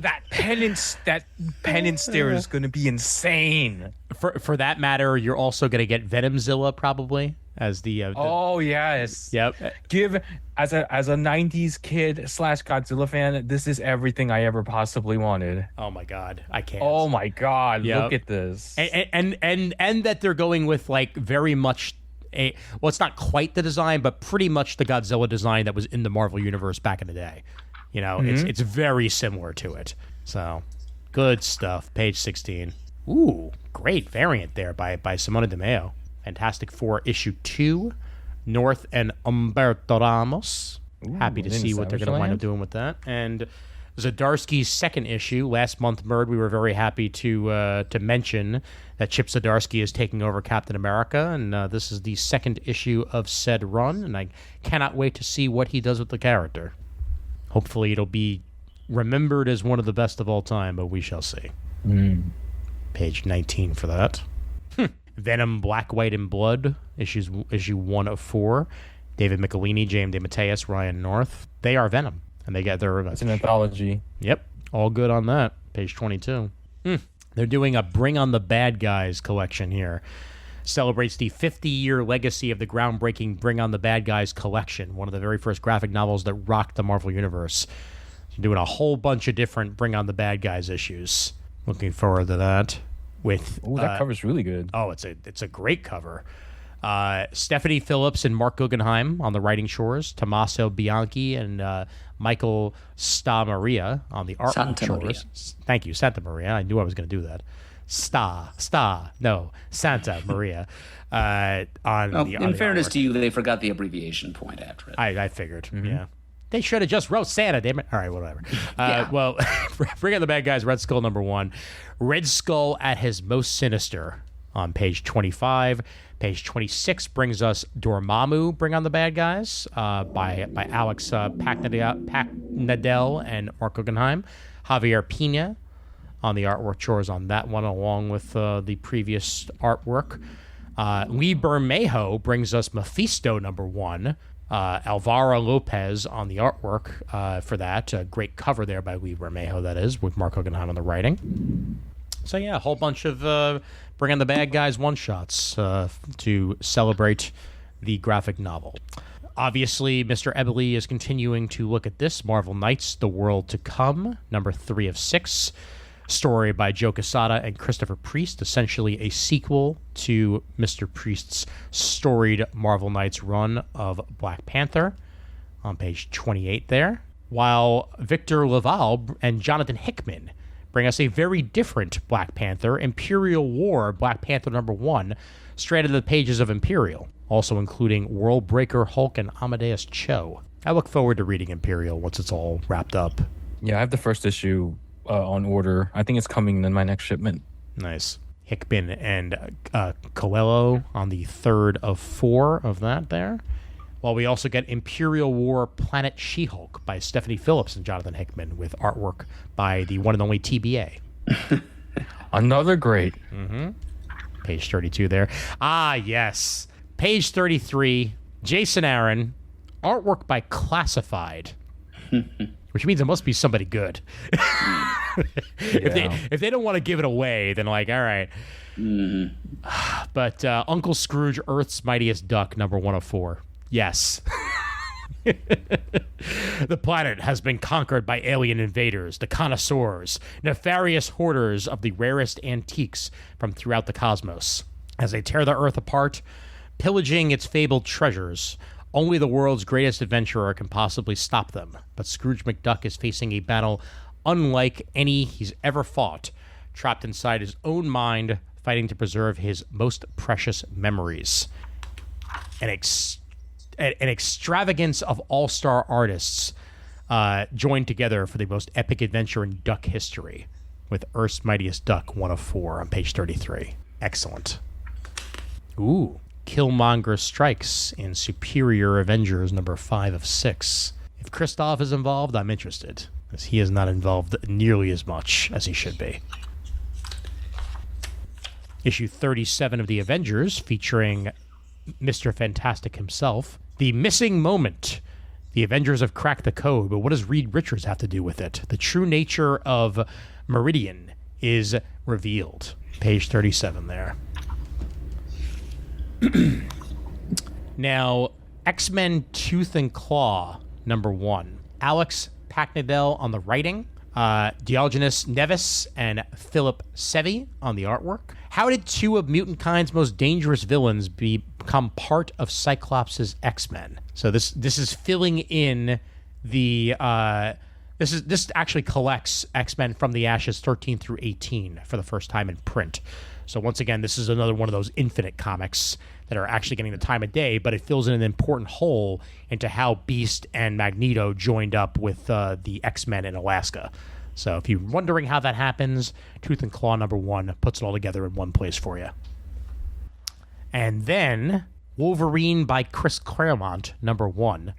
That penance there is going to be insane. For that matter, you're also going to get Venomzilla probably as the oh yes. Yep. Give as a 90s kid / Godzilla fan, this is everything I ever possibly wanted. Oh my god, I can't. Oh my god, Yep. look at this. And that they're going with like very much it's not quite the design, but pretty much the Godzilla design that was in the Marvel Universe back in the day. You know, it's very similar to it. So, good stuff. Page 16. Ooh, great variant there by Simona Di Meo. Fantastic Four issue 2. North and Umberto Ramos. Happy to see what they're going to wind up doing with that. And Zdarsky's second issue. Last month, Murd, we were very happy to mention that Chip Zdarsky is taking over Captain America, and this is the second issue of said run, and I cannot wait to see what he does with the character. Hopefully it'll be remembered as one of the best of all time, but we shall see. Page 19 for that. Venom, Black, White, and Blood, issue 1 of 4. David Michelini, James DeMatteis, Ryan North. They are Venom, and they get their... It's an anthology. Yep, all good on that. Page 22. They're doing a Bring on the Bad Guys collection here. Celebrates the 50-year legacy of the groundbreaking Bring on the Bad Guys collection, one of the very first graphic novels that rocked the Marvel Universe. Doing a whole bunch of different Bring on the Bad Guys issues. Looking forward to that. That cover's really good. Oh, it's a great cover. Stephanie Phillips and Mark Guggenheim on the writing shores. Tommaso Bianchi and Michael Stamaria on the art Santa shores. Maria. Thank you, Santa Maria. I knew I was going to do that. Santa Maria. In fairness to you, they forgot the abbreviation point after it. I figured, yeah. They should have just wrote Santa, damn it. All right, whatever. Well, Bring on the Bad Guys, Red Skull #1. Red Skull at his most sinister on page 25. Page 26 brings us Dormammu, Bring on the Bad Guys, by Alex Packnadel and Mark Guggenheim. Javier Pina on the artwork chores on that one, along with the previous artwork. Lee Bermejo brings us Mephisto #1. Alvaro Lopez on the artwork for that. A great cover there by Lee Bermejo, that is, with Mark Guggenheim on the writing. So yeah, a whole bunch of Bring on the Bad Guys one-shots to celebrate the graphic novel. Obviously, Mr. Ebele is continuing to look at this. Marvel Knights, The World to Come, number 3 of 6. Story by Joe Quesada and Christopher Priest, essentially a sequel to Mr. Priest's storied Marvel Knights run of Black Panther, on page 28 there. While Victor Laval and Jonathan Hickman bring us a very different Black Panther, Imperial War, Black Panther number 1, straight into the pages of Imperial, also including World Breaker, Hulk, and Amadeus Cho. I look forward to reading Imperial once it's all wrapped up. Yeah, I have the first issue on order. I think it's coming in my next shipment. Nice. Hickman and Coelho on the 3rd of 4 of that there. While we also get Imperial War Planet She-Hulk by Stephanie Phillips and Jonathan Hickman with artwork by the one and only TBA. Another great. Page 32 there. Ah, yes. Page 33, Jason Aaron, artwork by Classified. Which means it must be somebody good. If they don't want to give it away, then like, all right. But Uncle Scrooge, Earth's Mightiest Duck, number 104. Yes. The planet has been conquered by alien invaders, the connoisseurs, nefarious hoarders of the rarest antiques from throughout the cosmos. As they tear the Earth apart, pillaging its fabled treasures, only the world's greatest adventurer can possibly stop them. But Scrooge McDuck is facing a battle unlike any he's ever fought, trapped inside his own mind, fighting to preserve his most precious memories. An extravagance of all-star artists joined together for the most epic adventure in duck history, with Earth's Mightiest Duck 104 on page 33. Excellent. Ooh. Killmonger strikes in Superior Avengers number 5 of 6. If Kristoff is involved, I'm interested, as he is not involved nearly as much as he should be. Issue 37 of the Avengers, featuring Mr. Fantastic himself. The Missing Moment. The Avengers have cracked the code, but what does Reed Richards have to do with it? The true nature of Meridian is revealed. Page 37 there. Now, X-Men Tooth and Claw, number 1. Alex Packnadel on the writing, Diogenes Nevis and Philip Sevi on the artwork. How did 2 of mutant kind's most dangerous villains become part of Cyclops' X-Men? So this is filling in the this actually collects X-Men from the Ashes 13 through 18 for the first time in print. So once again, this is another one of those infinite comics that are actually getting the time of day, but it fills in an important hole into how Beast and Magneto joined up with the X-Men in Alaska. So if you're wondering how that happens, Tooth and Claw number 1 puts it all together in one place for you. And then Wolverine by Chris Claremont, number 1.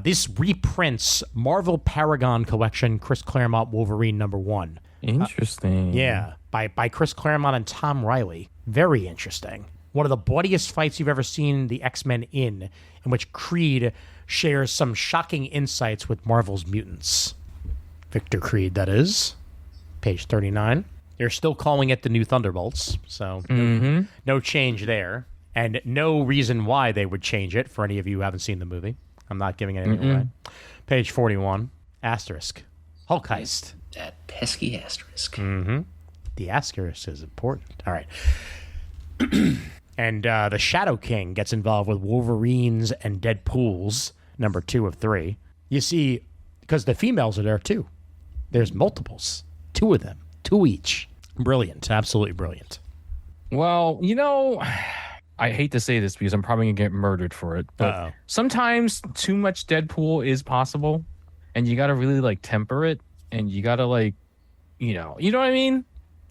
This reprints Marvel Paragon Collection, Chris Claremont Wolverine number 1. Interesting. Yeah, by Chris Claremont and Tom Riley. Very interesting. One of the bloodiest fights you've ever seen the X-Men in which Creed shares some shocking insights with Marvel's mutants. Victor Creed, that is. Page 39. They're still calling it the New Thunderbolts, so no change there. And no reason why they would change it for any of you who haven't seen the movie. I'm not giving anything away. Page 41. Asterisk. Hulk Heist. That pesky asterisk. The asterisk is important. All right. And the Shadow King gets involved with Wolverines and Deadpools, number 2 of 3. You see, because the females are there too. There's multiples. 2 of them. 2 each. Brilliant. Absolutely brilliant. Well, I hate to say this because I'm probably going to get murdered for it, but sometimes too much Deadpool is possible, and you got to really, temper it, and you got to, you know what I mean?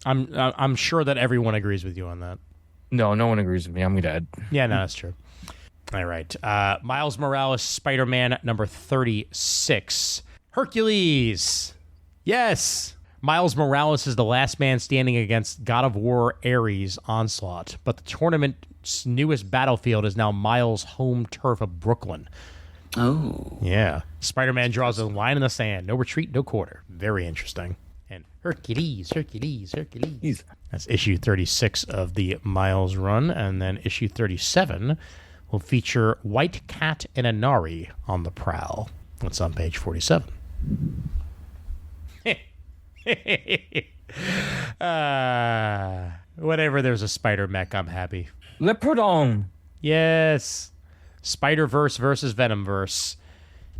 I'm sure that everyone agrees with you on that. No one agrees with me. I'm dead. Yeah, no, that's true. All right. Miles Morales, Spider-Man, number 36. Hercules. Yes. Miles Morales is the last man standing against God of War Ares' onslaught, but the tournament's newest battlefield is now Miles' home turf of Brooklyn. Oh. Yeah. Spider-Man draws a line in the sand. No retreat, no quarter. Very interesting. And Hercules. That's issue 36 of the Miles run. And then issue 37 will feature White Cat and Inari on the prowl. That's on page 47. Whenever there's a spider mech, I'm happy. Leopardon. Yes. Spider-Verse versus Venomverse.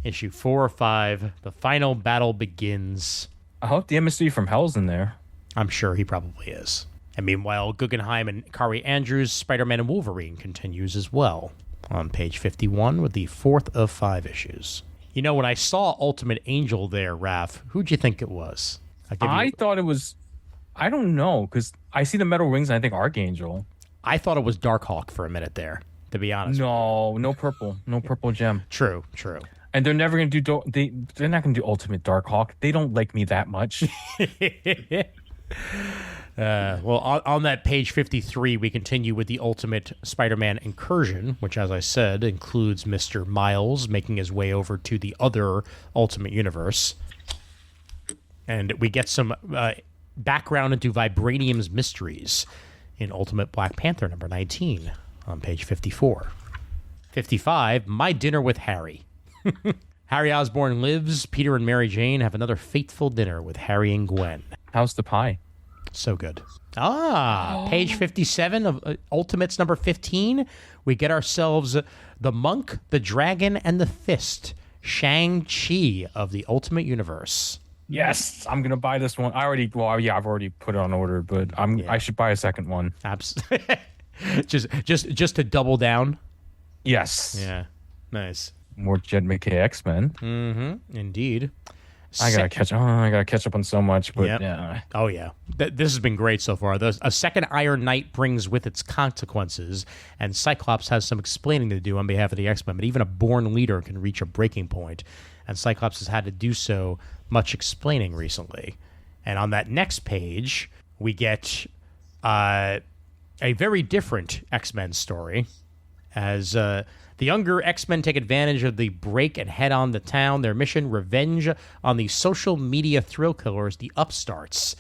Issue 4 or 5. The final battle begins. I hope the emissary from Hell's in there. I'm sure he probably is. And meanwhile, Guggenheim and Kari Andrews' Spider-Man and Wolverine continues as well on page 51 with the 4th of 5 issues. You know, when I saw Ultimate Angel there, Raph, who'd you think it was? I thought it was... I don't know, because I see the metal rings and I think Archangel. I thought it was Darkhawk for a minute there, to be honest. No purple. No purple gem. True. And they're never going to do... They're not going to do Ultimate Darkhawk. They don't like me that much. Well, on that page 53, we continue with the Ultimate Spider-Man Incursion, which, as I said, includes Mr. Miles making his way over to the other Ultimate Universe. And we get some background into Vibranium's mysteries in Ultimate Black Panther number 19 on page 54. 55, My Dinner with Harry. Harry Osborn lives. Peter and Mary Jane have another fateful dinner with Harry and Gwen. How's the pie? So good. Page 57 of Ultimates number 15. We get ourselves the Monk, the Dragon, and the Fist. Shang-Chi of the Ultimate Universe. Yes, I'm gonna buy this one. I've already put it on order, but I should buy a second one. just to double down. Yes. Yeah. Nice. More Jed McKay X-Men. Mm-hmm. Indeed. I gotta catch up on so much, but Yep. yeah. Oh yeah, this has been great so far. A second Iron Knight brings with its consequences, and Cyclops has some explaining to do on behalf of the X-Men. But even a born leader can reach a breaking point, and Cyclops has had to do so much explaining recently. And on that next page, we get a very different X-Men story, as the younger X-Men take advantage of the break and head on the town. Their mission, revenge on the social media thrill killers, the upstarts.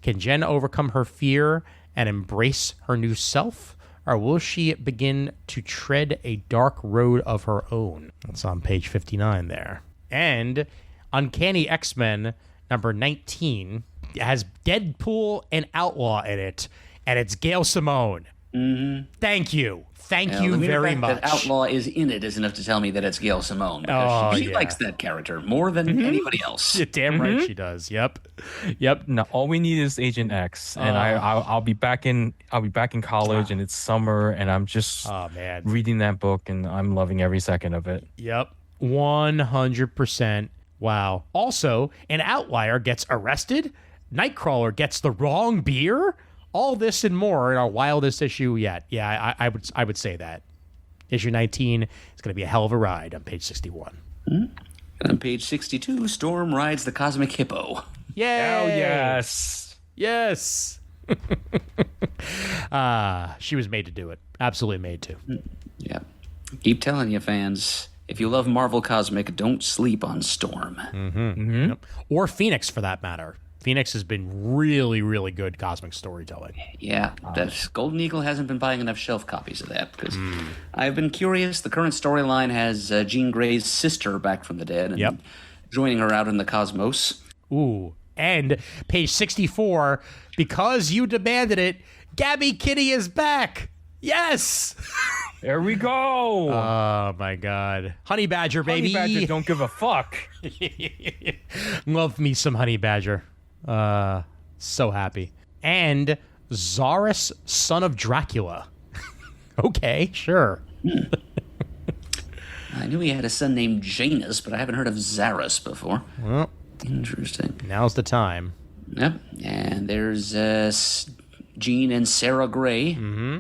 Can Jen overcome her fear and embrace her new self? Or will she begin to tread a dark road of her own? That's on page 59 there. And Uncanny X-Men number 19 has Deadpool and Outlaw in it, and it's Gail Simone. Mm-hmm. Thank you very much. That Outlaw is in it is enough to tell me that it's Gail Simone, because she likes that character more than anybody else. You're damn right she does. Yep. No, all we need is Agent X, and I'll be back in college, and it's summer, and I'm just reading that book, and I'm loving every second of it. Yep, 100%. Wow. Also, an outlier gets arrested. Nightcrawler gets the wrong beer. All this and more in our wildest issue yet. Yeah, I would say that. Issue 19 is going to be a hell of a ride on page 61. On page 62, Storm rides the Cosmic Hippo. Yay! Oh, yes. Yes. She was made to do it. Absolutely made to. Yeah. Keep telling you, fans. If you love Marvel Cosmic, don't sleep on Storm. Yep. Or Phoenix, for that matter. Phoenix has been really, really good cosmic storytelling. Yeah, that Golden Eagle hasn't been buying enough shelf copies of that, because I've been curious. The current storyline has Jean Grey's sister back from the dead and joining her out in the cosmos. Ooh, and page 64, because you demanded it, Gabby Kitty is back. Yes! There we go. Oh, my God. Honey Badger, baby. Honey Badger don't give a fuck. Love me some Honey Badger. So happy. And Zaris, son of Dracula. Okay, sure. I knew he had a son named Janus, but I haven't heard of Zaris before. Well, interesting. Now's the time. Yep. And there's Jean and Sarah Gray. Mm-hmm.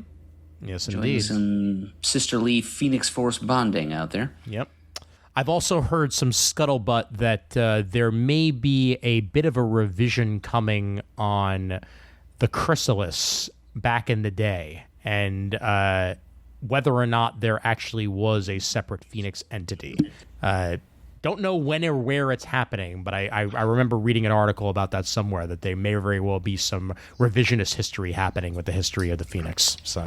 Yes, Joining indeed. some sisterly Phoenix Force bonding out there. Yep. I've also heard some scuttlebutt that there may be a bit of a revision coming on the Chrysalis back in the day, and whether or not there actually was a separate Phoenix entity. Don't know when or where it's happening, but I remember reading an article about that somewhere, that there may very well be some revisionist history happening with the history of the Phoenix. So,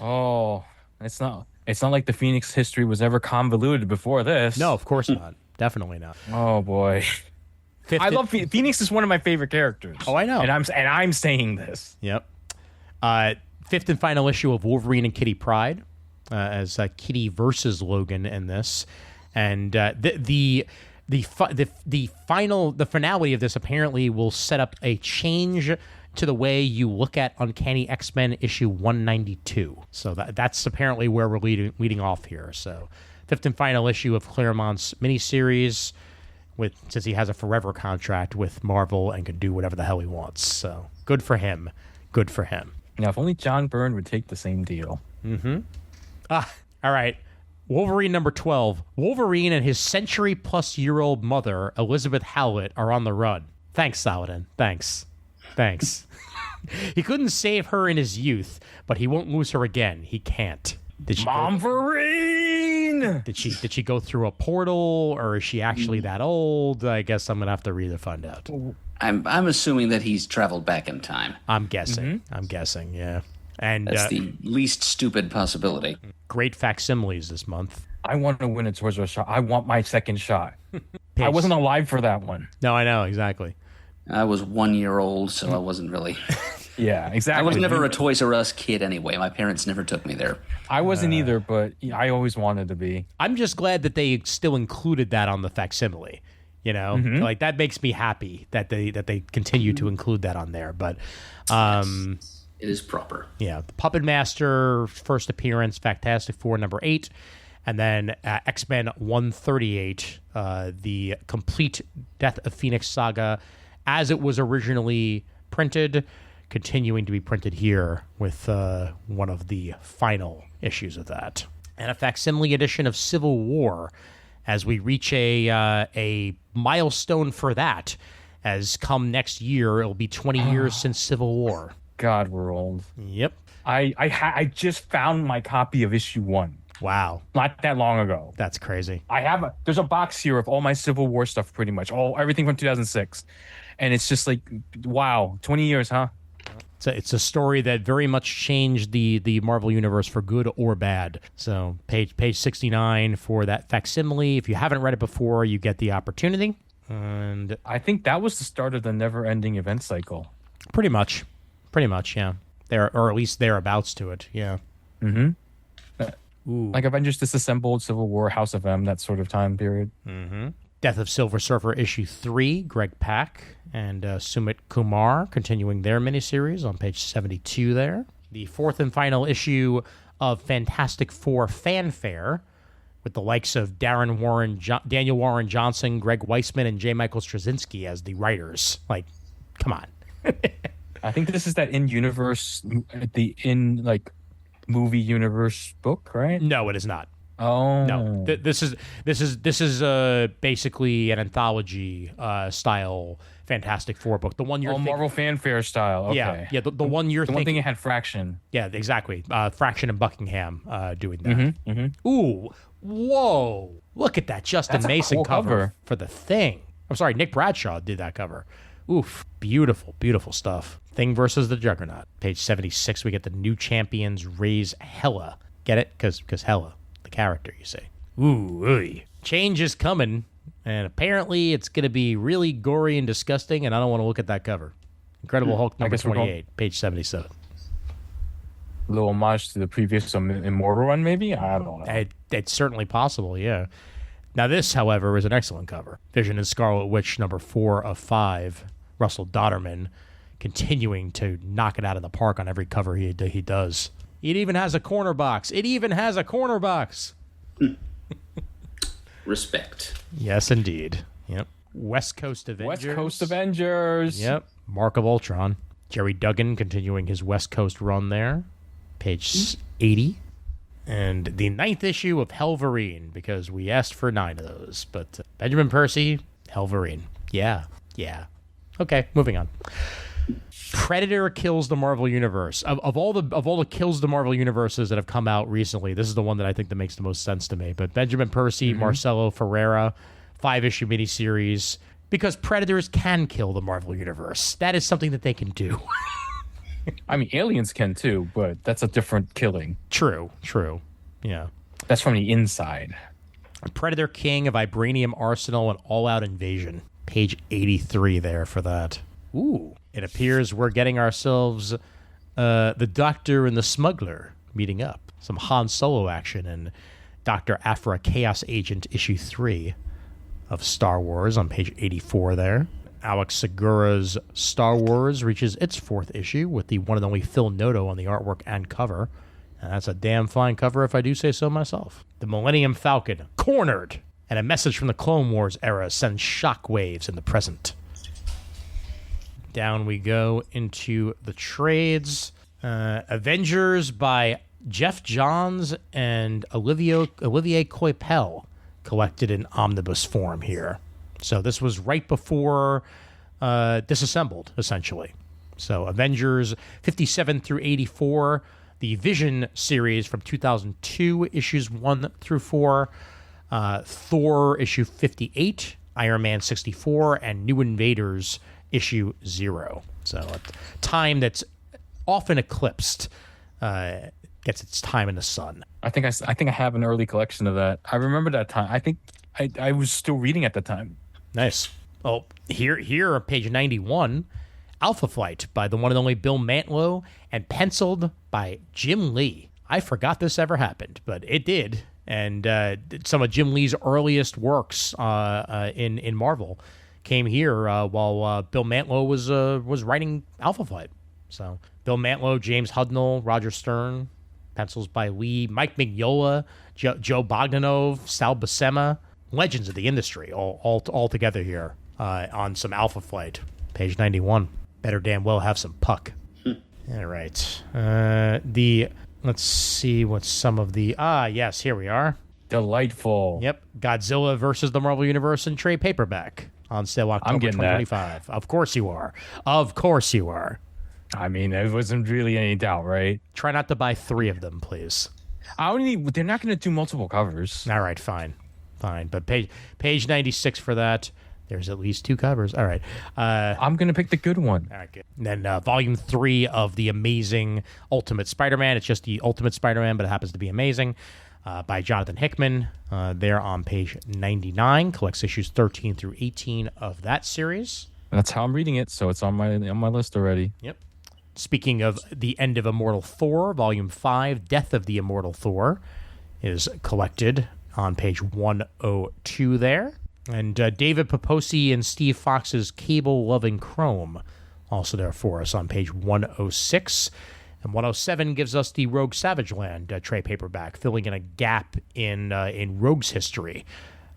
Oh, it's not. It's not like the Phoenix history was ever convoluted before this. No, of course not. Definitely not. Oh boy. I love Phoenix is one of my favorite characters. Oh, I know. And I'm saying this. Yep. Fifth and final issue of Wolverine and Kitty Pryde, as Kitty versus Logan in this, and the finality of this apparently will set up a change to the way you look at Uncanny X-Men issue 192. So that's apparently where we're leading off here. So fifth and final issue of Claremont's miniseries, since he has a forever contract with Marvel and can do whatever the hell he wants. So good for him. Good for him. Now, if only John Byrne would take the same deal. All right. Wolverine number 12. Wolverine and his century-plus-year-old mother, Elizabeth Howlett, are on the run. Thanks, Saladin. Thanks. He couldn't save her in his youth, but he won't lose her again. He can't. Momverine! Did she go through a portal, or is she actually that old? I guess I'm gonna have to read to find out. I'm assuming that he's traveled back in time. I'm guessing. Yeah. And That's the least stupid possibility. great facsimiles this month. I want to win a Toys R Us shot. I want my second shot. I wasn't alive for that one. No, I know, exactly. I was 1 year old, so I wasn't really. Yeah, exactly. I was never a Toys R Us kid anyway. My parents never took me there. I wasn't either, but I always wanted to be. I'm just glad that they still included that on the facsimile. You know, like that makes me happy that they continue to include that on there. But It is proper. yeah, the Puppet Master first appearance, Fantastic Four number 8, and then X-Men 138, the complete Death of Phoenix saga as it was originally printed, continuing to be printed here with one of the final issues of that, and a facsimile edition of Civil War, as we reach a milestone for that. As come next year, it'll be 20 years since Civil War. God, we're old. Yep. I just found my copy of issue 1. Wow. Not that long ago. That's crazy. There's a box here of all my Civil War stuff, pretty much everything from 2006, and it's just like, wow, 20 years, huh? It's a story that very much changed the Marvel Universe for good or bad. So page 69 for that facsimile. If you haven't read it before, you get the opportunity. And I think that was the start of the never-ending event cycle. Pretty much, yeah. Or at least thereabouts to it, yeah. Like Avengers Disassembled, Civil War, House of M, that sort of time period. Death of Silver Surfer issue 3, Greg Pak and Sumit Kumar continuing their miniseries on page 72 there. The fourth and final issue of Fantastic Four Fanfare with the likes of Daniel Warren Johnson, Greg Weisman, and J. Michael Straczynski as the writers. Like, come on. I think this is that movie universe book, right? No, it is not. Oh No, this is basically an anthology style Fantastic Four book. The one you're Marvel Fanfare style. Okay. Yeah. The one you're the one thing it had Fraction. Yeah, exactly. Fraction and Buckingham doing that. Ooh, whoa! Look at that Justin That's a Mason cool cover for the Thing. I'm sorry, Nick Bradshaw did that cover. Oof, beautiful stuff. Thing versus the Juggernaut. Page 76, we get the new champions raise Hela. Get it? Because Hela, the character, you say. Ooh. Change is coming, and apparently it's going to be really gory and disgusting, and I don't want to look at that cover. Incredible Hulk number 28, page 77. A little homage to the previous Immortal run, maybe? I don't know. It's certainly possible, yeah. Now this, however, is an excellent cover. Vision and Scarlet Witch number 4 of 5. Russell Dodderman continuing to knock it out of the park on every cover he does. It even has a corner box. Respect. Yes, indeed. Yep. West Coast Avengers. Yep. Mark of Ultron. Jerry Duggan continuing his West Coast run there. Page 80. And the 9th issue of Helverine, because we asked for 9 of those. But Benjamin Percy, Helverine. Yeah. Okay, moving on. Predator kills the Marvel Universe. Of all the kills the Marvel Universes that have come out recently, this is the one that I think that makes the most sense to me. But Benjamin Percy, Marcelo Ferreira, 5-issue miniseries, because Predators can kill the Marvel Universe. That is something that they can do. I mean, aliens can too, but that's a different killing. True. Yeah. That's from the inside. Predator King, a Vibranium Arsenal, and All-Out Invasion. Page 83 there for that. Ooh. It appears we're getting ourselves the Doctor and the Smuggler meeting up. Some Han Solo action in Dr. Aphra Chaos Agent issue 3 of Star Wars on page 84 there. Alex Segura's Star Wars reaches its 4th issue with the one and only Phil Noto on the artwork and cover. And that's a damn fine cover if I do say so myself. The Millennium Falcon, cornered! And a message from the Clone Wars era sends shockwaves in the present. Down we go into the trades. Avengers by Jeff Johns and Olivier Coipel, collected in omnibus form here. So this was right before Disassembled, essentially. So Avengers 57 through 84, the Vision series from 2002, issues 1 through 4, Thor issue 58, Iron Man 64, and New Invaders issue 0. So a time that's often eclipsed gets its time in the sun. I think I have an early collection of that. I remember that time. I think I was still reading at the time. Nice. Oh, here on page 91, Alpha Flight by the one and only Bill Mantlo and penciled by Jim Lee. I forgot this ever happened, but it did. And some of Jim Lee's earliest works in Marvel came here while Bill Mantlo was writing Alpha Flight. So Bill Mantlo, James Hudnall, Roger Stern, pencils by Lee, Mike Mignola, Joe Bogdanov, Sal Buscema, legends of the industry all together here on some Alpha Flight. Page 91. Better damn well have some Puck. All right. Let's see what some of the... yes, here we are. Delightful. Yep. Godzilla versus the Marvel Universe in trade paperback on sale October 2025. Of course you are. Of course you are. I mean, there wasn't really any doubt, right? Try not to buy 3 of them, please. They're not going to do multiple covers. All right, fine. But page 96 for that. There's at least 2 covers. All right. I'm going to pick the good one. All right, good. And then volume 3 of the amazing Ultimate Spider-Man. It's just the Ultimate Spider-Man, but it happens to be amazing. By Jonathan Hickman. There on page 99. Collects issues 13 through 18 of that series. That's how I'm reading it, so it's on my list already. Yep. Speaking of the end of Immortal Thor, volume 5, Death of the Immortal Thor, is collected on page 102 there. And David Paposi and Steve Fox's Cable Loving Chrome, also there for us on page 106. And 107 gives us the Rogue Savage Land trade paperback, filling in a gap in Rogue's history.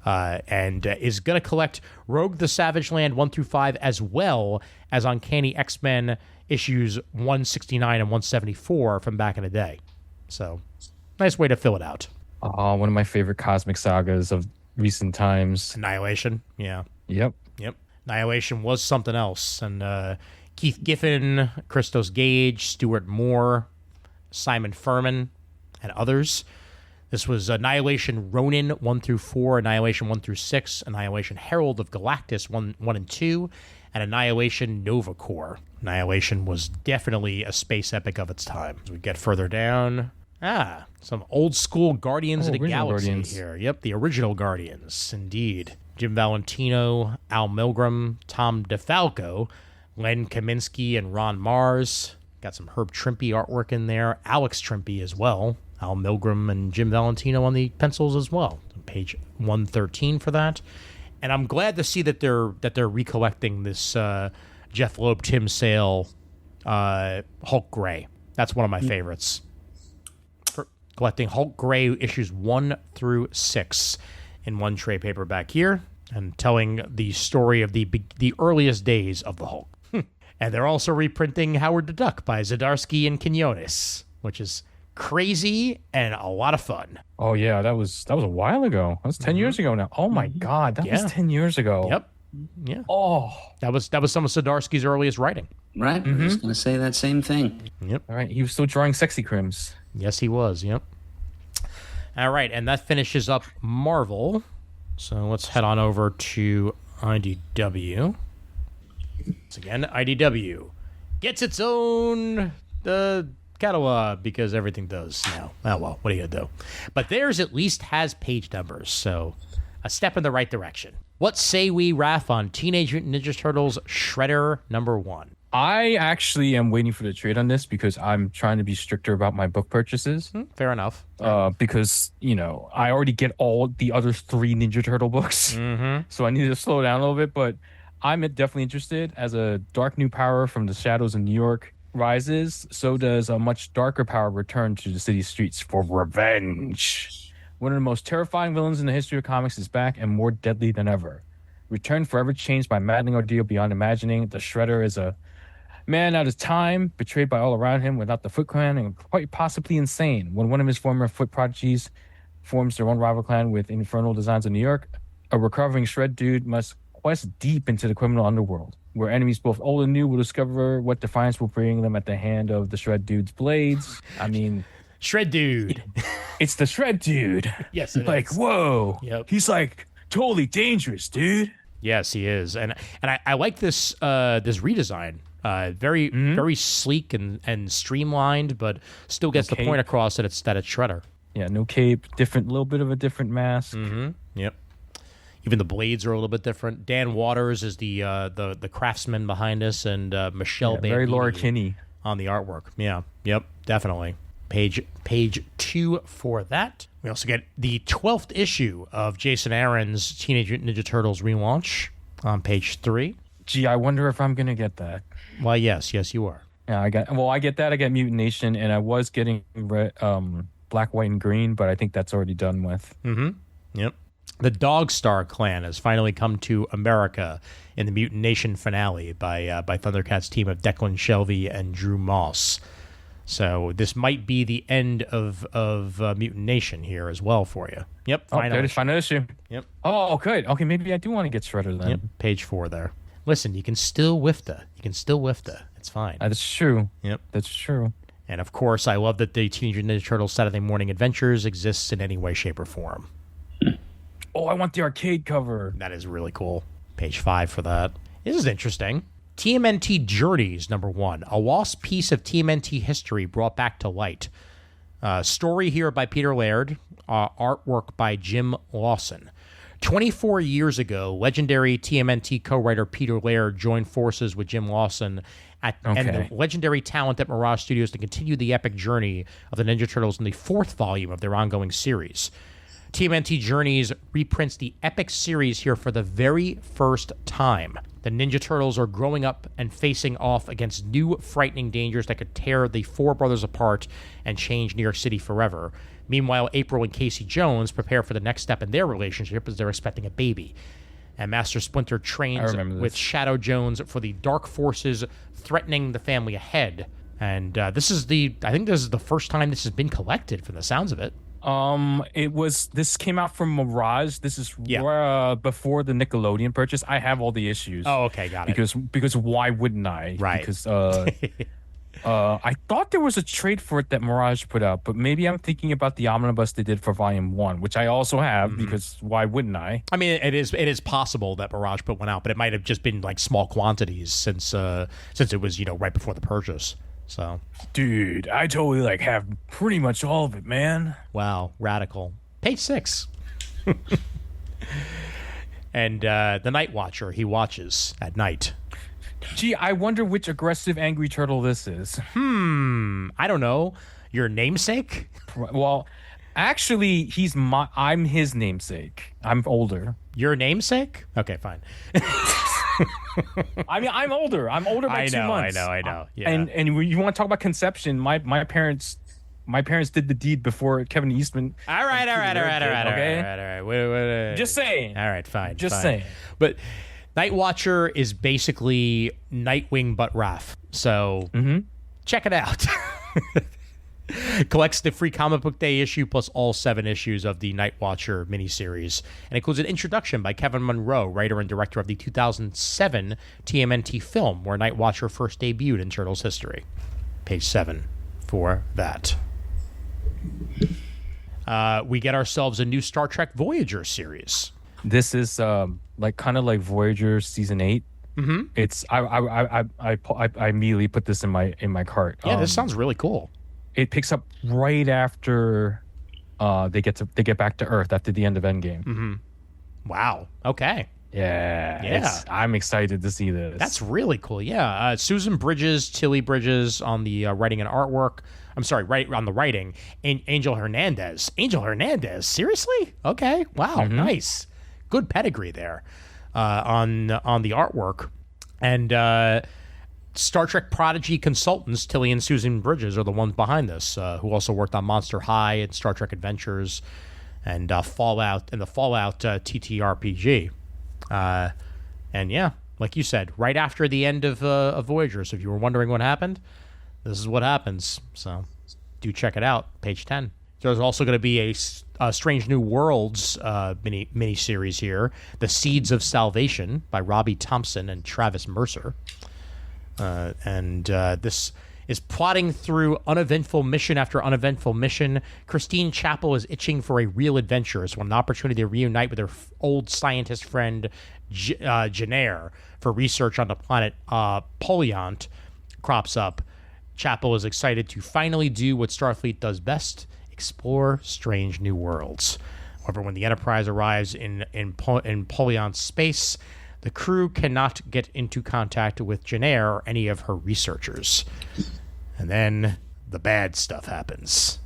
And is going to collect Rogue the Savage Land 1 through 5, as well as Uncanny X-Men issues 169 and 174 from back in the day. So, nice way to fill it out. One of my favorite cosmic sagas of recent times. Annihilation, yeah. Yep. Annihilation was something else. And Keith Giffen, Christos Gage, Stuart Moore, Simon Furman, and others. This was Annihilation Ronin 1 through 4, Annihilation 1 through 6, Annihilation Herald of Galactus 1 and 2, and Annihilation Nova Corps. Annihilation was definitely a space epic of its time. As we get further down, some old school Guardians of the Galaxy here. Yep, the original Guardians, indeed. Jim Valentino, Al Milgram, Tom DeFalco, Len Kaminsky, and Ron Mars. Got some Herb Trimpe artwork in there. Alex Trimpe as well. Al Milgram and Jim Valentino on the pencils as well. Page 113 for that. And I'm glad to see that they're recollecting this Jeff Loeb, Tim Sale, Hulk Gray. That's one of my favorites. Collecting Hulk Gray issues 1 through 6 in one trade paperback here, and telling the story of the earliest days of the Hulk. And they're also reprinting Howard the Duck by Zdarsky and Quinones, which is crazy and a lot of fun. Oh yeah, that was a while ago. That was 10 years ago now. Oh my God, that was 10 years ago. Yep. Yeah. Oh, that was some of Zdarsky's earliest writing. Right. I was going to say that same thing. Yep. All right. He was still drawing sexy crims. Yes, he was. Yep. All right, and that finishes up Marvel. So let's head on over to IDW. Once again, IDW gets its own catalog because everything does now. Oh, well, what are you going to do? But theirs at least has page numbers, so a step in the right direction. What say we, Raph, on Teenage Mutant Ninja Turtles Shredder #1? I actually am waiting for the trade on this because I'm trying to be stricter about my book purchases. Fair enough. Because, I already get all the other 3 Ninja Turtle books. So I need to slow down a little bit. But I'm definitely interested. As a dark new power from the shadows of New York rises, so does a much darker power return to the city streets for revenge. One of the most terrifying villains in the history of comics is back and more deadly than ever. Returned forever changed by maddening ordeal beyond imagining, the Shredder is a man out of time, betrayed by all around him without the Foot Clan, and quite possibly insane. When one of his former Foot prodigies forms their own rival clan with infernal designs in New York, a recovering Shred dude must quest deep into the criminal underworld, where enemies both old and new will discover what defiance will bring them at the hand of the Shred dude's blades. I mean... Shred Dude. It's the Shred dude. Yes, it like, is. Whoa. Yep. He's like totally dangerous, dude. Yes, he is. And I like this this redesign. Very sleek and streamlined, but still gets the point across that it's Shredder. Yeah, no cape, little bit of a different mask. Yep. Even the blades are a little bit different. Dan Waters is the craftsman behind us, and Michelle Bandini very Laura Kinney on the artwork. Yeah. Yep. Definitely. Page 2 for that. We also get the 12th issue of Jason Aaron's Teenage Mutant Ninja Turtles relaunch on page 3. Gee, I wonder if I'm gonna get that. Why, yes, you are. Yeah, I get that. I get Mutant Nation, and I was getting Black, White, and Green, but I think that's already done with. Yep. The Dogstar Clan has finally come to America in the Mutant Nation finale by Thundercats team of Declan Shelby and Drew Moss. So this might be the end of Mutant Nation here as well for you. Yep. Final issue. Yep. Oh, good. Okay, maybe I do want to get Shredder then. Yep. Page 4 there. Listen, you can still Wifta. It's fine. That's true. Yep. That's true. And of course, I love that the Teenage Mutant Ninja Turtles Saturday Morning Adventures exists in any way, shape, or form. Oh, I want the arcade cover. That is really cool. Page 5 for that. This is interesting. TMNT Journeys #1, a lost piece of TMNT history brought back to light. Story here by Peter Laird, artwork by Jim Lawson. 24 years ago, legendary TMNT co-writer Peter Laird joined forces with Jim Lawson and the legendary talent at Mirage Studios to continue the epic journey of the Ninja Turtles in the 4th volume of their ongoing series. TMNT Journeys reprints the epic series here for the very first time. The Ninja Turtles are growing up and facing off against new frightening dangers that could tear the 4 brothers apart and change New York City forever. Meanwhile, April and Casey Jones prepare for the next step in their relationship as they're expecting a baby. And Master Splinter trains with Shadow Jones for the dark forces threatening the family ahead. And I think this is the first time this has been collected from the sounds of it. This came out from Mirage. This is before the Nickelodeon purchase. I have all the issues. Oh, okay, got it. Because why wouldn't I? Right. Because I thought there was a trade for it that Mirage put out, but maybe I'm thinking about the omnibus they did for Volume 1, which I also have because why wouldn't I? I mean, it is possible that Mirage put one out, but it might have just been like small quantities since it was right before the purchase. So, dude, I totally have pretty much all of it, man. Wow, radical. Page 6. And the Night Watcher, he watches at night. Gee, I wonder which aggressive angry turtle this is. I don't know. Your namesake? Well, actually, I'm his namesake. I'm older. Your namesake? Okay, fine. I mean, I'm older. I'm older by 2 months. I know. Yeah. And when you want to talk about conception, my parents did the deed before Kevin Eastman. All right. Okay. Wait. Just saying. All right, fine. Just saying. But Night Watcher is basically Nightwing but Raph. So check it out. Collects the free comic book day issue plus all 7 issues of the Night Watcher miniseries, and includes an introduction by Kevin Munro, writer and director of the 2007 TMNT film where Night Watcher first debuted in Turtles history. Page 7 for that. We get ourselves a new Star Trek Voyager series. This is kind of like Voyager season 8. It's I immediately put this in my cart. Yeah, this sounds really cool. it picks up right after they get back to Earth after the end of Endgame. Wow. Okay. Yeah. I'm excited to see this. That's really cool. Yeah. Susan Bridges, Tilly Bridges on the writing and artwork. I'm sorry, right on the writing. And Angel Hernandez. Angel Hernandez. Seriously? Okay. Wow. Nice. Good pedigree there on the artwork. And Star Trek Prodigy consultants, Tilly and Susan Bridges, are the ones behind this, who also worked on Monster High and Star Trek Adventures and Fallout and the Fallout TTRPG. And yeah, like you said, right after the end of Voyager. So if you were wondering what happened, this is what happens. So check it out, page 10. There's also going to be a Strange New Worlds mini series here, The Seeds of Salvation by Robbie Thompson and Travis Mercer. This is plotting through uneventful mission after uneventful mission. Christine Chapel is itching for a real adventure, so an opportunity to reunite with her old scientist friend Janair for research on the planet Poliant crops up. Chapel is excited to finally do what Starfleet does best: explore strange new worlds. However, when the Enterprise arrives in Poliant space, the crew cannot get into contact with Janair or any of her researchers. And then the bad stuff happens.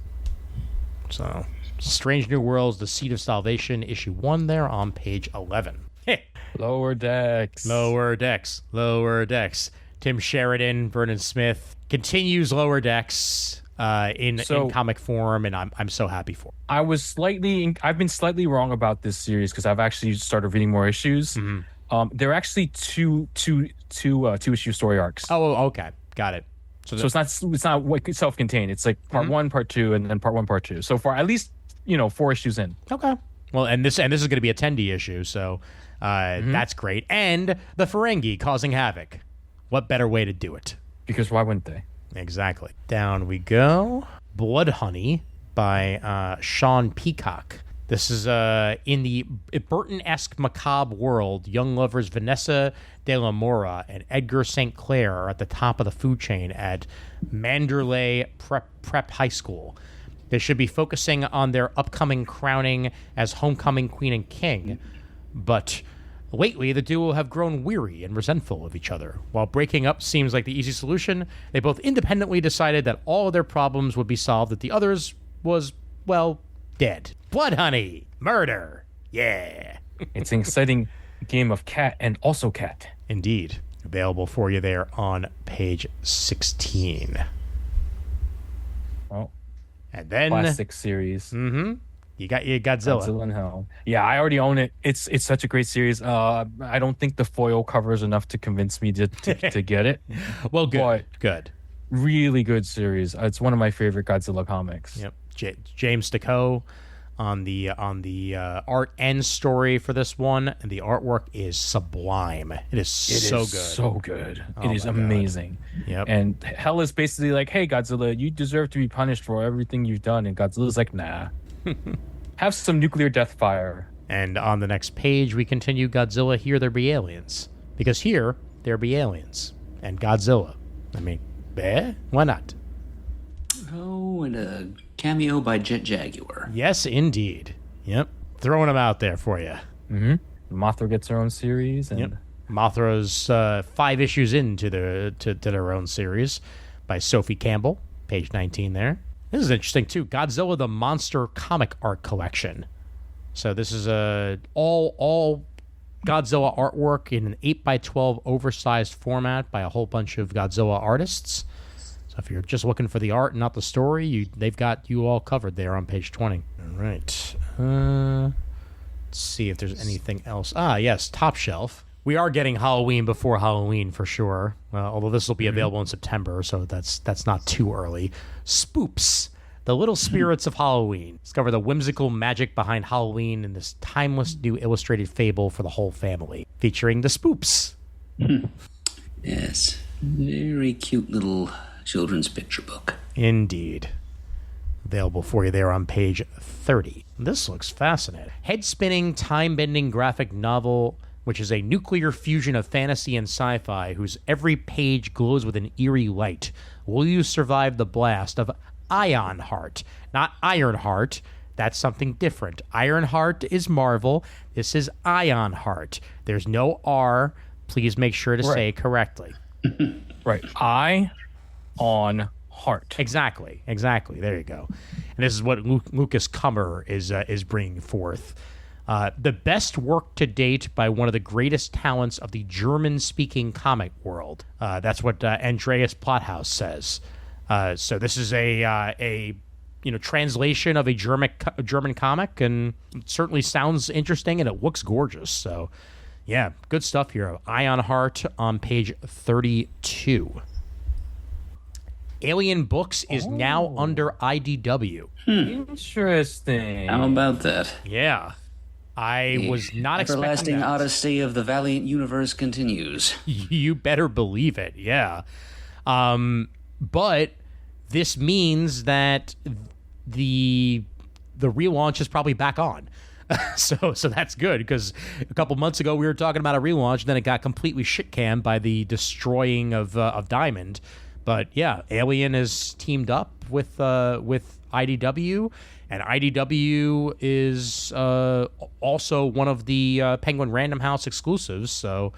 So, Strange New Worlds, The Seed of Salvation, issue 1 there on page 11. Lower Decks. Lower Decks. Lower Decks. Tim Sheridan, Vernon Smith continues Lower Decks in comic form, and I'm so happy for it. I've been slightly wrong about this series because I've actually started reading more issues. They're actually two issue story arcs. Oh, okay, got it. So it's not self-contained. It's like part 1, part 2, and then part 1, part 2. So far, at least 4 issues in. Okay. Well, and this is going to be a 10D issue, so that's great. And the Ferengi causing havoc. What better way to do it? Because why wouldn't they? Exactly. Down we go. Blood Honey by Sean Peacock. This is in the Burton-esque macabre world. Young lovers Vanessa de la Mora and Edgar St. Clair are at the top of the food chain at Manderley Prep High School. They should be focusing on their upcoming crowning as homecoming queen and king, but lately the duo have grown weary and resentful of each other. While breaking up seems like the easy solution, they both independently decided that all of their problems would be solved if the other's was, well, dead. Blood Honey. Murder. Yeah. It's an exciting game of cat and also cat. Indeed. Available for you there on page 16. Well, and then classic series. You got your Godzilla. Godzilla in Hell. Yeah, I already own it. It's such a great series. I don't think the foil cover is enough to convince me to get it. Well, good. But good. Really good series. It's one of my favorite Godzilla comics. Yep. James DeCoe on the art and story for this one, and the artwork is sublime. It is so good. So good. Oh, it is amazing. Yep. And Hell is basically like, hey, Godzilla, you deserve to be punished for everything you've done. And Godzilla's like, nah. Have some nuclear death fire. And on the next page, we continue Godzilla, Here There Be Aliens. Because here, there be aliens. And Godzilla. I mean, why not? Oh, and a cameo by Jet Jaguar. Yes, indeed. Yep. Throwing them out there for you. Mothra gets her own series. And Mothra's 5 issues into their own series by Sophie Campbell. Page 19 there. This is interesting, too. Godzilla the Monster comic art collection. So this is all Godzilla artwork in an 8x12 oversized format by a whole bunch of Godzilla artists. So if you're just looking for the art and not the story, they've got you all covered there on page 20. All right. Let's see if there's anything else. Yes, Top Shelf. We are getting Halloween before Halloween for sure. Although this will be available in September, so that's not too early. Spoops, the little spirits of Halloween. Discover the whimsical magic behind Halloween in this timeless new illustrated fable for the whole family, featuring the Spoops. Yes, very cute little children's picture book. Indeed. Available for you there on page 30. This looks fascinating. Head-spinning, time-bending graphic novel, which is a nuclear fusion of fantasy and sci-fi whose every page glows with an eerie light. Will you survive the blast of Ironheart, not Ironheart. That's something different. Ironheart is Marvel. This is Ironheart. There's no R. Please make sure to say it correctly. Right. Eye on heart. Exactly. There you go. And this is what Lucas Kummer is bringing forth. The best work to date by one of the greatest talents of the German-speaking comic world. That's what Andreas Plothouse says. So this is a translation of a German comic, and it certainly sounds interesting, and it looks gorgeous. So, yeah, good stuff here. Ironheart on page 32. Alien Books is now under IDW. Interesting. How about that? Yeah. I was not expecting Everlasting that. Odyssey of the Valiant Universe continues. You better believe it, yeah. But this means that the relaunch is probably back on. So that's good, because a couple months ago we were talking about a relaunch, then it got completely shit-canned by the destroying of Diamond. But yeah, Alien is teamed up with IDW, and IDW is also one of the Penguin Random House exclusives. So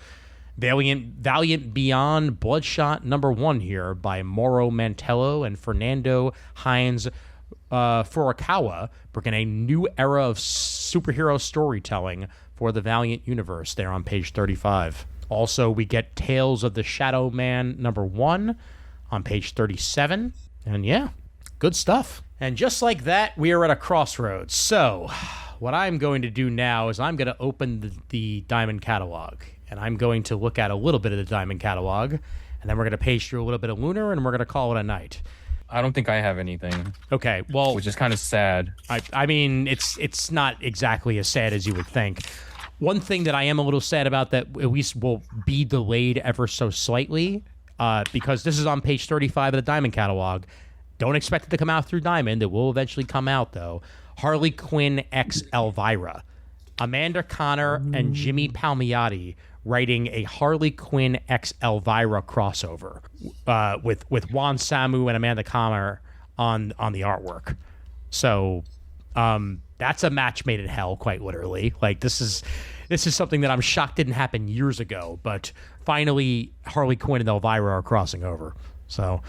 Valiant Beyond Bloodshot #1 here by Mauro Mantello and Fernando Hines Furukawa, bringing a new era of superhero storytelling for the Valiant universe there on page 35. Also, we get Tales of the Shadow Man #1 on page 37. And yeah, good stuff. And just like that, we are at a crossroads. So what I'm going to do now is I'm going to open the Diamond catalog, and I'm going to look at a little bit of the Diamond catalog, and then we're going to page through a little bit of Lunar, and we're going to call it a night. I don't think I have anything. Okay, well, which is kind of sad. I mean, it's not exactly as sad as you would think. One thing that I am a little sad about that at least will be delayed ever so slightly, because this is on page 35 of the Diamond catalog. Don't expect it to come out through Diamond. It will eventually come out, though. Harley Quinn x Elvira. Amanda Conner and Jimmy Palmiotti writing a Harley Quinn x Elvira crossover with Juan Samu and Amanda Conner on the artwork. So that's a match made in hell, quite literally. Like, this is something that I'm shocked didn't happen years ago, but finally Harley Quinn and Elvira are crossing over. So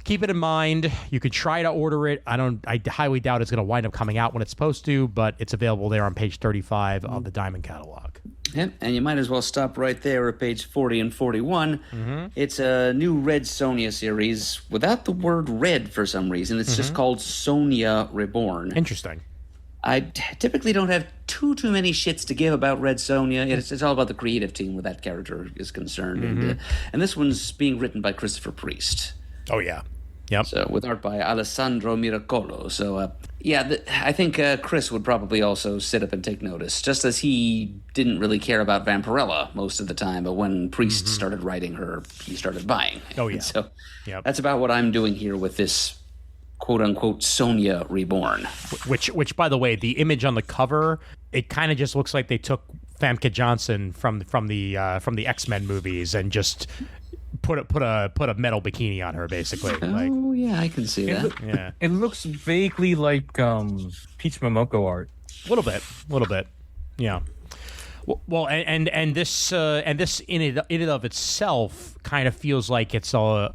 keep it in mind. You could try to order it. I highly doubt it's going to wind up coming out when it's supposed to, but it's available there on page 35 of the Diamond catalog. Yep, and you might as well stop right there at page 40 and 41. Mm-hmm. It's a new Red Sonja series without the word red for some reason. It's just called Sonja Reborn. Interesting. I typically don't have too many shits to give about Red Sonja. It's all about the creative team where that character is concerned. Mm-hmm. And this one's being written by Christopher Priest. Oh, yeah. Yep. So with art by Alessandro Miracolo. So I think Chris would probably also sit up and take notice, just as he didn't really care about Vampirella most of the time, but when Priest started writing her, he started buying. Oh yeah. So that's about what I'm doing here with this quote unquote Sonja Reborn. Which by the way, the image on the cover, it kind of just looks like they took Famke Johnson from the X-Men movies and just put a metal bikini on her, basically. Oh, yeah, I can see that. Yeah, it looks vaguely like Peach Momoko art. A little bit. Yeah. Well, and this in it of itself kind of feels like it's a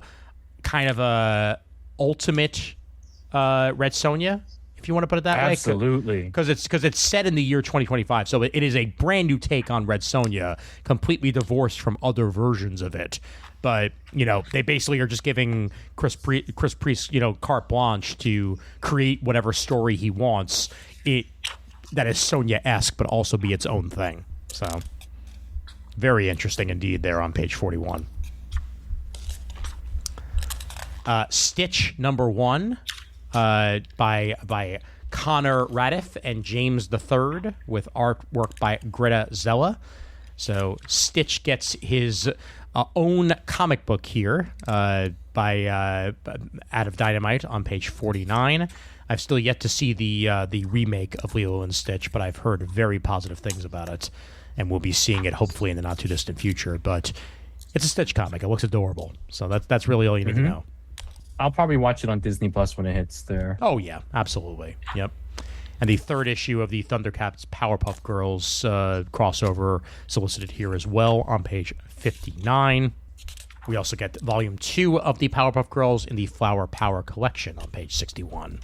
kind of a ultimate Red Sonja, if you want to put it that way. Absolutely. Because it's set in the year 2025, so it is a brand new take on Red Sonja, completely divorced from other versions of it. But, they basically are just giving Chris Priest, carte blanche to create whatever story he wants, that is Sonja-esque, but also be its own thing. So, very interesting indeed there on page 41. Stitch #1 by Connor Radiff and James III with artwork by Greta Zella. So Stitch gets his own comic book here by out of Dynamite on page 49. I've still yet to see the remake of Lilo and Stitch, but I've heard very positive things about it, and we'll be seeing it hopefully in the not too distant future. But it's a Stitch comic. It looks adorable, so that's really all you need to know. I'll probably watch it on Disney Plus when it hits there. Oh, yeah, absolutely. Yep. And the third issue of the Thundercats Powerpuff Girls crossover solicited here as well on page 59. We also get volume 2 of the Powerpuff Girls in the Flower Power collection on page 61.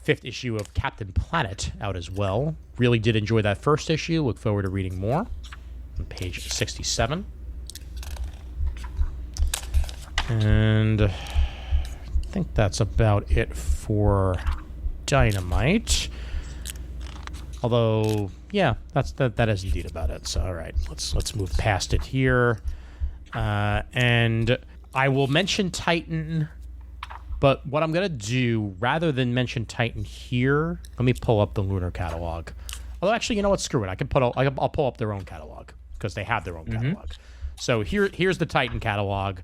Fifth issue of Captain Planet out as well. Really did enjoy that first issue. Look forward to reading more. On page 67. And I think that's about it for Dynamite. Although, yeah, that is indeed about it. So, all right, let's move past it here. And I will mention Titan, but what I'm gonna do, rather than mention Titan here, let me pull up the Lunar catalog. Although, actually, you know what? Screw it. I'll pull up their own catalog because they have their own catalog. So here's the Titan catalog.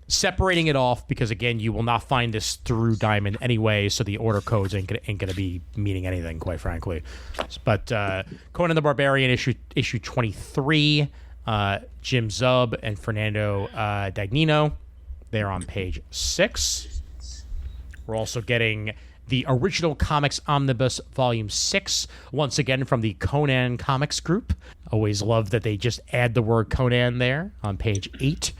Separating it off because, again, you will not find this through Diamond anyway, so the order codes ain't gonna be meaning anything, quite frankly. But Conan the Barbarian issue 23, Jim Zub and Fernando Dagnino, they're on page 6. We're also getting the Original Comics Omnibus Volume 6, once again from the Conan Comics Group. Always love that they just add the word Conan there on page 8.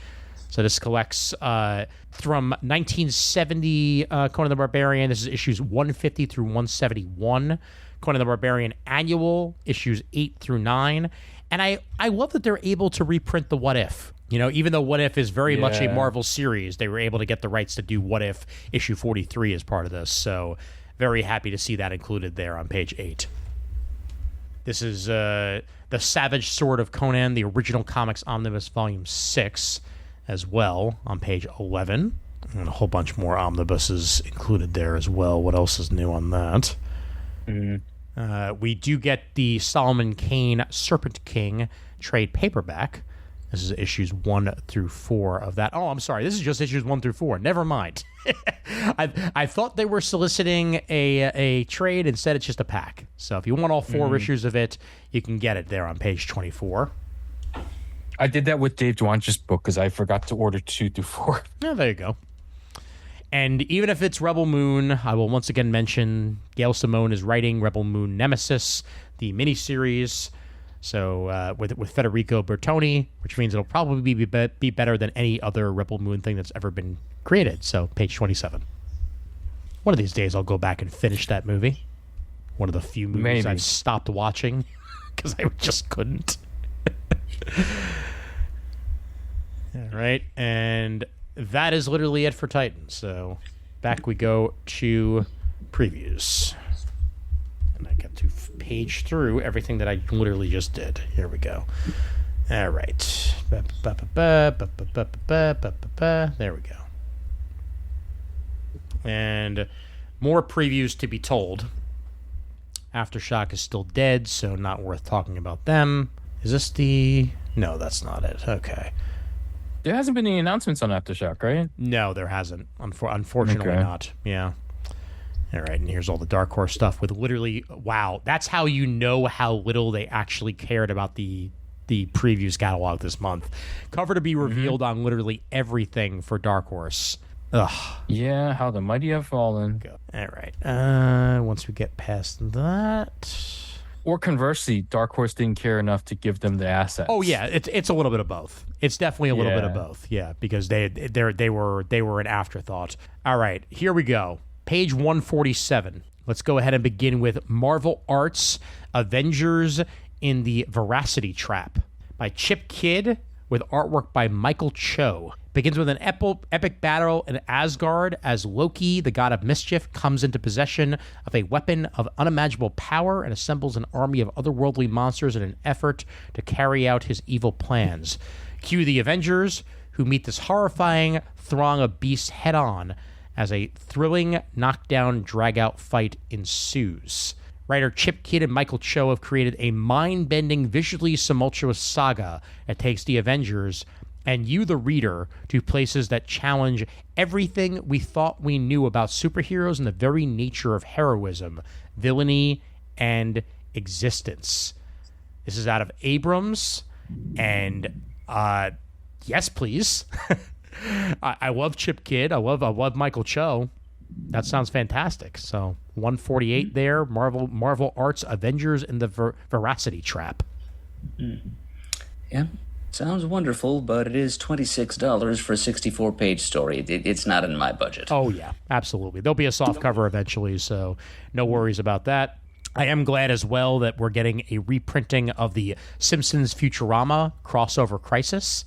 So this collects from 1970 Conan the Barbarian. This is issues 150 through 171. Conan the Barbarian Annual, issues 8 through 9. And I love that they're able to reprint the What If. You know, even though What If is very much a Marvel series, they were able to get the rights to do What If issue 43 as part of this. So very happy to see that included there on page 8. This is The Savage Sword of Conan, the Original Comics Omnibus Volume 6 as well on page 11. And a whole bunch more omnibuses included there as well. What else is new on that? We do get the Solomon Kane Serpent King trade paperback. This is issues 1 through 4 of that. Oh, I'm sorry. This is just issues 1 through 4. Never mind. I thought they were soliciting a trade. Instead, it's just a pack. So if you want all 4 issues of it, you can get it there on page 24. I did that with Dave Dwanch's book because I forgot to order 2 through 4. Yeah, there you go. And even if it's Rebel Moon, I will once again mention Gail Simone is writing Rebel Moon Nemesis, the miniseries. So with Federico Bertoni, which means it'll probably be better than any other Rebel Moon thing that's ever been created. So page 27. One of these days I'll go back and finish that movie. One of the few movies I've stopped watching because I just couldn't. All right, and that is literally it for Titan. So back we go to previews. And I get to page through everything that I literally just did. Here we go. All right. There we go. And more previews to be told. Aftershock is still dead, so not worth talking about them. Is this the... No, that's not it. Okay. There hasn't been any announcements on Aftershock, right? No, there hasn't. Unfortunately not. Yeah. All right, and here's all the Dark Horse stuff with literally... Wow, that's how you know how little they actually cared about the previews catalog this month. Cover to be revealed on literally everything for Dark Horse. Ugh. Yeah, How the Mighty Have Fallen. All right. Once we get past that... Or conversely, Dark Horse didn't care enough to give them the assets. Oh yeah, it's a little bit of both. It's definitely a little bit of both. Yeah, because they were an afterthought. All right, here we go. Page 147. Let's go ahead and begin with Marvel Arts Avengers in the Veracity Trap by Chip Kidd with artwork by Michael Cho. Begins with an epic battle in Asgard as Loki, the god of mischief, comes into possession of a weapon of unimaginable power and assembles an army of otherworldly monsters in an effort to carry out his evil plans. Cue the Avengers, who meet this horrifying throng of beasts head-on as a thrilling knockdown, drag-out fight ensues. Writer Chip Kidd and Michael Cho have created a mind-bending, visually tumultuous saga that takes the Avengers and you, the reader, to places that challenge everything we thought we knew about superheroes and the very nature of heroism, villainy, and existence. This is out of Abrams, and Yes, please. I love Chip Kidd. I love Michael Cho. That sounds fantastic. So 148 there. Marvel Arts Avengers in the Veracity Trap. Yeah, sounds wonderful, but it is $26 for a 64-page story. It's not in my budget. Oh, yeah, absolutely. There'll be a soft cover eventually, so no worries about that. I am glad as well that we're getting a reprinting of the Simpsons Futurama crossover Crisis,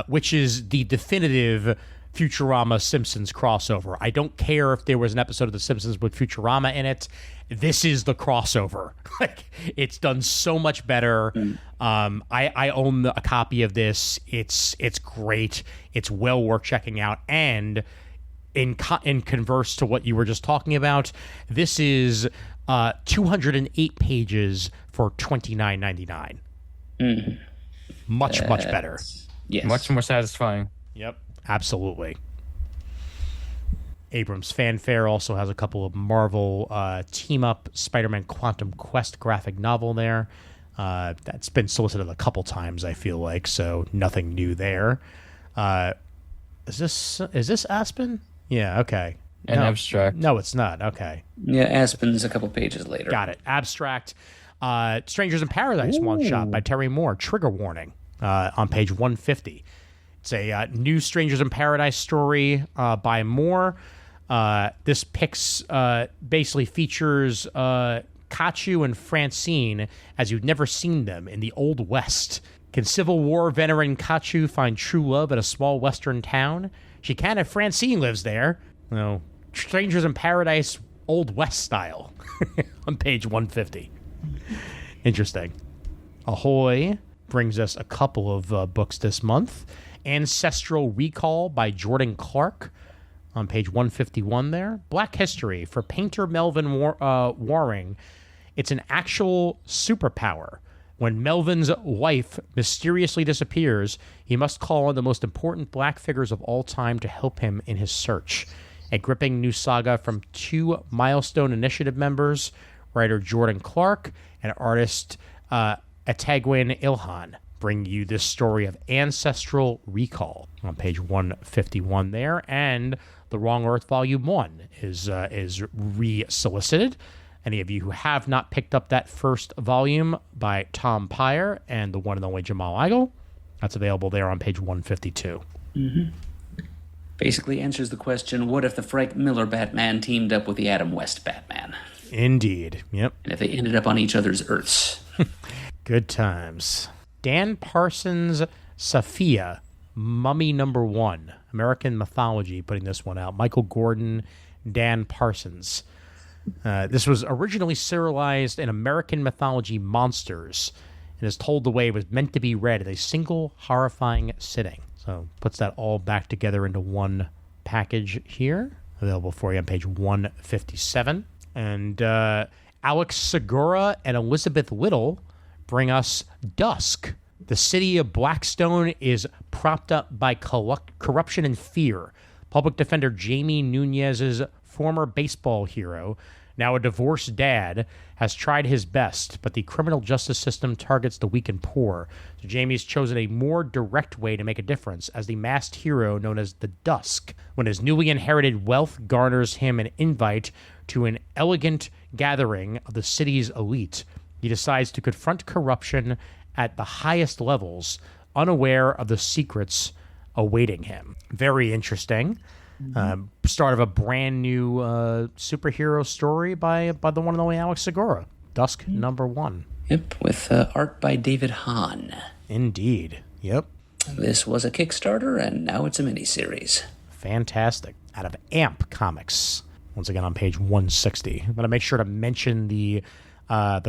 which is the definitive Futurama Simpsons crossover. I don't care if there was an episode of The Simpsons with Futurama in it. This is the crossover. Like, it's done so much better. I own a copy of this. It's great. It's well worth checking out. And in converse to what you were just talking about, this is 208 pages for $29.99. Much better. Yes. Much more satisfying. Yep, absolutely. Abrams Fanfare also has a couple of Marvel team-up Spider-Man Quantum Quest graphic novel there. That's been solicited a couple times, I feel like, so nothing new there. Is this Aspen? Yeah, okay. And no, Abstract. No, it's not. Okay. Yeah, Aspen's a couple pages later. Got it. Abstract. Strangers in Paradise one-shot by Terry Moore. Trigger warning on page 150. It's a new Strangers in Paradise story by Moore. This basically features Kachu and Francine as you've never seen them in the Old West. Can Civil War veteran Kachu find true love at a small western town? She can if Francine lives there. No, Strangers in Paradise Old West style on page 150. Interesting. Ahoy brings us a couple of books this month. Ancestral Recall by Jordan Clark on page 151 there. Black History for painter Melvin Waring. It's an actual superpower. When Melvin's wife mysteriously disappears, he must call on the most important black figures of all time to help him in his search. A gripping new saga from two Milestone Initiative members, writer Jordan Clark and artist Atagwin Ilhan, bring you this story of Ancestral Recall on page 151 there. And The Wrong Earth Volume 1 is re-solicited. Any of you who have not picked up that first volume by Tom Peyer and the one and only Jamal Igle, that's available there on page 152. Mm-hmm. Basically answers the question, what if the Frank Miller Batman teamed up with the Adam West Batman? Indeed, yep. And if they ended up on each other's Earths? Good times. Dan Parsons' Sophia, Mummy Number 1, American Mythology, putting this one out. Michael Gordon, Dan Parsons. This was originally serialized in American Mythology Monsters and is told the way it was meant to be read in a single horrifying sitting. So puts that all back together into one package here, available for you on page 157. And Alex Segura and Elizabeth Little bring us Dusk. The city of Blackstone is propped up by corruption and fear. Public defender Jamie Nunez's former baseball hero, now a divorced dad, has tried his best, but the criminal justice system targets the weak and poor. So Jamie's chosen a more direct way to make a difference as the masked hero known as the Dusk. When his newly inherited wealth garners him an invite to an elegant gathering of the city's elite, he decides to confront corruption at the highest levels, unaware of the secrets awaiting him. Very interesting. Start of a brand new superhero story by the one and only Alex Segura. Dusk number 1. Yep, with art by David Hahn. Indeed. Yep. This was a Kickstarter, and now it's a miniseries. Fantastic. Out of AMP Comics. Once again on page 160. I'm going to make sure to mention the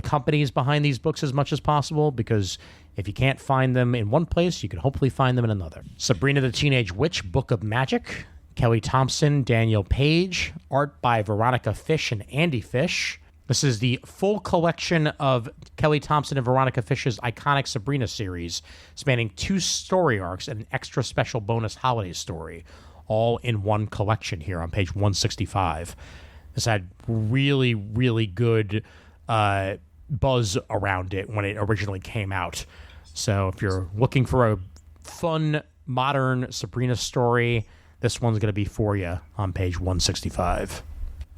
companies behind these books as much as possible, because if you can't find them in one place, you can hopefully find them in another. Sabrina the Teenage Witch, Book of Magic. Kelly Thompson, Daniel Page. Art by Veronica Fish and Andy Fish. This is the full collection of Kelly Thompson and Veronica Fish's iconic Sabrina series, spanning 2 story arcs and an extra special bonus holiday story, all in one collection here on page 165. This had really, really good buzz around it when it originally came out. So if you're looking for a fun modern Sabrina story. This one's going to be for you on page 165.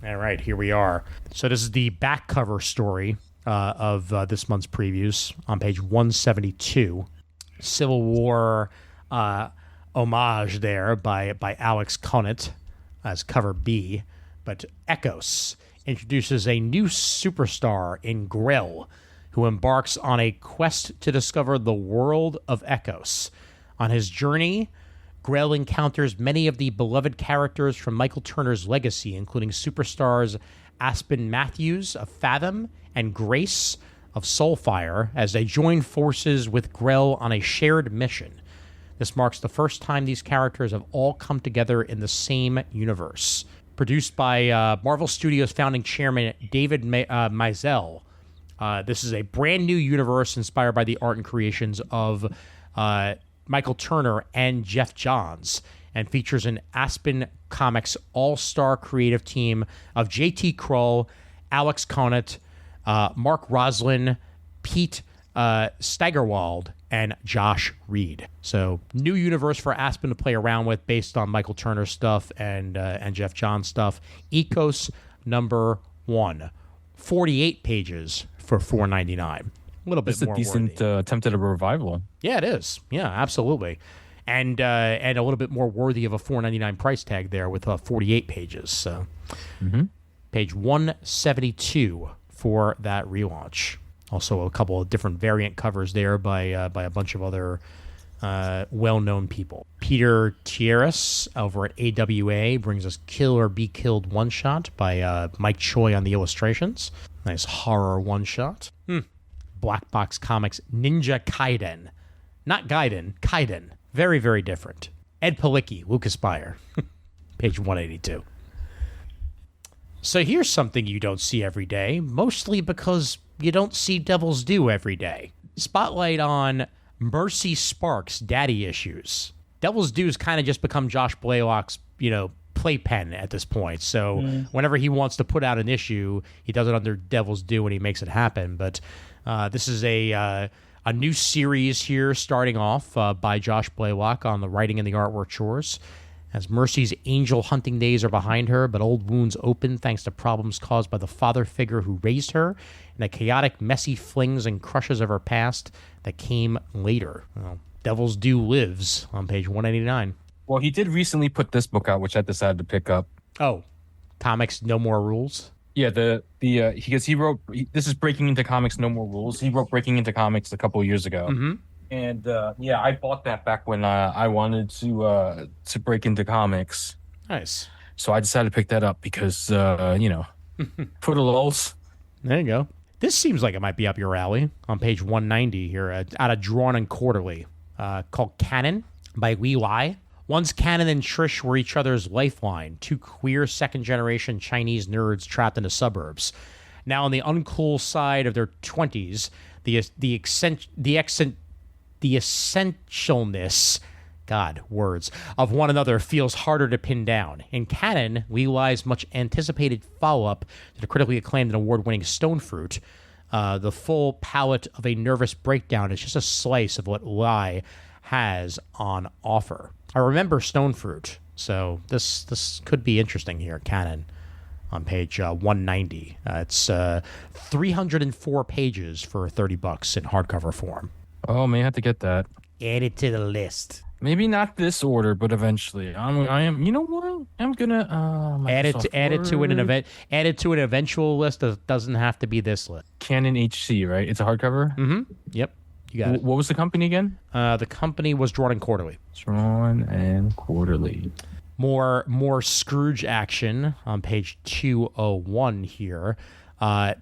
All right, here we are. So this is the back cover story of this month's previews on page 172. Civil War homage there by Alex Conant as cover B. But Ecos introduces a new superstar in Grell, who embarks on a quest to discover the world of Ecos. On his journey, Grell encounters many of the beloved characters from Michael Turner's legacy, including superstars Aspen Matthews of Fathom and Grace of Soulfire, as they join forces with Grell on a shared mission. This marks the first time these characters have all come together in the same universe. Produced by Marvel Studios founding chairman David Maisel, this is a brand new universe inspired by the art and creations of Michael Turner and Jeff Johns, and features an Aspen Comics all-star creative team of J.T. Krull, Alex Conant, Mark Roslin, Pete Steigerwald, and Josh Reed. So, new universe for Aspen to play around with based on Michael Turner stuff and Jeff Johns stuff. Ecos number 1, 48 pages for $4.99. A little bit more. It's a decent attempt at a revival. Yeah, it is. Yeah, absolutely. And a little bit more worthy of a $4.99 price tag there with 48 pages. So, page 172 for that relaunch. Also, a couple of different variant covers there by a bunch of other well-known people. Peter Tierras over at AWA brings us Kill or Be Killed one-shot by Mike Choi on the illustrations. Nice horror one-shot. Black Box Comics Ninja Kaiden. Not Gaiden, Kaiden. Very, very different. Ed Palicki, Lucas Meyer. Page 182. So here's something you don't see every day, mostly because you don't see Devil's Due every day. Spotlight on Mercy Sparks' daddy issues. Devil's Due has kind of just become Josh Blaylock's, playpen at this point. So whenever he wants to put out an issue, he does it under Devil's Due and he makes it happen. But this is a new series here starting off by Josh Blaylock on the writing and the artwork chores. As Mercy's angel hunting days are behind her, but old wounds open thanks to problems caused by the father figure who raised her and the chaotic, messy flings and crushes of her past that came later. Well, Devil's Due lives on page 189. Well, he did recently put this book out, which I decided to pick up. Oh, Comics No More Rules? Yeah, because he wrote, this is Breaking Into Comics No More Rules. He wrote Breaking Into Comics a couple of years ago. And I bought that back when I wanted to break into comics. Nice. So I decided to pick that up because, for the lulz. There you go. This seems like it might be up your alley on page 190 here, out of Drawn and Quarterly, called Canon by Wee Lai. Once Canon and Trish were each other's lifeline, two queer second-generation Chinese nerds trapped in the suburbs. Now on the uncool side of their 20s, the essentialness, of one another feels harder to pin down. In Canon, Wee Lai's much anticipated follow-up to the critically acclaimed and award-winning Stone Fruit, the full palette of a nervous breakdown is just a slice of what Lai has on offer. I remember Stone Fruit, so this could be interesting here, Canon, on page 190. It's 304 pages for $30 in hardcover form. Oh, may have to get that. Add it to the list. Maybe not this order, but eventually. I am. You know what? I'm gonna add it to an eventual list that doesn't have to be this list. Canon HC, right? It's a hardcover. Yep. You got it. What was the company again? The company was Drawn and Quarterly. Drawn and Quarterly. More Scrooge action on page 201 here. A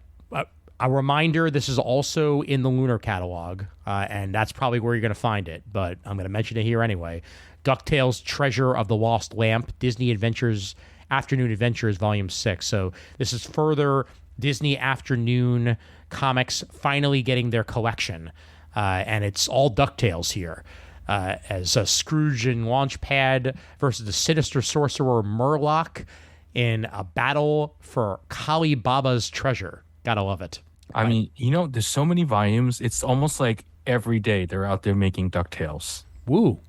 reminder, this is also in the Lunar catalog, and that's probably where you're going to find it, but I'm going to mention it here anyway. DuckTales Treasure of the Lost Lamp, Disney Adventures, Afternoon Adventures, Volume 6. So this is further Disney Afternoon Comics finally getting their collection, and it's all DuckTales here. As Scrooge and Launchpad versus the sinister sorcerer Murloc in a battle for Kali Baba's treasure. Gotta love it. I mean, there's so many volumes. It's almost like every day they're out there making DuckTales. Woo.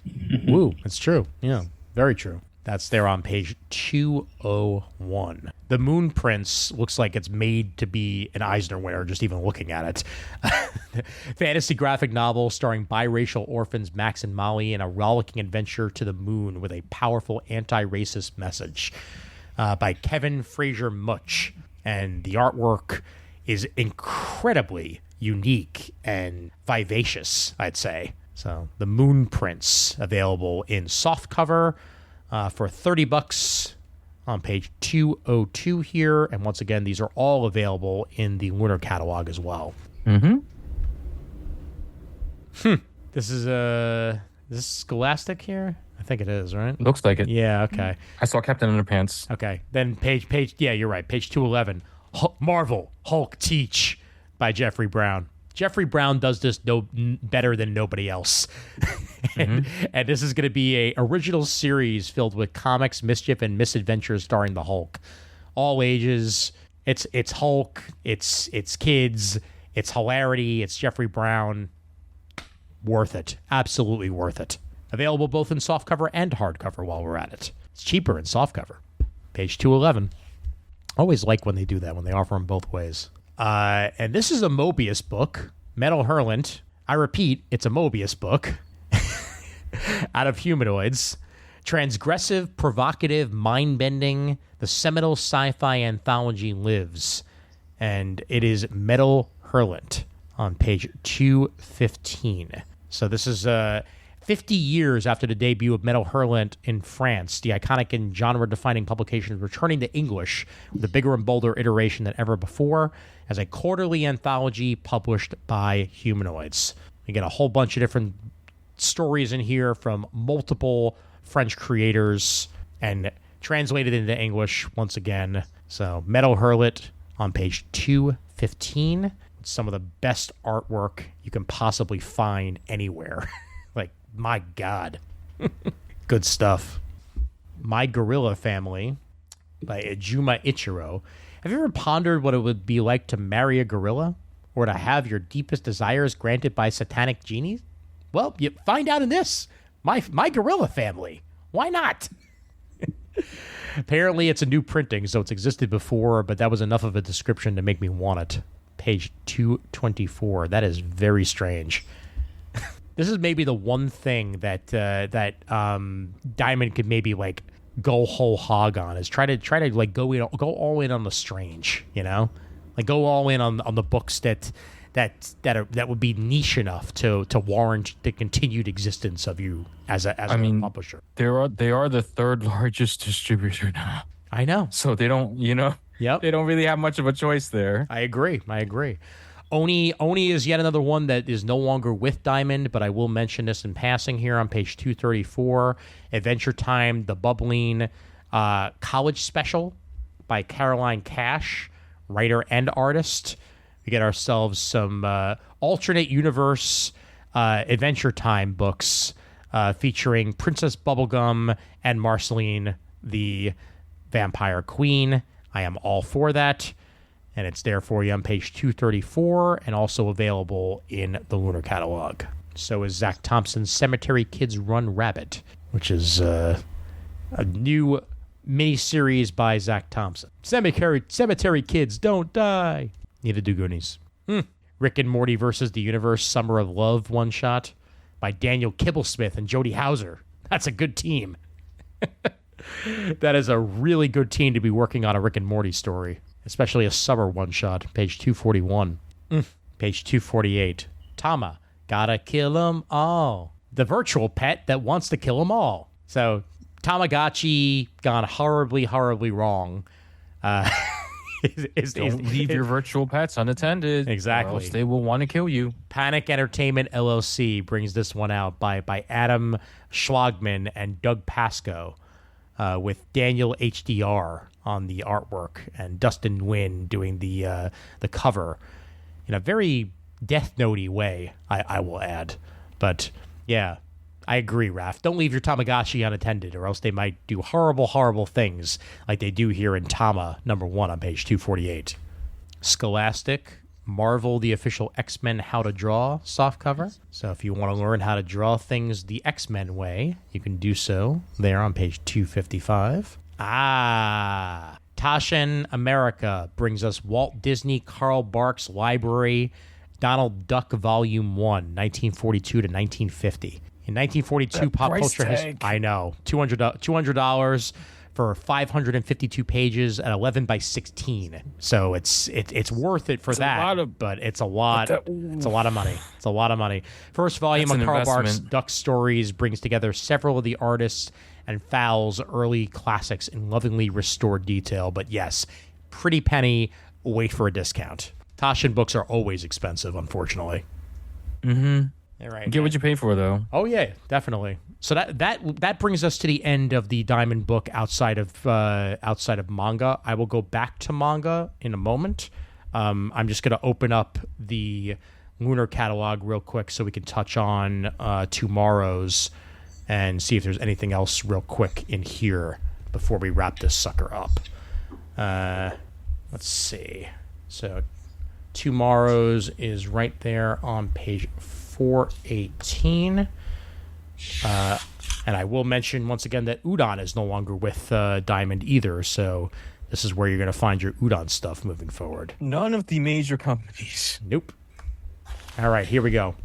Woo. It's true. Yeah, very true. That's there on page 201. The Moon Prince looks like it's made to be an Eisner winner, just even looking at it. Fantasy graphic novel starring biracial orphans Max and Molly in a rollicking adventure to the moon with a powerful anti-racist message by Kevin Fraser Much. And the artwork is incredibly unique and vivacious, I'd say. So The Moon Prince, available in softcover for $30 on page 202 here. And once again, these are all available in the Lunar catalog as well. Mm-hmm. This is Scholastic here? I think it is, right? Looks like it. Yeah, okay. I saw Captain Underpants. Okay. Then yeah, you're right. Page 211. Marvel, Hulk Teach by Jeffrey Brown. Jeffrey Brown does this better than nobody else. and this is going to be a original series filled with comics, mischief, and misadventures starring the Hulk. All ages. It's Hulk. It's kids. It's hilarity. It's Jeffrey Brown. Worth it. Absolutely worth it. Available both in softcover and hardcover while we're at it. It's cheaper in softcover. Page 211. Always like when they do that, when they offer them both ways. And this is a Mobius book, Metal Hurlant. I repeat, it's a Mobius book. Out of Humanoids. Transgressive, provocative, mind-bending, the seminal sci-fi anthology lives. And it is Metal Hurlant on page 215. So this is 50 years after the debut of Metal Hurlant in France, the iconic and genre-defining publication is returning to English with a bigger and bolder iteration than ever before as a quarterly anthology published by Humanoids. We get a whole bunch of different stories in here from multiple French creators and translated into English once again. So Metal Hurlant on page 215. Some of the best artwork you can possibly find anywhere. Like, my God. Good stuff. My Gorilla Family by Ijuma Ichiro. Have you ever pondered what it would be like to marry a gorilla? Or to have your deepest desires granted by satanic genies? Well, you find out in this. My Gorilla Family. Why not? Apparently, it's a new printing, so it's existed before, but that was enough of a description to make me want it. Page 224. That is very strange. This is maybe the one thing that Diamond could maybe like go whole hog on, is try to like go all in on the strange, you know, like go all in on the books that would be niche enough to warrant the continued existence of you as a publisher. They are the third largest distributor now. I know. So they don't, Yep. They don't really have much of a choice there. I agree. Oni is yet another one that is no longer with Diamond, but I will mention this in passing here on page 234. Adventure Time, The Bubbling College Special by Caroline Cash, writer and artist. We get ourselves some alternate universe Adventure Time books featuring Princess Bubblegum and Marceline, the Vampire Queen. I am all for that. And it's there for you on page 234 and also available in the Lunar catalog. So is Zach Thompson's Cemetery Kids Run Rabbit, which is a new miniseries by Zach Thompson. Cemetery Kids Don't Die. Need to do Goonies. Rick and Morty versus the Universe Summer of Love one-shot by Daniel Kibblesmith and Jody Hauser. That's a good team. That is a really good team to be working on a Rick and Morty story, especially a summer one-shot. Page 241. Page 248. Tama, gotta kill 'em all. The virtual pet that wants to kill 'em all. So, Tamagotchi gone horribly, horribly wrong. Don't leave your virtual pets unattended. Exactly. Or else they will want to kill you. Panic Entertainment LLC brings this one out by Adam Schlagman and Doug Pasco, with Daniel HDR on the artwork and Dustin Nguyen doing the cover in a very Death Note-y way, I will add. But yeah, I agree, Raph. Don't leave your Tamagotchi unattended, or else they might do horrible, horrible things like they do here in Tama #1 on page 248. Scholastic Marvel, the official X-Men How to Draw softcover. So if you want to learn how to draw things the X-Men way, you can do so there on page 255. Taschen America brings us Walt Disney Carl Barks Library, Donald Duck Volume 1, 1942 to 1950. In 1942, That pop price culture has... tag. I know. $200 for 552 pages at 11 by 16. So it's worth it for that, but it's a lot. It's a lot of money. It's a lot of money. First volume That's of an Carl Barks investment. Duck Stories brings together several of the artists and Fowl's early classics in lovingly restored detail. But yes, pretty penny. Wait for a discount. Taschen books are always expensive, unfortunately. All right. Get what you pay for, though. Oh yeah, definitely. So that brings us to the end of the Diamond book outside of manga. I will go back to manga in a moment. I'm just going to open up the Lunar catalog real quick so we can touch on tomorrow's and see if there's anything else real quick in here before we wrap this sucker up. Let's see. So tomorrow's is right there on page 418. And I will mention once again that Udon is no longer with Diamond either, so this is where you're going to find your Udon stuff moving forward. None of the major companies. Nope. All right, here we go.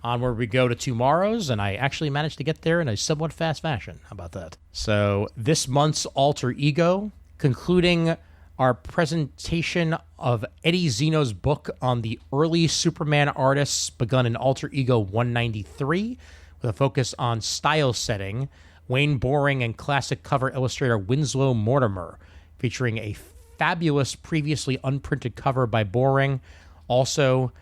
Onward we go to tomorrow's, and I actually managed to get there in a somewhat fast fashion. How about that? So this month's Alter Ego, concluding our presentation of Eddie Zeno's book on the early Superman artists begun in Alter Ego 193, with a focus on style setting, Wayne Boring and classic cover illustrator Winslow Mortimer, featuring a fabulous previously unprinted cover by Boring. Also,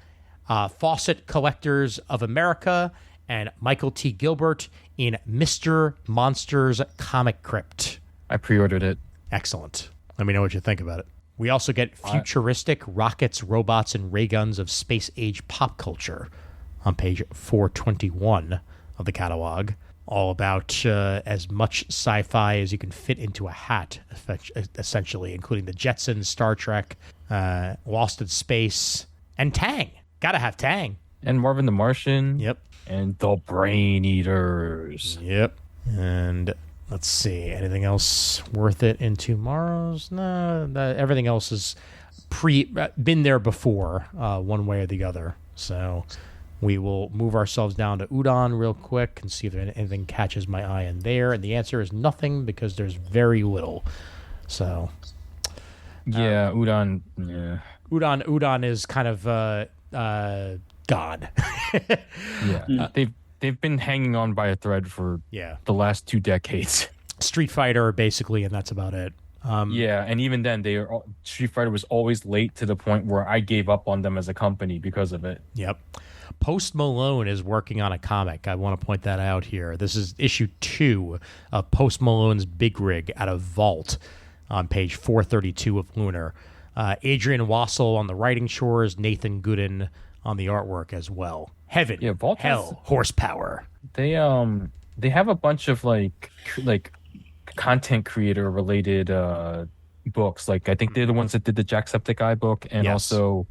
Fawcett Collectors of America and Michael T. Gilbert in Mr. Monsters Comic Crypt. I pre-ordered it. Excellent. Let me know what you think about it. We also get futuristic rockets, robots, and ray guns of space-age pop culture on page 421 of the catalog. All about as much sci-fi as you can fit into a hat, essentially, including the Jetsons, Star Trek, Lost in Space, and Tang. Gotta have Tang. And Marvin the Martian. Yep. And the Brain Eaters. Yep. And let's see, anything else worth it in tomorrow's? No, everything else has been there before, one way or the other. So we will move ourselves down to Udon real quick and see if anything catches my eye in there. And the answer is nothing, because there's very little. So Yeah, Udon. Yeah. Udon is kind of gone. Yeah. They've been hanging on by a thread for the last 2 decades. Street Fighter, basically, and that's about it. Yeah, and even then, Street Fighter was always late to the point where I gave up on them as a company because of it. Yep. Post Malone is working on a comic. I want to point that out here. This is issue 2 of Post Malone's Big Rig out of Vault on page 432 of Lunar. Adrian Wassel on the writing chores, Nathan Gooden on the artwork as well. Heaven, Yeah, Vault hell, horsepower. They have a bunch of like content creator related books. Like I think they're the ones that did the Jacksepticeye book, and Yes. also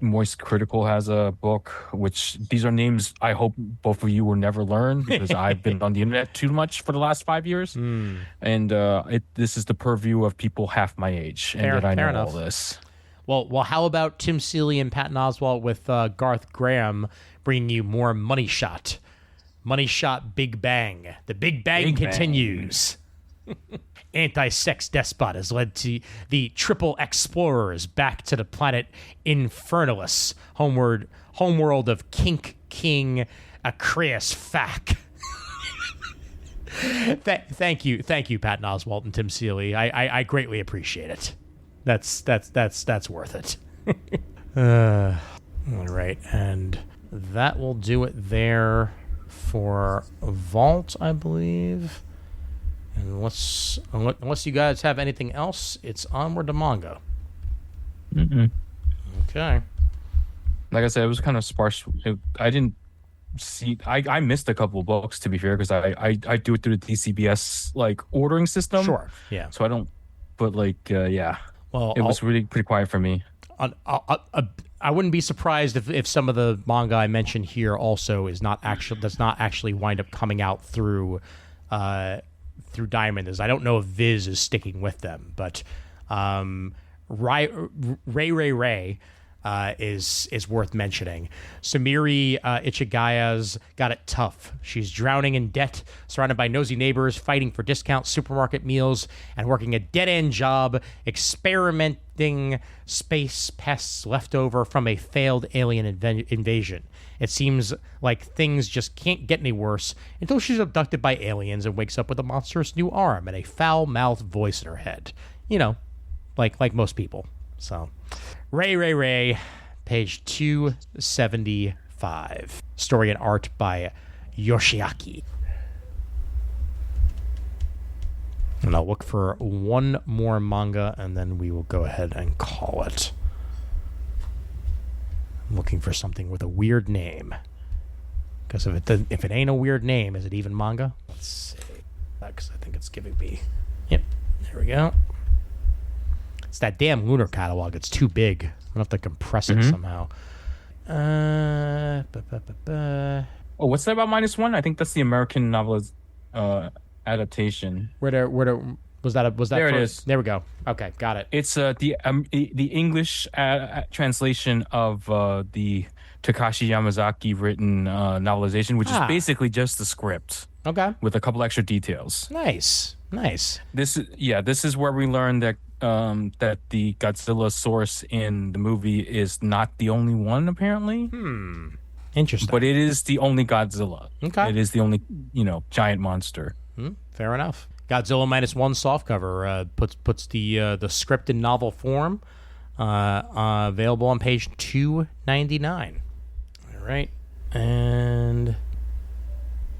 Moist Critical has a book, which these are names I hope both of you will never learn, because I've been on the internet too much for the last 5 years. And this is the purview of people half my age, and Fair- that I fair know all enough. this. Well, how about Tim Seeley and Patton Oswalt with Garth Graham bringing you more Money Shot? Money Shot Big Bang. The Big Bang Big Bang. continues. Anti-sex despot has led to the triple explorers back to the planet Infernalis, homeworld of Kink King Acreus Fack. Thank you, Patton Oswalt and Tim Seeley. I greatly appreciate it. That's worth it. All right, and that will do it there for Vault, I believe. Unless you guys have anything else, it's onward to manga. Okay. Like I said, it was kind of sparse. I didn't see. I missed a couple of books, to be fair, because I do it through the DCBS like ordering system. Sure. Yeah. So I don't. But like, yeah. Well, It was really pretty quiet for me. I wouldn't be surprised if some of the manga I mentioned here also does not actually wind up coming out through Diamond. As I don't know if Viz is sticking with them, but Ray is worth mentioning. Sumiri Ichigaya's got it tough. She's drowning in debt, surrounded by nosy neighbors, fighting for discount supermarket meals, and working a dead-end job experimenting space pests left over from a failed alien invasion. It seems like things just can't get any worse until she's abducted by aliens and wakes up with a monstrous new arm and a foul-mouthed voice in her head. You know, like most people. So, Ray, page 275. Story and art by Yoshiaki. And I'll look for one more manga, and then we will go ahead and call it. I'm looking for something with a weird name. Because if it ain't a weird name, is it even manga? Let's see. Because I think it's giving me... Yep, there we go. It's that damn Lunar catalog. It's too big. I'm going to have to compress it somehow. Oh, what's that about -1? I think that's the American novelist adaptation. Where was that? There it is. There we go. Okay, got it. It's the English translation of the Takashi Yamazaki written novelization, which is basically just the script. Okay. With a couple extra details. Nice. This is where we learned that that the Godzilla source in the movie is not the only one, apparently. Interesting. But it is the only Godzilla. Okay. It is the only, giant monster. Fair enough. Godzilla -1 softcover puts the script in novel form, available on page 299. All right, and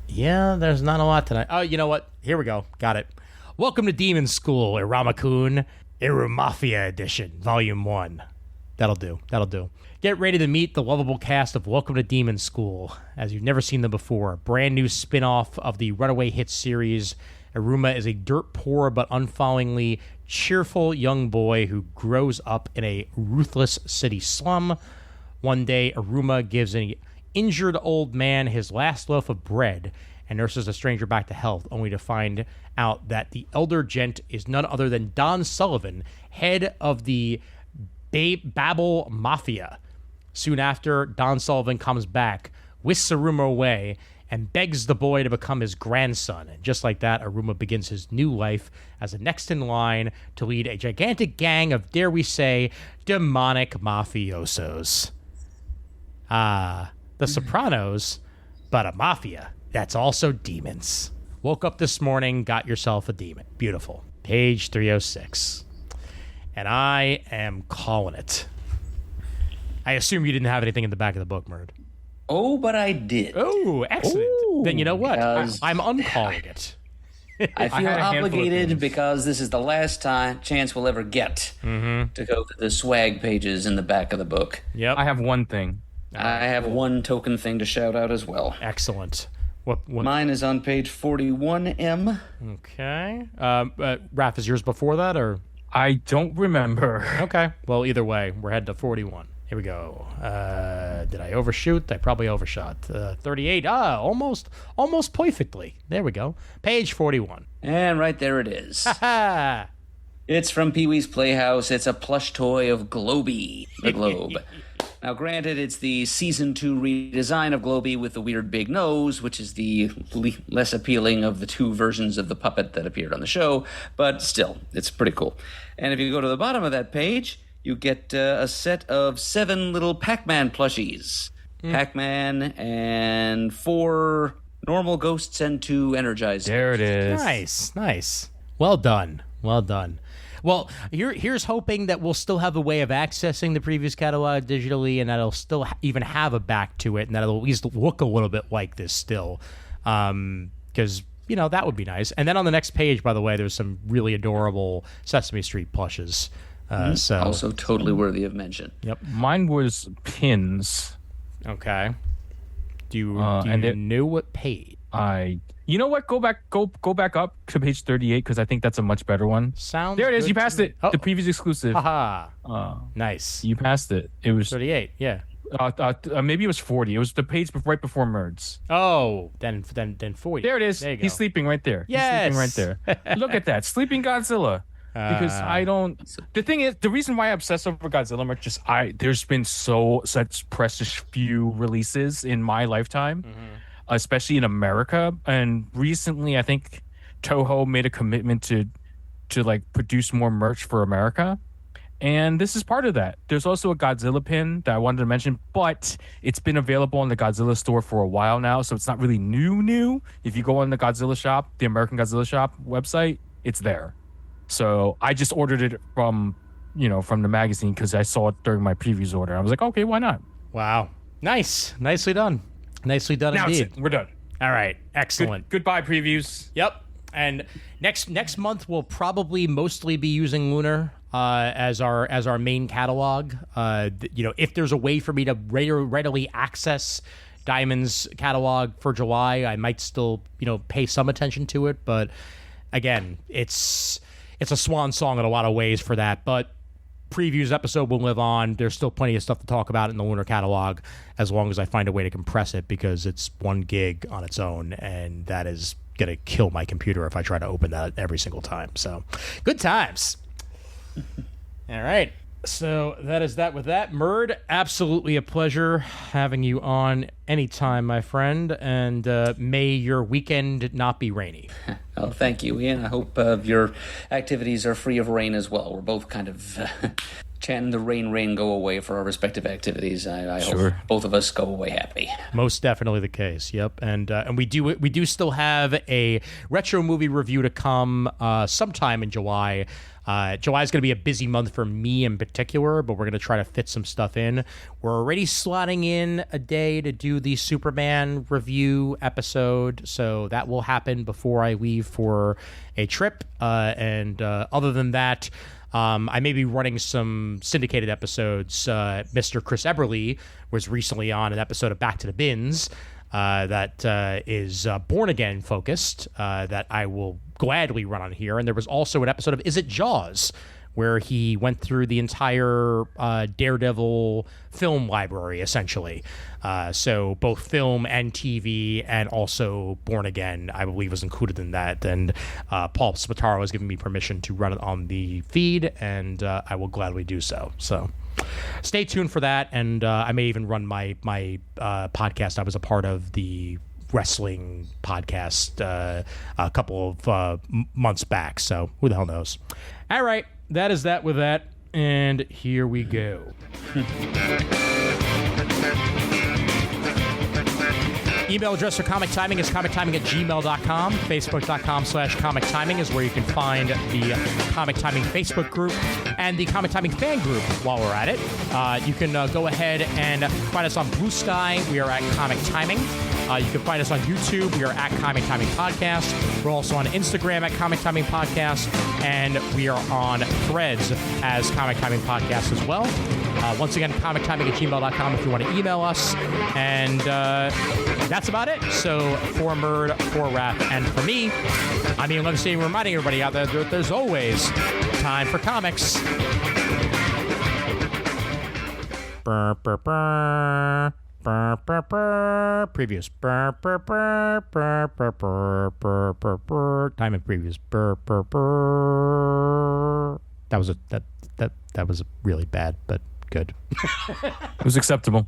yeah, there's not a lot tonight. Oh, you know what? Here we go. Got it. Welcome to Demon School, Irama-kun, Irumafia Edition, Volume 1. That'll do. Get ready to meet the lovable cast of Welcome to Demon School, as you've never seen them before. Brand new spin-off of the Runaway Hit series. Iruma is a dirt-poor but unfallingly cheerful young boy who grows up in a ruthless city slum. One day, Iruma gives an injured old man his last loaf of bread and nurses a stranger back to health, only to find out that the elder gent is none other than Don Sullivan, head of the Babel Mafia. Soon after, Don Sullivan comes back, whisks Iruma away, and begs the boy to become his grandson. And just like that, Iruma begins his new life as the next in line to lead a gigantic gang of, dare we say, demonic mafiosos. The Sopranos, but a mafia that's also demons. Woke up this morning, got yourself a demon. Beautiful. Page 306. And I am calling it. I assume you didn't have anything in the back of the book, Murd. Oh, but I did. Oh, excellent. Then you know what? I'm uncalling it. I feel obligated because this is the last chance we'll ever get to go to the swag pages in the back of the book. Yep. I have one thing. I have one token thing to shout out as well. Excellent. What? Mine is on page 41M. Okay. Raph, is yours before that, or? I don't remember. Okay. Well, either way, we're heading to 41. Here we go. Did I overshoot? I probably overshot. 38. Almost perfectly. There we go. Page 41. And right there it is. Ha! It's from Pee-wee's Playhouse. It's a plush toy of Globey, the globe. Now, granted, it's the Season 2 redesign of Globey with the weird big nose, which is the less appealing of the two versions of the puppet that appeared on the show, but still, it's pretty cool. And if you go to the bottom of that page, you get a set of 7 little Pac-Man plushies. Pac-Man and 4 normal ghosts and 2 energized. There it is. Nice. Well done. Well, here's hoping that we'll still have a way of accessing the previous catalog digitally, and that it'll still even have a back to it, and that it'll at least look a little bit like this still. Because, that would be nice. And then on the next page, by the way, there's some really adorable Sesame Street plushes. So also totally worthy of mention. Yep. Mine was pins. Okay. Do you know what page? You know what? Go back up to page 38 because I think that's a much better one. Sounds there it is. good You to passed me. it. Oh. The previous exclusive. Haha. Nice. You passed it. It was 38. Yeah. maybe it was 40. It was the page right before Merds. Oh, then 40. There it is. There you go. He's sleeping right there. Yes. He's sleeping right there. Look at that. Sleeping Godzilla. Because I don't. The thing is, the reason why I obsess over Godzilla merch is there's been such precious few releases in my lifetime, especially in America. And recently, I think Toho made a commitment to like produce more merch for America. And this is part of that. There's also a Godzilla pin that I wanted to mention, but it's been available in the Godzilla store for a while now, so it's not really new. If you go on the Godzilla shop, the American Godzilla shop website, it's there. So I just ordered it from the magazine because I saw it during my previews order. I was like, okay, why not? Wow. Nice. Nicely done. Nicely done Now indeed. we're done. All right. Excellent. Goodbye previews. Yep. And next month we'll probably mostly be using Lunar as our main catalog. If there's a way for me to readily access Diamond's catalog for July, I might still pay some attention to it. But again, it's a swan song in a lot of ways for that. But previews episode will live on. There's still plenty of stuff to talk about in the Lunar catalog as long as I find a way to compress it, because it's 1 gig on its own, and that is going to kill my computer if I try to open that every single time. So good times. All right. So that is that with that. Murd, absolutely a pleasure having you on anytime, my friend, and may your weekend not be rainy. Oh, thank you, Ian. I hope your activities are free of rain as well. We're both kind of chanting the rain, go away for our respective activities. I hope both of us go away happy. Most definitely the case. Yep, and we do still have a retro movie review to come sometime in July. July is going to be a busy month for me in particular, but we're going to try to fit some stuff in. We're already slotting in a day to do the Superman review episode, so that will happen before I leave for a trip. And other than that, I may be running some syndicated episodes. Mr. Chris Eberly was recently on an episode of Back to the Bins that is Born Again focused, that I will gladly run on here. And there was also an episode of Is It Jaws, where he went through the entire Daredevil film library, essentially. So both film and TV, and also Born Again, I believe, was included in that. And Paul Spataro has given me permission to run it on the feed, and I will gladly do so. So stay tuned for that, and I may even run my podcast I was a part of, the wrestling podcast, a couple of months back. So who the hell knows? All right, that is that with that, and here we go. Email address for Comic Timing is comictiming@gmail.com. Facebook.com/Comic Timing is where you can find the Comic Timing Facebook group and the Comic Timing fan group while we're at it. You can go ahead and find us on Blue Sky. We are at Comic Timing. You can find us on YouTube. We are at Comic Timing Podcast. We're also on Instagram at Comic Timing Podcast. And we are on Threads as Comic Timing Podcast as well. Once again, comictiming@gmail.com if you want to email us. And that's about it. So for Murd, for Raph, and for me, I'm Ian Levinstein, reminding everybody out there that there's always time for comics. Burr, burr, burr. Burr, burr, burr. Previews. Burr, burr, burr, burr, burr, burr, burr, burr, burr. Time and previews. Burr, burr, burr. That was really bad, but good. It was acceptable.